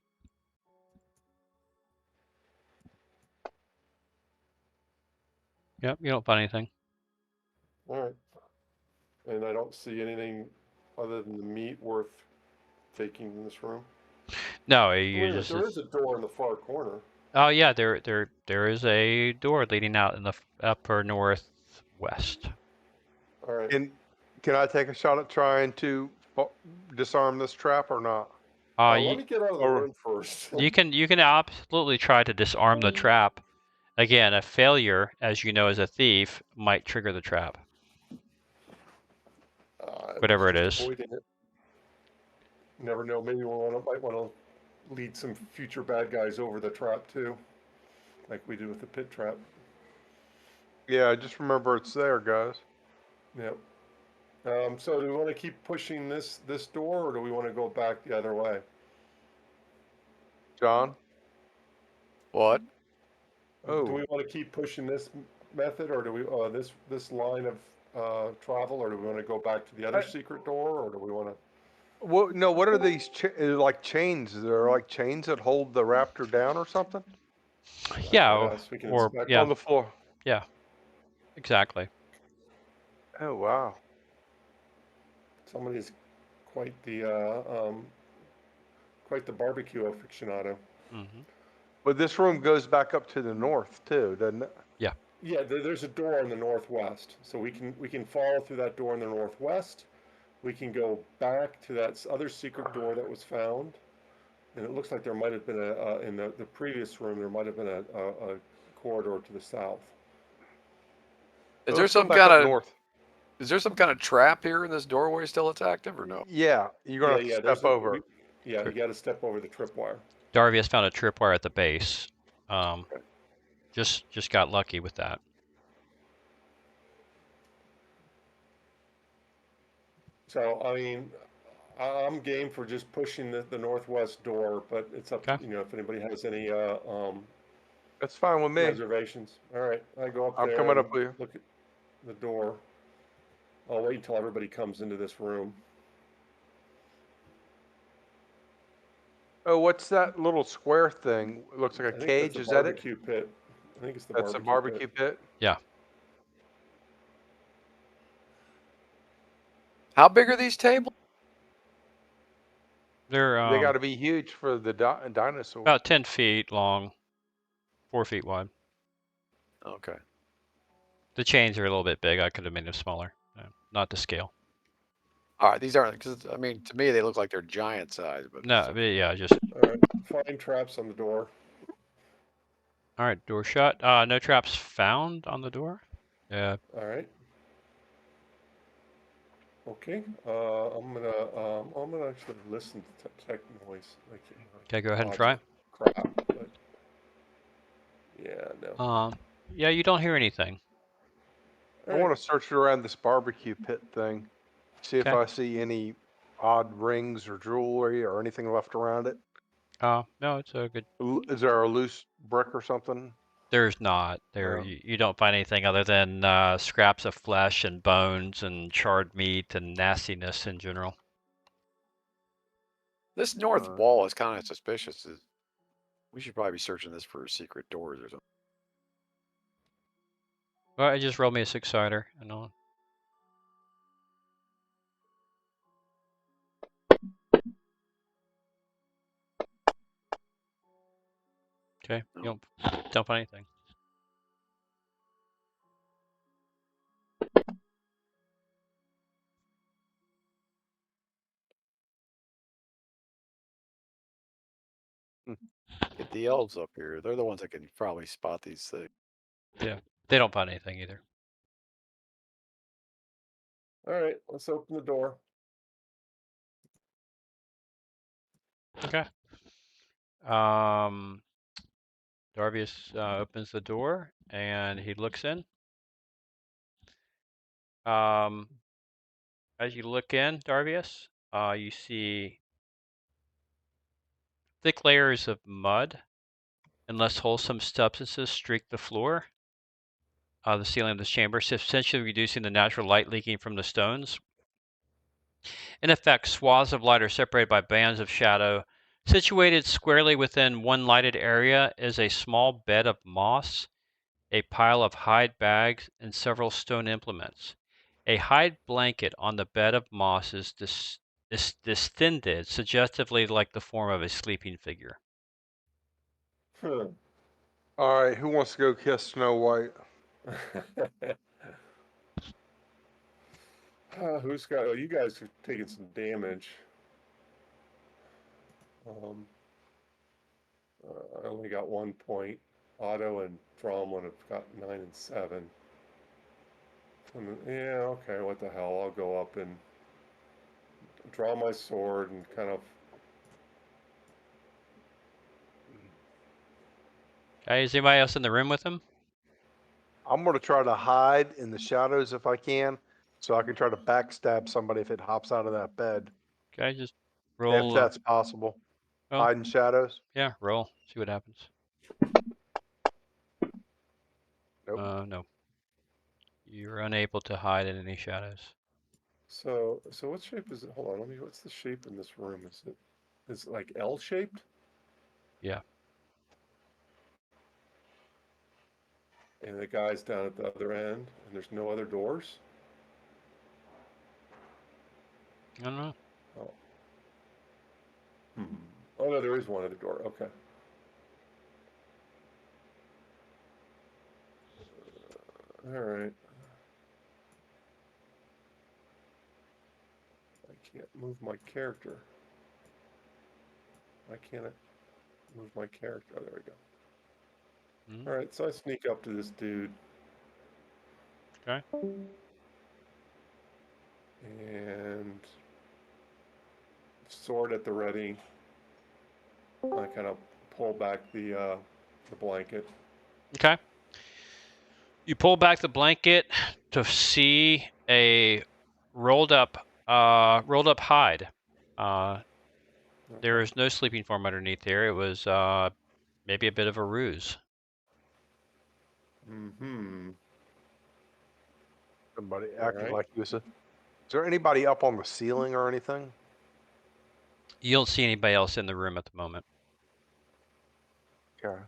Yep. You don't find anything. All right. And I don't see anything other than the meat worth taking in this room. No, There is a door in the far corner. Oh yeah, there is a door leading out in the upper northwest. All right. And can I take a shot at trying to disarm this trap or not? Let me get out of the room first. You can absolutely try to disarm the trap. Again, a failure, as you know, as a thief, might trigger the trap. Whatever it is. It. Never know. Maybe might want to lead some future bad guys over the trap too, like we did with the pit trap. Yeah, just remember it's there, guys. Yep. So do we want to keep pushing this door, or do we want to go back the other way? John? What? Do we want to keep pushing this method, or do we this line of travel, or do we want to go back to the other secret door, or do we want to? Well, no. What are these like chains? They're like chains that hold the raptor down, or something? Yeah, we can or yeah, on the floor. Yeah, exactly. Oh wow! Somebody's quite the barbecue aficionado. Mm-hmm. But this room goes back up to the north too, doesn't it? Yeah. Yeah, there's a door in the northwest, so we can follow through that door in the northwest. We can go back to that other secret door that was found, And it looks like there might have been in the previous room, there might have been a corridor to the south. Is Let's there go some back kind up of north? is there some kind of trap here in this doorway still it's active or no? Yeah, you're gonna have to there's step over. yeah, you got to step over the tripwire. Darvius found a tripwire at the base. Okay. Just got lucky with that. So I mean, I'm game for just pushing the northwest door, but it's up Okay. to, if anybody has any That's fine with me. reservations. All right, I go up I'm there coming and up with you. look at the door. I'll wait until everybody comes into this room. Oh, what's that little square thing? It looks like a I think that's cage. a Is that it? barbecue pit. I think it's the That's a barbecue pit. Yeah. How big are these tables? They're They got to be huge for the dinosaur. about 10 feet long, 4 feet wide. Okay. The chains are a little bit big. I could have made them smaller. Not to scale. All right, these aren't because I mean to me they look like they're giant size, but No, but yeah, just All right, find traps on the door. all right. Door shut. No traps found on the door. Yeah. All right. Okay. I'm gonna actually listen to tech noise. Like, Okay, go ahead and odds try. of crap. But yeah, no. Yeah, you don't hear anything. I All want right. to search around this barbecue pit thing, see if Okay. I see any odd rings or jewelry or anything left around it. No, it's a good. Is there a loose brick or something? There's not. There, No. you don't find anything other than scraps of flesh and bones and charred meat and nastiness in general. this north Alright. wall is kind of suspicious. We should probably be searching this for secret doors or something. Well, I just rolled me a 6-sider, and I'll. Okay, No. you don't find anything. Get the elves up here. They're the ones that can probably spot these things. Yeah, they don't find anything either. All right. Let's open the door. Okay. Darvius opens the door and he looks in. As you look in, Darvius, you see thick layers of mud and less wholesome substances streak the floor, the ceiling of this chamber, essentially reducing the natural light leaking from the stones. In effect, swaths of light are separated by bands of shadow. Situated squarely within one lighted area is a small bed of moss, a pile of hide bags, and several stone implements. A hide blanket on the bed of moss is distended, suggestively like the form of a sleeping figure. Hmm. All right, who wants to go kiss Snow White? Who's got? Oh, you guys are taking some damage. I only got 1 point. Otto and Dromlin have got 9 and 7. Yeah, okay, what the hell? I'll go up and draw my sword and kind of. Okay, is anybody else in the room with him? I'm going to try to hide in the shadows if I can, so I can try to backstab somebody if it hops out of that bed. Okay, just If roll. that's possible. Well, Hide in shadows. yeah, roll. See what happens. Nope. No. You're unable to hide in any shadows. So what shape is it? Hold on, what's the shape in this room? Is it like L shaped? Yeah. And the guy's down at the other end, and there's no other doors? I don't know. Oh. Oh no, there is one other door. Okay. All right. I can't move my character. Why can't I move my character? Oh, there we go. Mhm. All right, so I sneak up to this dude. Okay. And sword at the ready. I kind of pull back the blanket. Okay. You pull back the blanket to see a rolled up hide. There Okay. is no sleeping form underneath there. It was maybe a bit of a ruse. Mm-hmm. Somebody All acted right. like he was a. Is there anybody up on the ceiling or anything? You don't see anybody else in the room at the moment. Okay.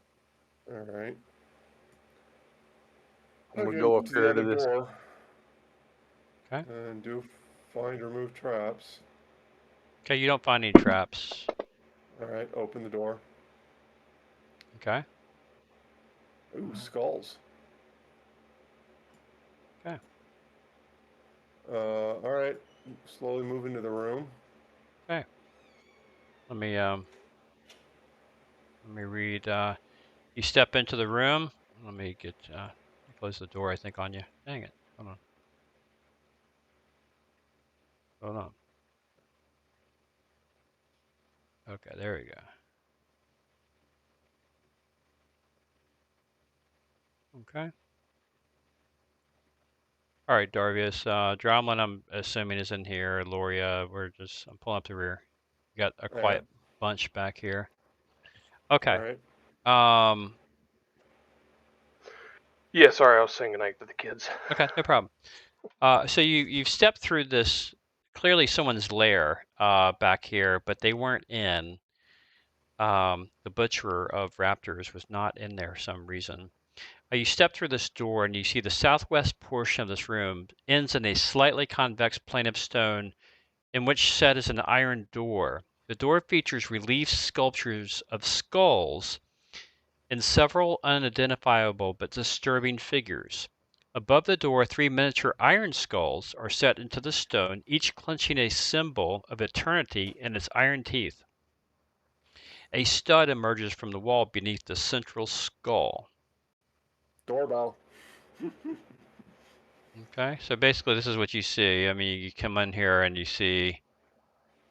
All right. I'm gonna Okay, go up to the here to other this. door. Okay. And do find or move traps. Okay, you don't find any traps. All right, open the door. Okay. Ooh, skulls. Okay. All right, slowly move into the room. Okay. Let me read. You step into the room. Let me get close the door. I think on you. Dang it. Hold on. Hold on. Okay, there we go. Okay. All right, Darvius. Dromlin, I'm assuming, is in here. Loria, I'm pulling up the rear. You got a quiet bunch back here. Okay. All right. Yeah, sorry, I was saying goodnight to the kids. Okay, no problem. So you've stepped through this, clearly someone's lair back here, but they weren't in. The butcherer of raptors was not in there for some reason. You step through this door and you see the southwest portion of this room ends in a slightly convex plane of stone in which set is an iron door. The door features relief sculptures of skulls and several unidentifiable but disturbing figures. Above the door, 3 miniature iron skulls are set into the stone, each clenching a symbol of eternity in its iron teeth. A stud emerges from the wall beneath the central skull. Doorbell. Okay, so basically this is what you see. I mean, you come in here and you see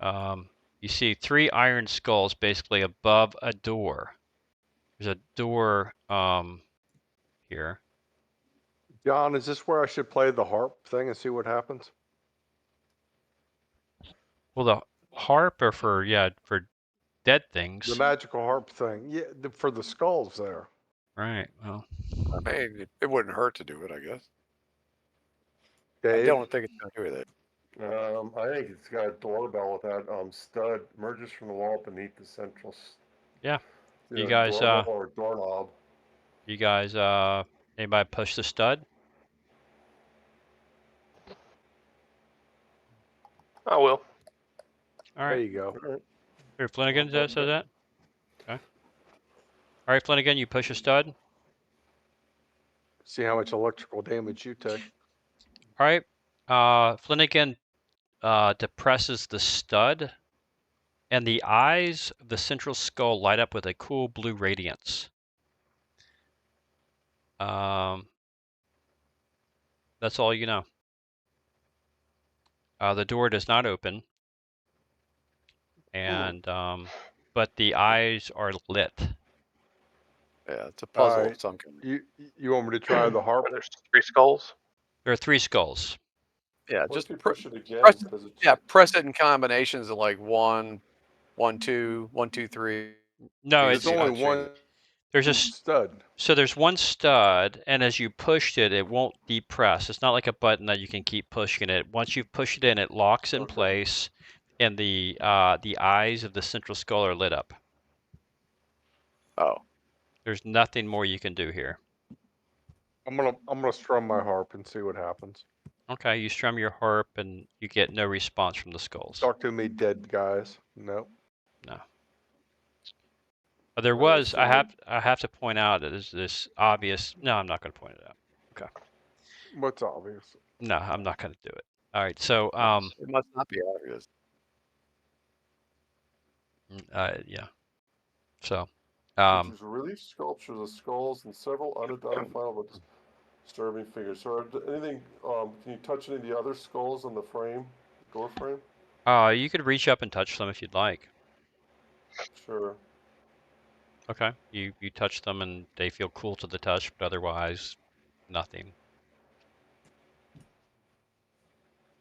3 iron skulls basically above a door. There's a door here. John, is this where I should play the harp thing and see what happens? Well, the harp are for dead things. The magical harp thing. Yeah, for the skulls there. Right. Well, I mean, it wouldn't hurt to do it, I guess. Dave? I don't think it's going to do with it. I think it's got a doorbell with that stud emerges from the wall beneath the central. Yeah. Either You guys, doorbell or doorknob. Anybody push the stud? I will. All There right. you go. Here, Flanagan says that. Okay. All right, Flanagan, you push a stud. See how much electrical damage you take. All right. Flanagan depresses the stud, and the eyes of the central skull light up with a cool blue radiance. That's all you know. The door does not open, and but the eyes are lit. Yeah, it's a puzzle Alright. of some kind. You want me to try the harp? There's 3 skulls. There are 3 skulls. Yeah, What just if you push it again? press, Does it press it in combinations of like 1, 1, 2, 1, 2, 3. No, There's it's There's only not changing. one there's a stud. so there's one stud, and as you pushed it, it won't depress. It's not like a button that you can keep pushing it. Once you've pushed it in, it locks in Okay. place, and the eyes of the central skull are lit up. Oh, There's nothing more you can do here. I'm gonna strum my harp and see what happens. Okay, you strum your harp, and you get no response from the skulls. Talk to me, dead guys. Nope. No. But there I was. assume I have to point out that there's this obvious. No, I'm not going to point it out. Okay. What's obvious? No, I'm not going to do it. All right. So it must not be obvious. yeah. So, Features relief sculptures of skulls and several unidentifiable but disturbing figures. So, anything? Can you touch any of the other skulls on the frame, door frame? you could reach up and touch them if you'd like. Sure. Okay. You touch them and they feel cool to the touch, but otherwise, nothing.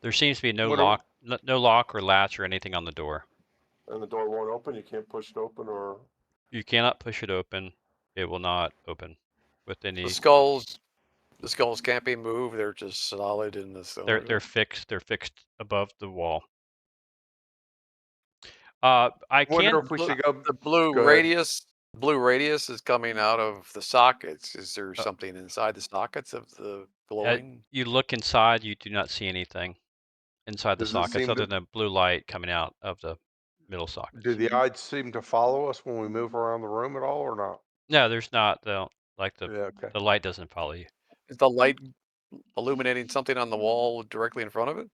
There seems to be no What are- no lock or latch or anything on the door. And the door won't open. You can't push it open, or You cannot push it open. It will not open with any. The skulls can't be moved. They're just solid in the stone. They're fixed. They're fixed above the wall. I Wonder can. if we should go. The blue Go ahead. radius is coming out of the sockets. Is there something inside the sockets of the glowing? You look inside. You do not see anything inside the Does it sockets seem other to- than blue light coming out of the middle Do sockets. the eyes seem to follow us when we move around the room at all, or not? No, there's not. Like Yeah. Okay. the light doesn't follow you. Is the light illuminating something on the wall directly in front of it?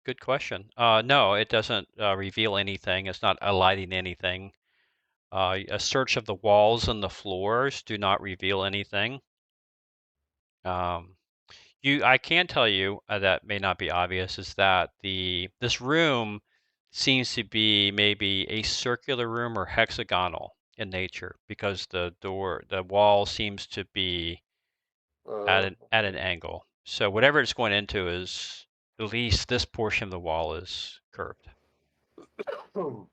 Good question. No, it doesn't reveal anything. It's not alighting anything. A search of the walls and the floors do not reveal anything. I can tell you that may not be obvious is that this room seems to be maybe a circular room or hexagonal in nature because the wall seems to be at an angle. So whatever it's going into is at least this portion of the wall is curved. hmm.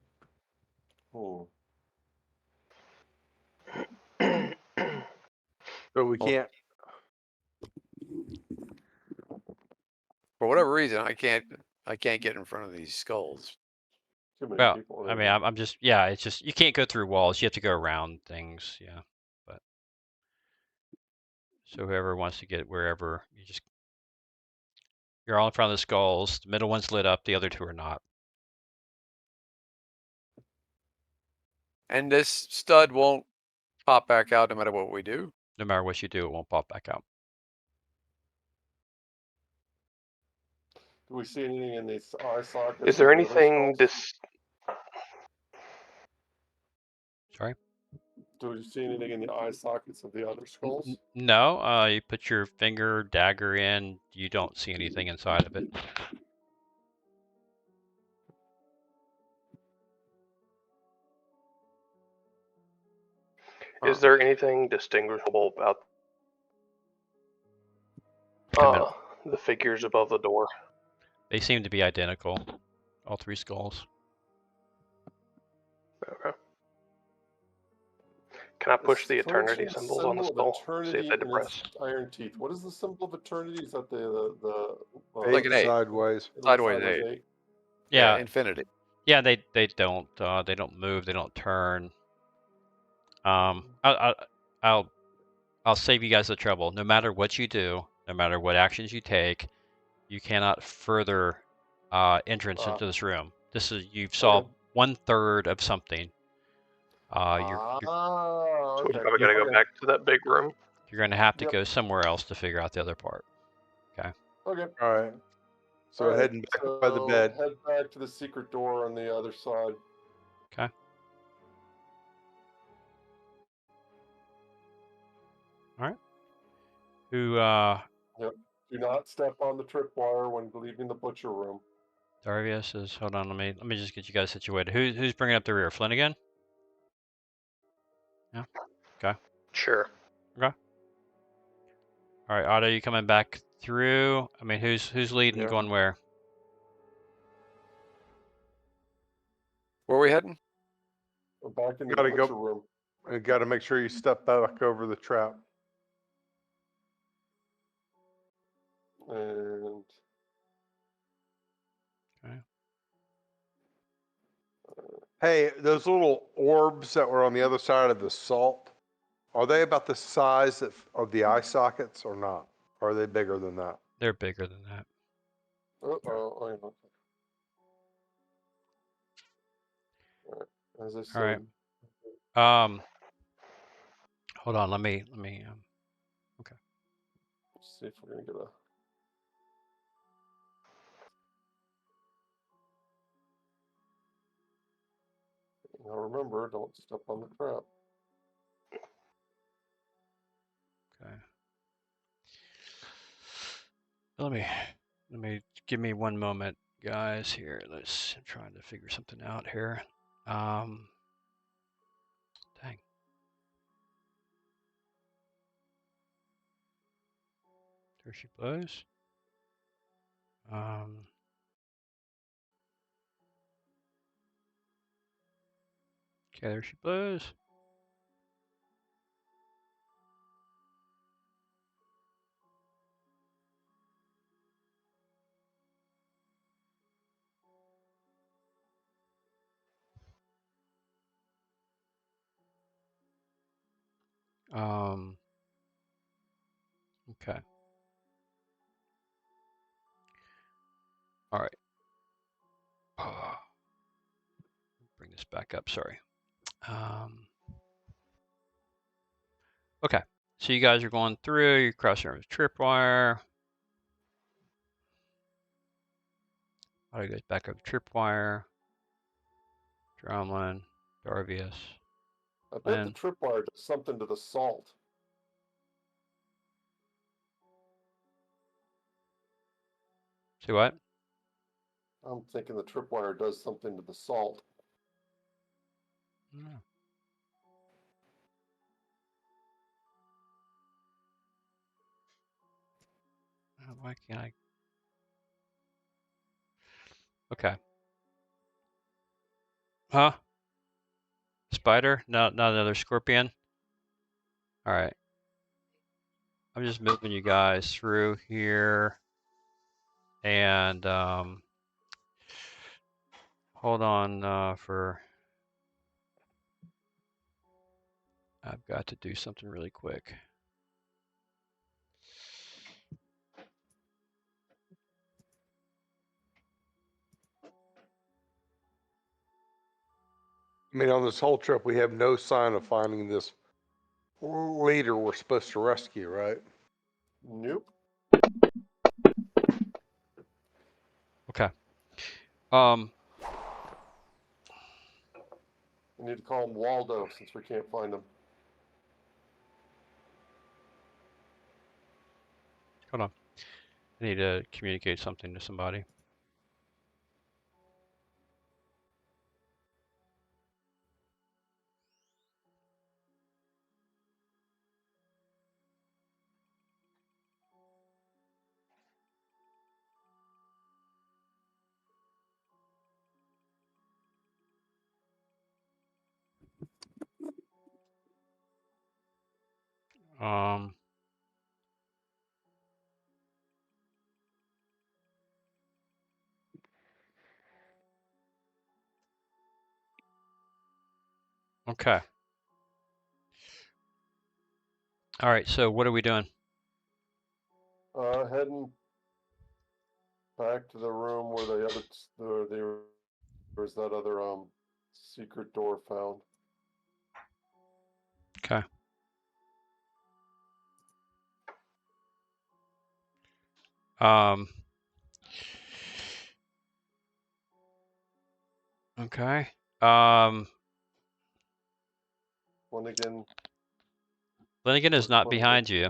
So we can't. For whatever reason, I can't get in front of these skulls. Too many Well, people. I mean, I'm just it's just you can't go through walls. You have to go around things. Yeah, but so whoever wants to get wherever, you're all in front of the skulls. The middle one's lit up. The other two are not. And this stud won't pop back out no matter what we do. No matter what you do, it won't pop back out. Do we see anything in these eye sockets? Is there of the other anything skulls? Sorry? Do we see anything in the eye sockets of the other skulls? No, you put your finger dagger in. You don't see anything inside of it. Is there anything distinguishable about the figures above the door? They seem to be identical, all three skulls. Okay. Can I push the eternity Furnishing symbols on the symbol of skull? See if eternity they in depress. its iron teeth. What is the symbol of eternity? Is that the Like an 8. Sideways. Sideways 8. Yeah, infinity. yeah. They don't move. They don't turn. I'll save you guys the trouble. No matter what you do, no matter what actions you take, you cannot further entrance into this room. You've solved 1/3 of something. You're So we okay. probably gotta go back to that big room. you're going to have to go somewhere else to figure out the other part. Okay. All right. So All right, heading back by the bed. Head back to the secret door on the other side. Okay. All right. Who? Yep. Do not step on the tripwire when leaving the butcher room. Darvia says, "Hold on, let me just get you guys situated. Who's bringing up the rear? Flynn again? Yeah. Okay. Sure. Okay. All right, Otto, you coming back through? I mean, who's leading? Yeah. Going where? Where are we heading? We're back in the Gotta butcher go. room. You got to make sure you step back over the trap. And Okay. Hey, those little orbs that were on the other side of the salt, are they about the size of the eye sockets or not? Or are they bigger than that? They're bigger than that. As I All said, right. Hold on. Let me. Okay. let's see if we're gonna get a. Now remember, don't step on the trap. Okay. Let me give me one moment, guys. Here, I'm trying to figure something out here. Dang. There she blows. Okay, there she blows. Okay. All right. Bring this back up. Sorry. Okay. So you guys are going through. You're crossing over the tripwire. How do you guys back up the tripwire? Drumlin, Darvius. I bet the Lynn. tripwire does something to the salt. See what? I'm thinking the tripwire does something to the salt. No. Why can't I? Okay. Huh? Spider? No, not another scorpion. All right. I'm just moving you guys through here, and hold on for. I've got to do something really quick. I mean, on this whole trip, we have no sign of finding this leader we're supposed to rescue, right? Nope. Okay. We need to call him Waldo since we can't find him. Hold on. I need to communicate something to somebody. Okay. All right. So what are we doing? Heading back to the room where there was that other secret door found. Okay. Okay. Flanagan. Flanagan is not Flanagan. behind you.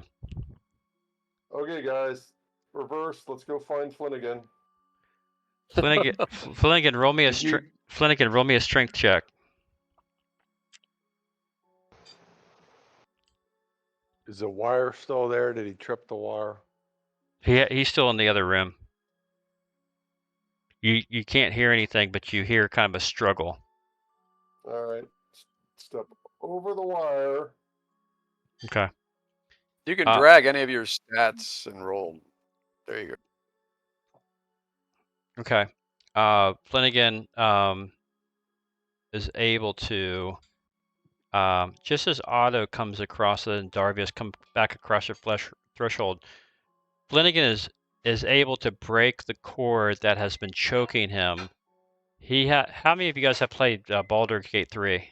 Okay, guys, reverse. Let's go find Flanagan. Flanagan, roll me a Flanagan, roll me a strength check. Is the wire still there? Did he trip the wire? He's still in the other room. You can't hear anything, but you hear kind of a struggle. All right, step over the wire. Okay. You can drag any of your stats and roll. There you go. Okay. Flanagan is able to just as Otto comes across it and Darvius come back across your threshold, Flanagan is able to break the cord that has been choking him. How many of you guys have played Baldur's Gate 3?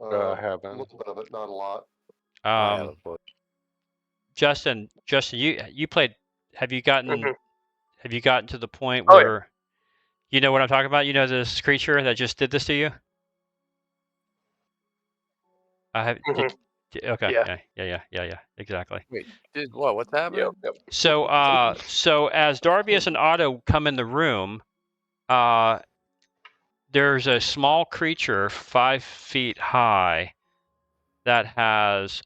I haven't. A little bit of it, not a lot. I haven't played. Justin, you played. Have you gotten to the point Oh, yeah. where you know what I'm talking about? You know this creature that just did this to you? I have. Mhm. Okay. Yeah. Yeah. Exactly. Wait, did what? What's happening? Yep. So, so as Darvius and Otto come in the room, there's a small creature 5 feet high that has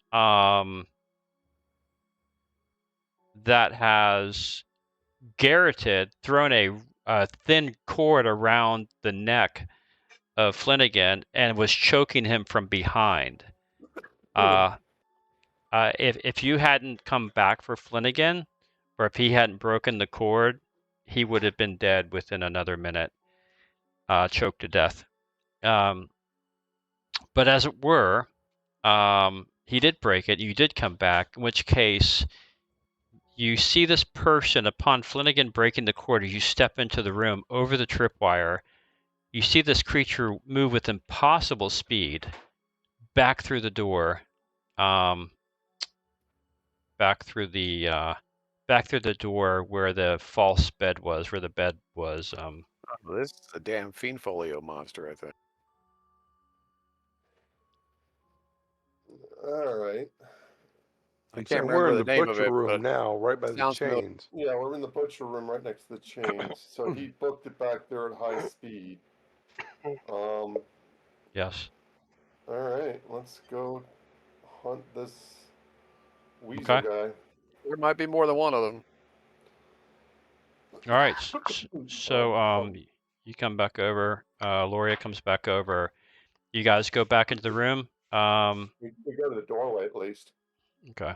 garroted, thrown a thin cord around the neck of Flanagan and was choking him from behind. If you hadn't come back for Flanagan, or if he hadn't broken the cord, he would have been dead within another minute, choked to death. But as it were, he did break it. You did come back, in which case you see this person upon Flanagan breaking the cord as you step into the room over the tripwire. You see this creature move with impossible speed back through the door, back through the door where the false bed was, where the bed was. Oh, this is a damn Fiendfolio monster, I think. All right. I And can't so we're remember in the the name of butcher it, room but now, right by the sounds familiar. chains. Yeah, we're in the butcher room right next to the chains. So he booked it back there at high speed. Yes. All right, let's go hunt this weasel Okay. guy. There might be more than one of them. All right. So you come back over. Loria comes back over. You guys go back into the room. We go to the doorway at least. Okay.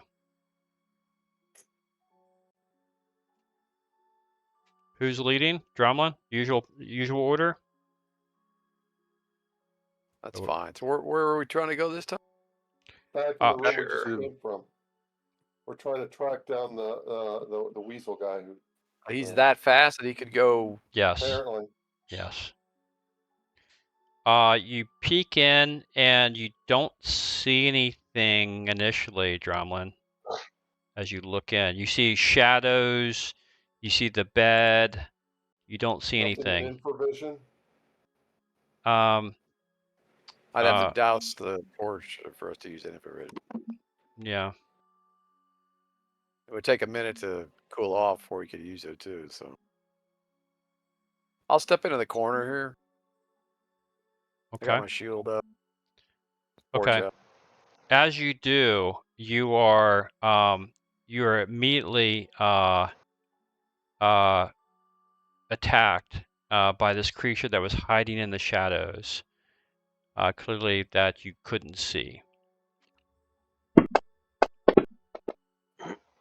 Who's leading? Drumlin? Usual order? That's Or- fine. So where are we trying to go this time? Back in the room we Sure. just came from. We're trying to track down the weasel guy who He's that fast that he could go. Yes. apparently. Yes. You peek in and you don't see anything initially, Drumlin. As you look in, you see shadows. You see the bed. You don't see Nothing in anything. infravision. I'd have to douse the torch for us to use infrared. Yeah. It would take a minute to cool off before we could use it too. So I'll step into the corner here. I got Okay. my shield up. Torch Okay. out. As you do, you are immediately attacked by this creature that was hiding in the shadows. Clearly that you couldn't see.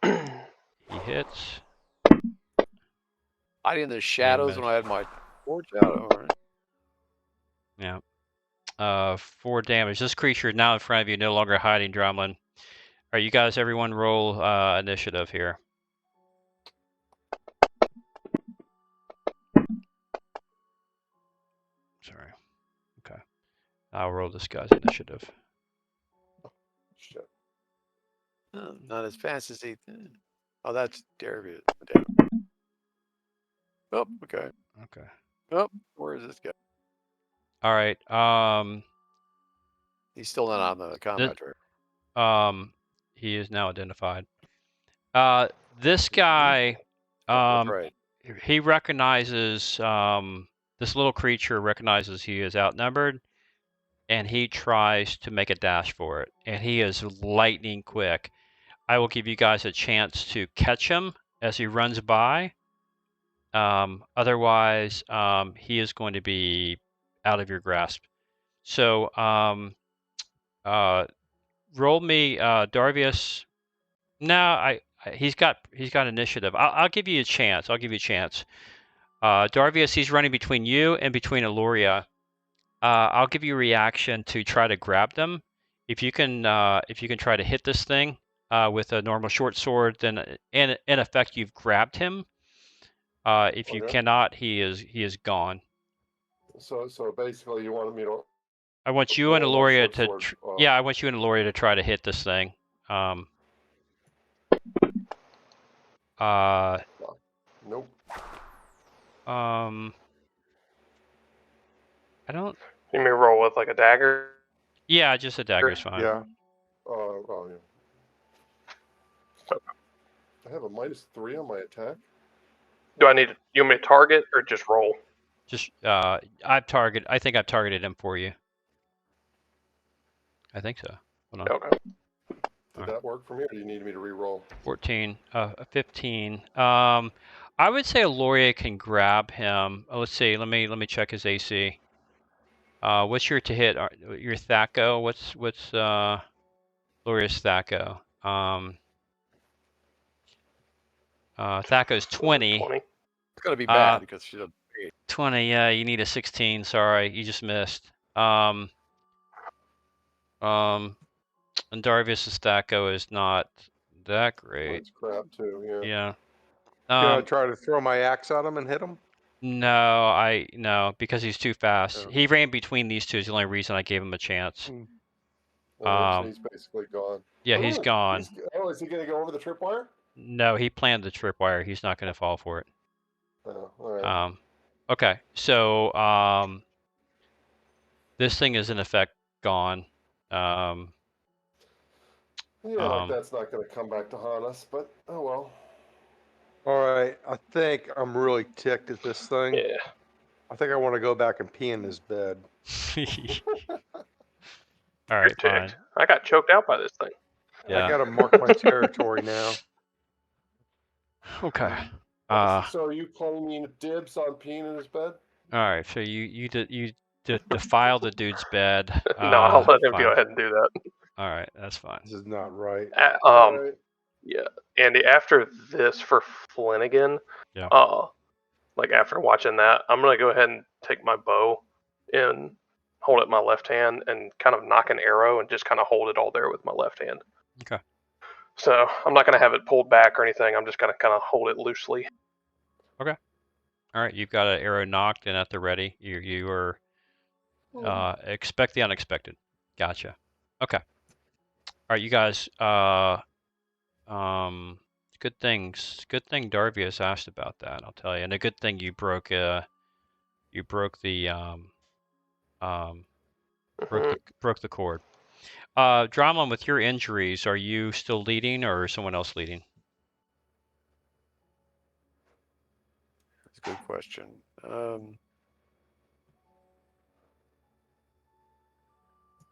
He hits. Hiding in the shadows when I had missed. my torch out. All right. Yeah. 4 damage. This creature now in front of you, no longer hiding, Drumlin. All right, you guys, everyone roll initiative here. Sorry. Okay. I'll roll this guy's initiative. Shit. Oh, not as fast as he. Oh, that's Darvius. Oh, okay. Okay. Oh, where is this guy? All right. He's still not on the combat track. He is now identified. This guy, That's right. he recognizes this little creature recognizes he is outnumbered, and he tries to make a dash for it. And he is lightning quick. I will give you guys a chance to catch him as he runs by. Otherwise, he is going to be out of your grasp. So, roll me, Darvius. No, he's got initiative. I'll give you a chance. Darvius, he's running between you and between Eloria. I'll give you a reaction to try to grab them. If you can try to hit this thing with a normal short sword, then in effect you've grabbed him. If you Okay. cannot, he is gone. So basically, you wanted me to. I want you and roll my Eloria short to. sword, Yeah, I want you and Eloria to try to hit this thing. Nope. I don't. You may roll with like a dagger. Yeah, just a dagger is fine. Yeah. Oh, yeah. I have a -3 on my attack. Do I need you want me to target or just roll? Just I think I've targeted him for you. I think so. Hold on. Okay. Did that work for me, or do you need me to re-roll? 14, 15. I would say Laurier can grab him. Let's see. Let me check his AC. What's your to hit? Your Thaco? What's Laurier's Thaco? Thaco's 20. 20. It's gonna be bad because she doesn't. 20. Yeah, you need a 16. Sorry, you just missed. And Darvius' Thaco is not that great. Mine's crap too. Yeah. Yeah. Can I try to throw my axe at him and hit him? No, because he's too fast. Oh. He ran between these two is the only reason I gave him a chance. So he's basically gone. Yeah, he's gone. Is he going to go over the tripwire? No, he planned the tripwire. He's not going to fall for it. Oh, all right. Okay, so this thing is in effect gone. Like that's not going to come back to haunt us, but oh well. All right, I think I'm really ticked at this thing. Yeah. I think I want to go back and pee in his bed. All right, fine. I got choked out by this thing. Yeah. I got to mark my territory now. Okay. So are you claiming dibs on peeing in his bed? All right. So you defile the dude's bed. No, I'll let him fine. go ahead and do that. All right, that's fine. This is not right. Right. Yeah, Andy. After this for Flanagan, Yeah. like after watching that, I'm gonna go ahead and take my bow and hold it in my left hand and kind of knock an arrow and just kind of hold it all there with my left hand. Okay. So I'm not gonna have it pulled back or anything. I'm just gonna kind of hold it loosely. Okay. All right, you've got an arrow knocked and at the ready. You are expect the unexpected. Gotcha. Okay. All right, you guys. Good things. Good thing Darvius asked about that. I'll tell you, and a good thing you broke the broke the cord. Drama, with your injuries, are you still leading or is someone else leading? That's a good question.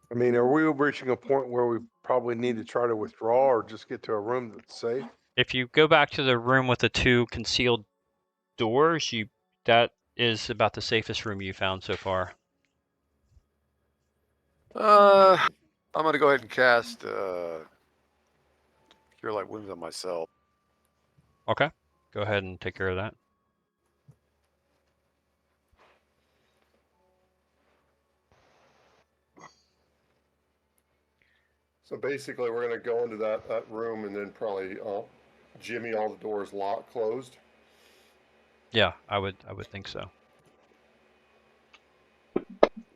I mean, are we reaching a point where we probably need to try to withdraw or just get to a room that's safe? If you go back to the room with the 2 concealed doors, that is about the safest room you found so far. I'm gonna go ahead and cast Cure Light Wounds on myself. Okay. Go ahead and take care of that. So basically, we're going to go into that room and then probably jimmy all the doors closed. Yeah, I would think so. All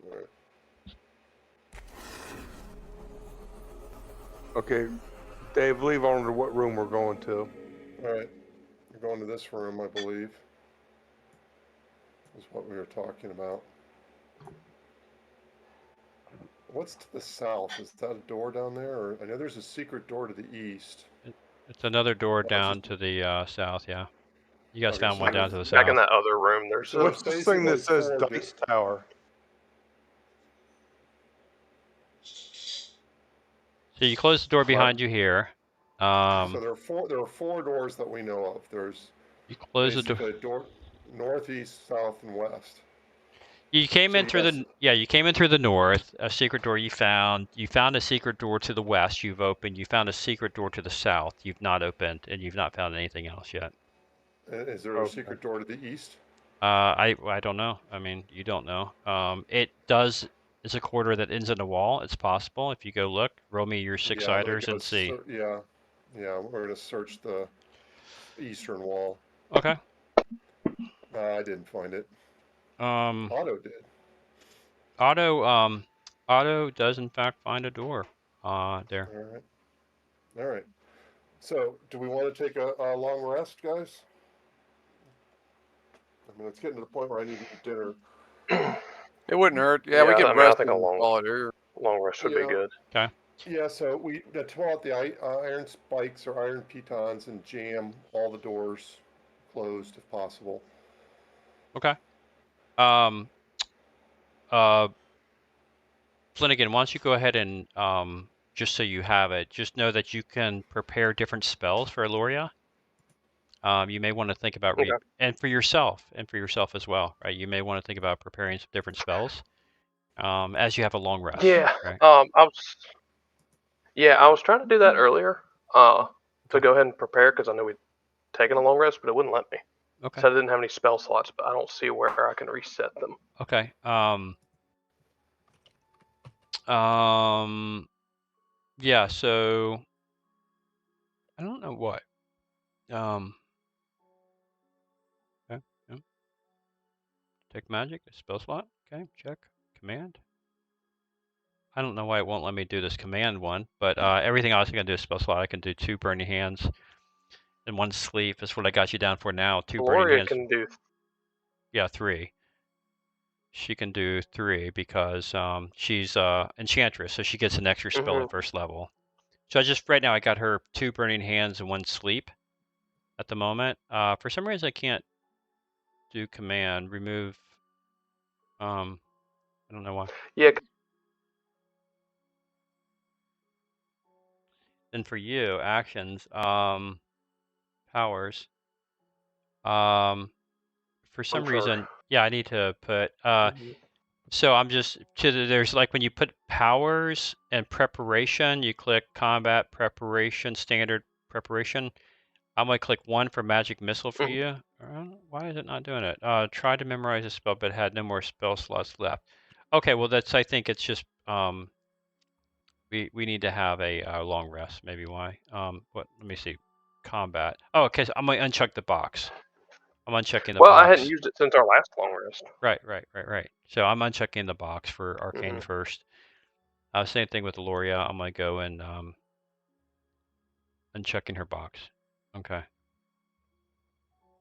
right. Okay, Dave, leave on to what room we're going to. All right. We're going to this room, I believe. Is what we were talking about. What's to the south? Is that a door down there? Or I know there's a secret door to the east. It's another door down to the south, yeah. You guys Okay, found so one down to the Back in south. that other room, there's So What's this thing that says basically Dice Tower? So you close the door behind you here. So there are four doors that we know of. There's You close the basically door. a door northeast, south, and west. You came So in you through guys- you came in through the north. A secret door you found. You found a secret door to the west. You've opened. You found a secret door to the south. You've not opened, and you've not found anything else yet. Is there a secret door to the east? I don't know. I mean, you don't know. It's a quarter that ends in a wall. It's possible if you go look. Roll me your six-siders and see. Yeah, we're gonna search the eastern wall. Okay. I didn't find it. Otto did. Otto does in fact find a door. There. All right. So, do we want to take a long rest, guys? I mean, it's getting to the point where I need to eat dinner. It wouldn't hurt. Yeah, we Yeah, can I mean, I rest think and a long- call it here. long rest would be Yeah. good. Yeah, so we pull out the iron spikes or iron pitons and jam all the doors closed if possible. Okay. Flanagan, why don't you go ahead and just so you have it, just know that you can prepare different spells for Eloria. You may want to think about Okay. and for yourself as well, right? You may want to think about preparing some different spells as you have a long rest. Yeah. Right? I was trying to do that earlier. To go ahead and prepare because I know we'd taken a long rest, but it wouldn't let me. Okay. So I didn't have any spell slots, but I don't see where I can reset them. Okay. Yeah. So I don't know what. Okay. Yeah. Take magic, a spell slot. Okay. Check. Command. I don't know why it won't let me do this command one, but everything else I can do is spell slot. I can do 2 burning hands and 1 sleep. That's what I got you down for now. 2 burning Gloria hands. can do. Yeah, 3. She can do 3 because she's enchantress, so she gets an extra spell at first level. So right now I got her 2 burning hands and 1 sleep at the moment. For some reason I can't do command remove. I don't know why. Yeah. Then for you, actions, powers. For some reason, yeah, I need to put. So I'm just there's like when you put powers and preparation, you click combat preparation, standard preparation. I'm gonna click 1 for magic missile for you. Why is it not doing it? Tried to memorize a spell but had no more spell slots left. Okay, well I think it's just we need to have a long rest. Maybe why? Let me see. Combat. Oh, okay. So I'm gonna uncheck the box. I'm unchecking the box. Well, I hadn't used it since our last long rest. Right. So I'm unchecking the box for Arcane first. Same thing with Eloria. I'm gonna go and unchecking her box. Okay.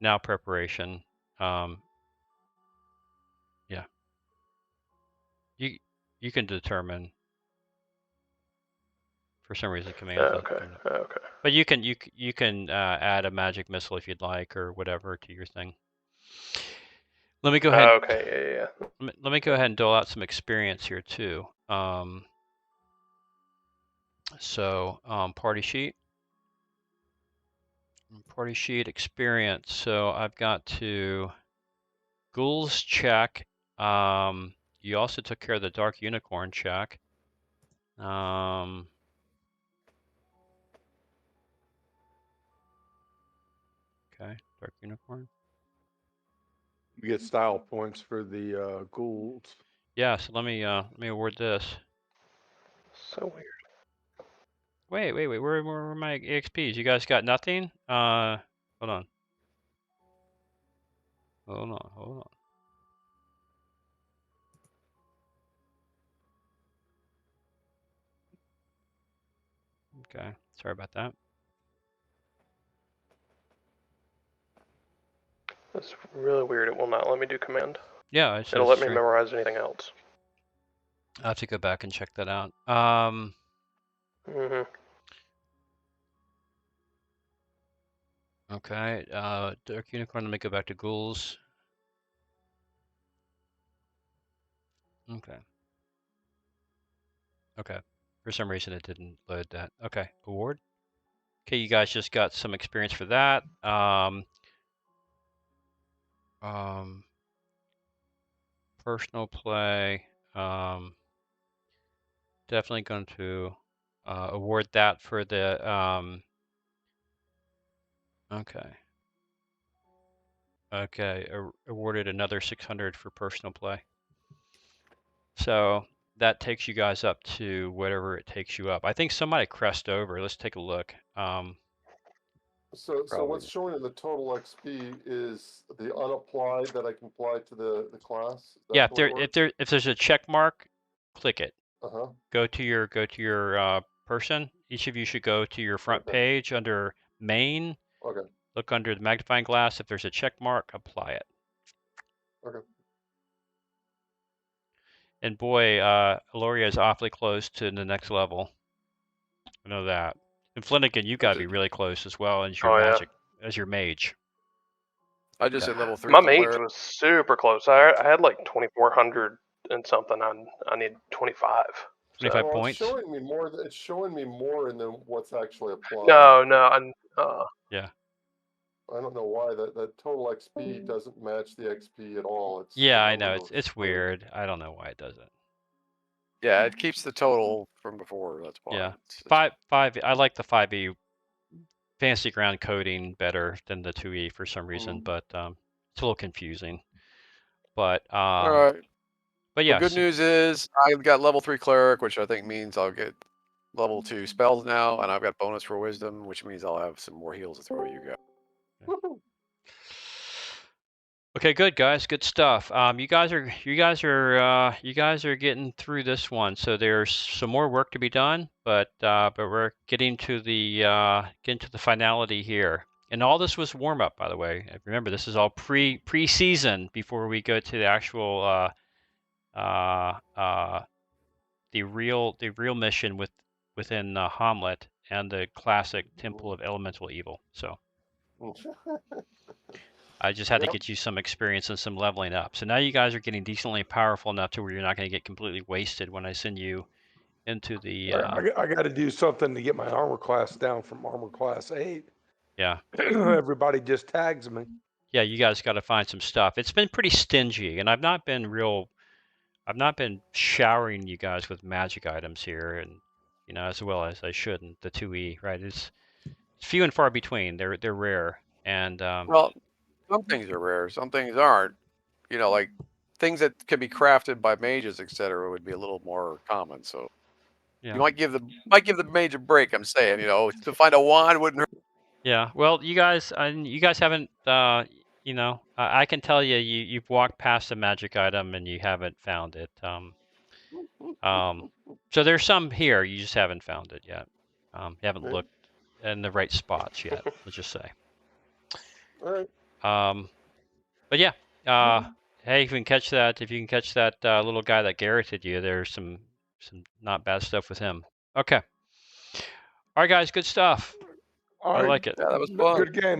Now preparation. Yeah. You can determine. For some reason, commands. Okay. But you can add a magic missile if you'd like or whatever to your thing. Let me go ahead. Okay. Yeah. Let me go ahead and dole out some experience here too. Party sheet. Party sheet experience. So I've got to ghouls check. You also took care of the dark unicorn check. Okay, dark unicorn. You get style points for the ghouls. Yeah, so let me award this. So weird. Wait. Where are my EXPs? You guys got nothing? Hold on. Okay, sorry about that. That's really weird. It will not let me do command. Yeah, it'll let me memorize anything else. I'll have to go back and check that out. Okay, dark unicorn. Let me go back to ghouls. Okay. For some reason it didn't load that. Okay, award. Okay, you guys just got some experience for that. Personal play. Definitely going to award that for the okay, awarded another 600 for personal play. So that takes you guys up to whatever it takes you up. I think somebody crest over. Let's take a look. So what's showing in the total XP is the unapplied that I can apply to the class. Yeah, if there's a check mark, click it. Go to your person. Each of you should go to your front page under main. Okay. Look under the magnifying glass. If there's a check mark, apply it. Okay. And boy, Aloria is awfully close to the next level. I know that. And Flanagan, you got to be really close as well as your Oh, yeah. magic, as your mage. I just hit level 3. My mage was super close. I had like 2,400 and something. I need 25. 25 Well, points. it's showing me more. It's showing me more in than what's actually applied. No. Yeah. I don't know why that total XP doesn't match the XP at all. It's Yeah, the I know. number It's looks weird. I don't know why it does it. Yeah, it keeps the total from before. That's why. Yeah. It's- Five. I like the 5e fantasy ground coding better than the 2e for some reason, but it's a little confusing. But All right. but Well, yes. good news is I've got level 3 cleric, which I think means I'll get level 2 spells now, and I've got bonus for wisdom, which means I'll have some more heals to throw at you guys. Okay, good guys, good stuff. You guys are getting through this one. So there's some more work to be done, but we're getting to the finality here. And all this was warm up, by the way. Remember, this is all pre-season before we go to the actual the real mission within Hommlet and the classic Temple of Elemental Evil. So. I just had to get you some experience and some leveling up. So now you guys are getting decently powerful enough to where you're not going to get completely wasted when I send you into the. I got to do something to get my armor class down from armor class 8. Yeah. Everybody just tags me. Yeah, you guys got to find some stuff. It's been pretty stingy, and I've not been showering you guys with magic items here, and as well as I should in the 2e, right? It's few and far between. They're rare, and Well, some things are rare, some things aren't. Like things that can be crafted by mages, etc., would be a little more common. So yeah. you might give the mage a break. I'm saying, to find a wand wouldn't hurt. Yeah, well, you guys haven't, I can tell you've walked past a magic item and you haven't found it. So there's some here, you just haven't found it yet. You haven't looked in the right spots yet, let's just say. All right. But yeah, hey, if you can catch that little guy that garroted you, there's some not bad stuff with him. Okay. All right, guys, good stuff. All I right. like it. Yeah, that was fun. Good game.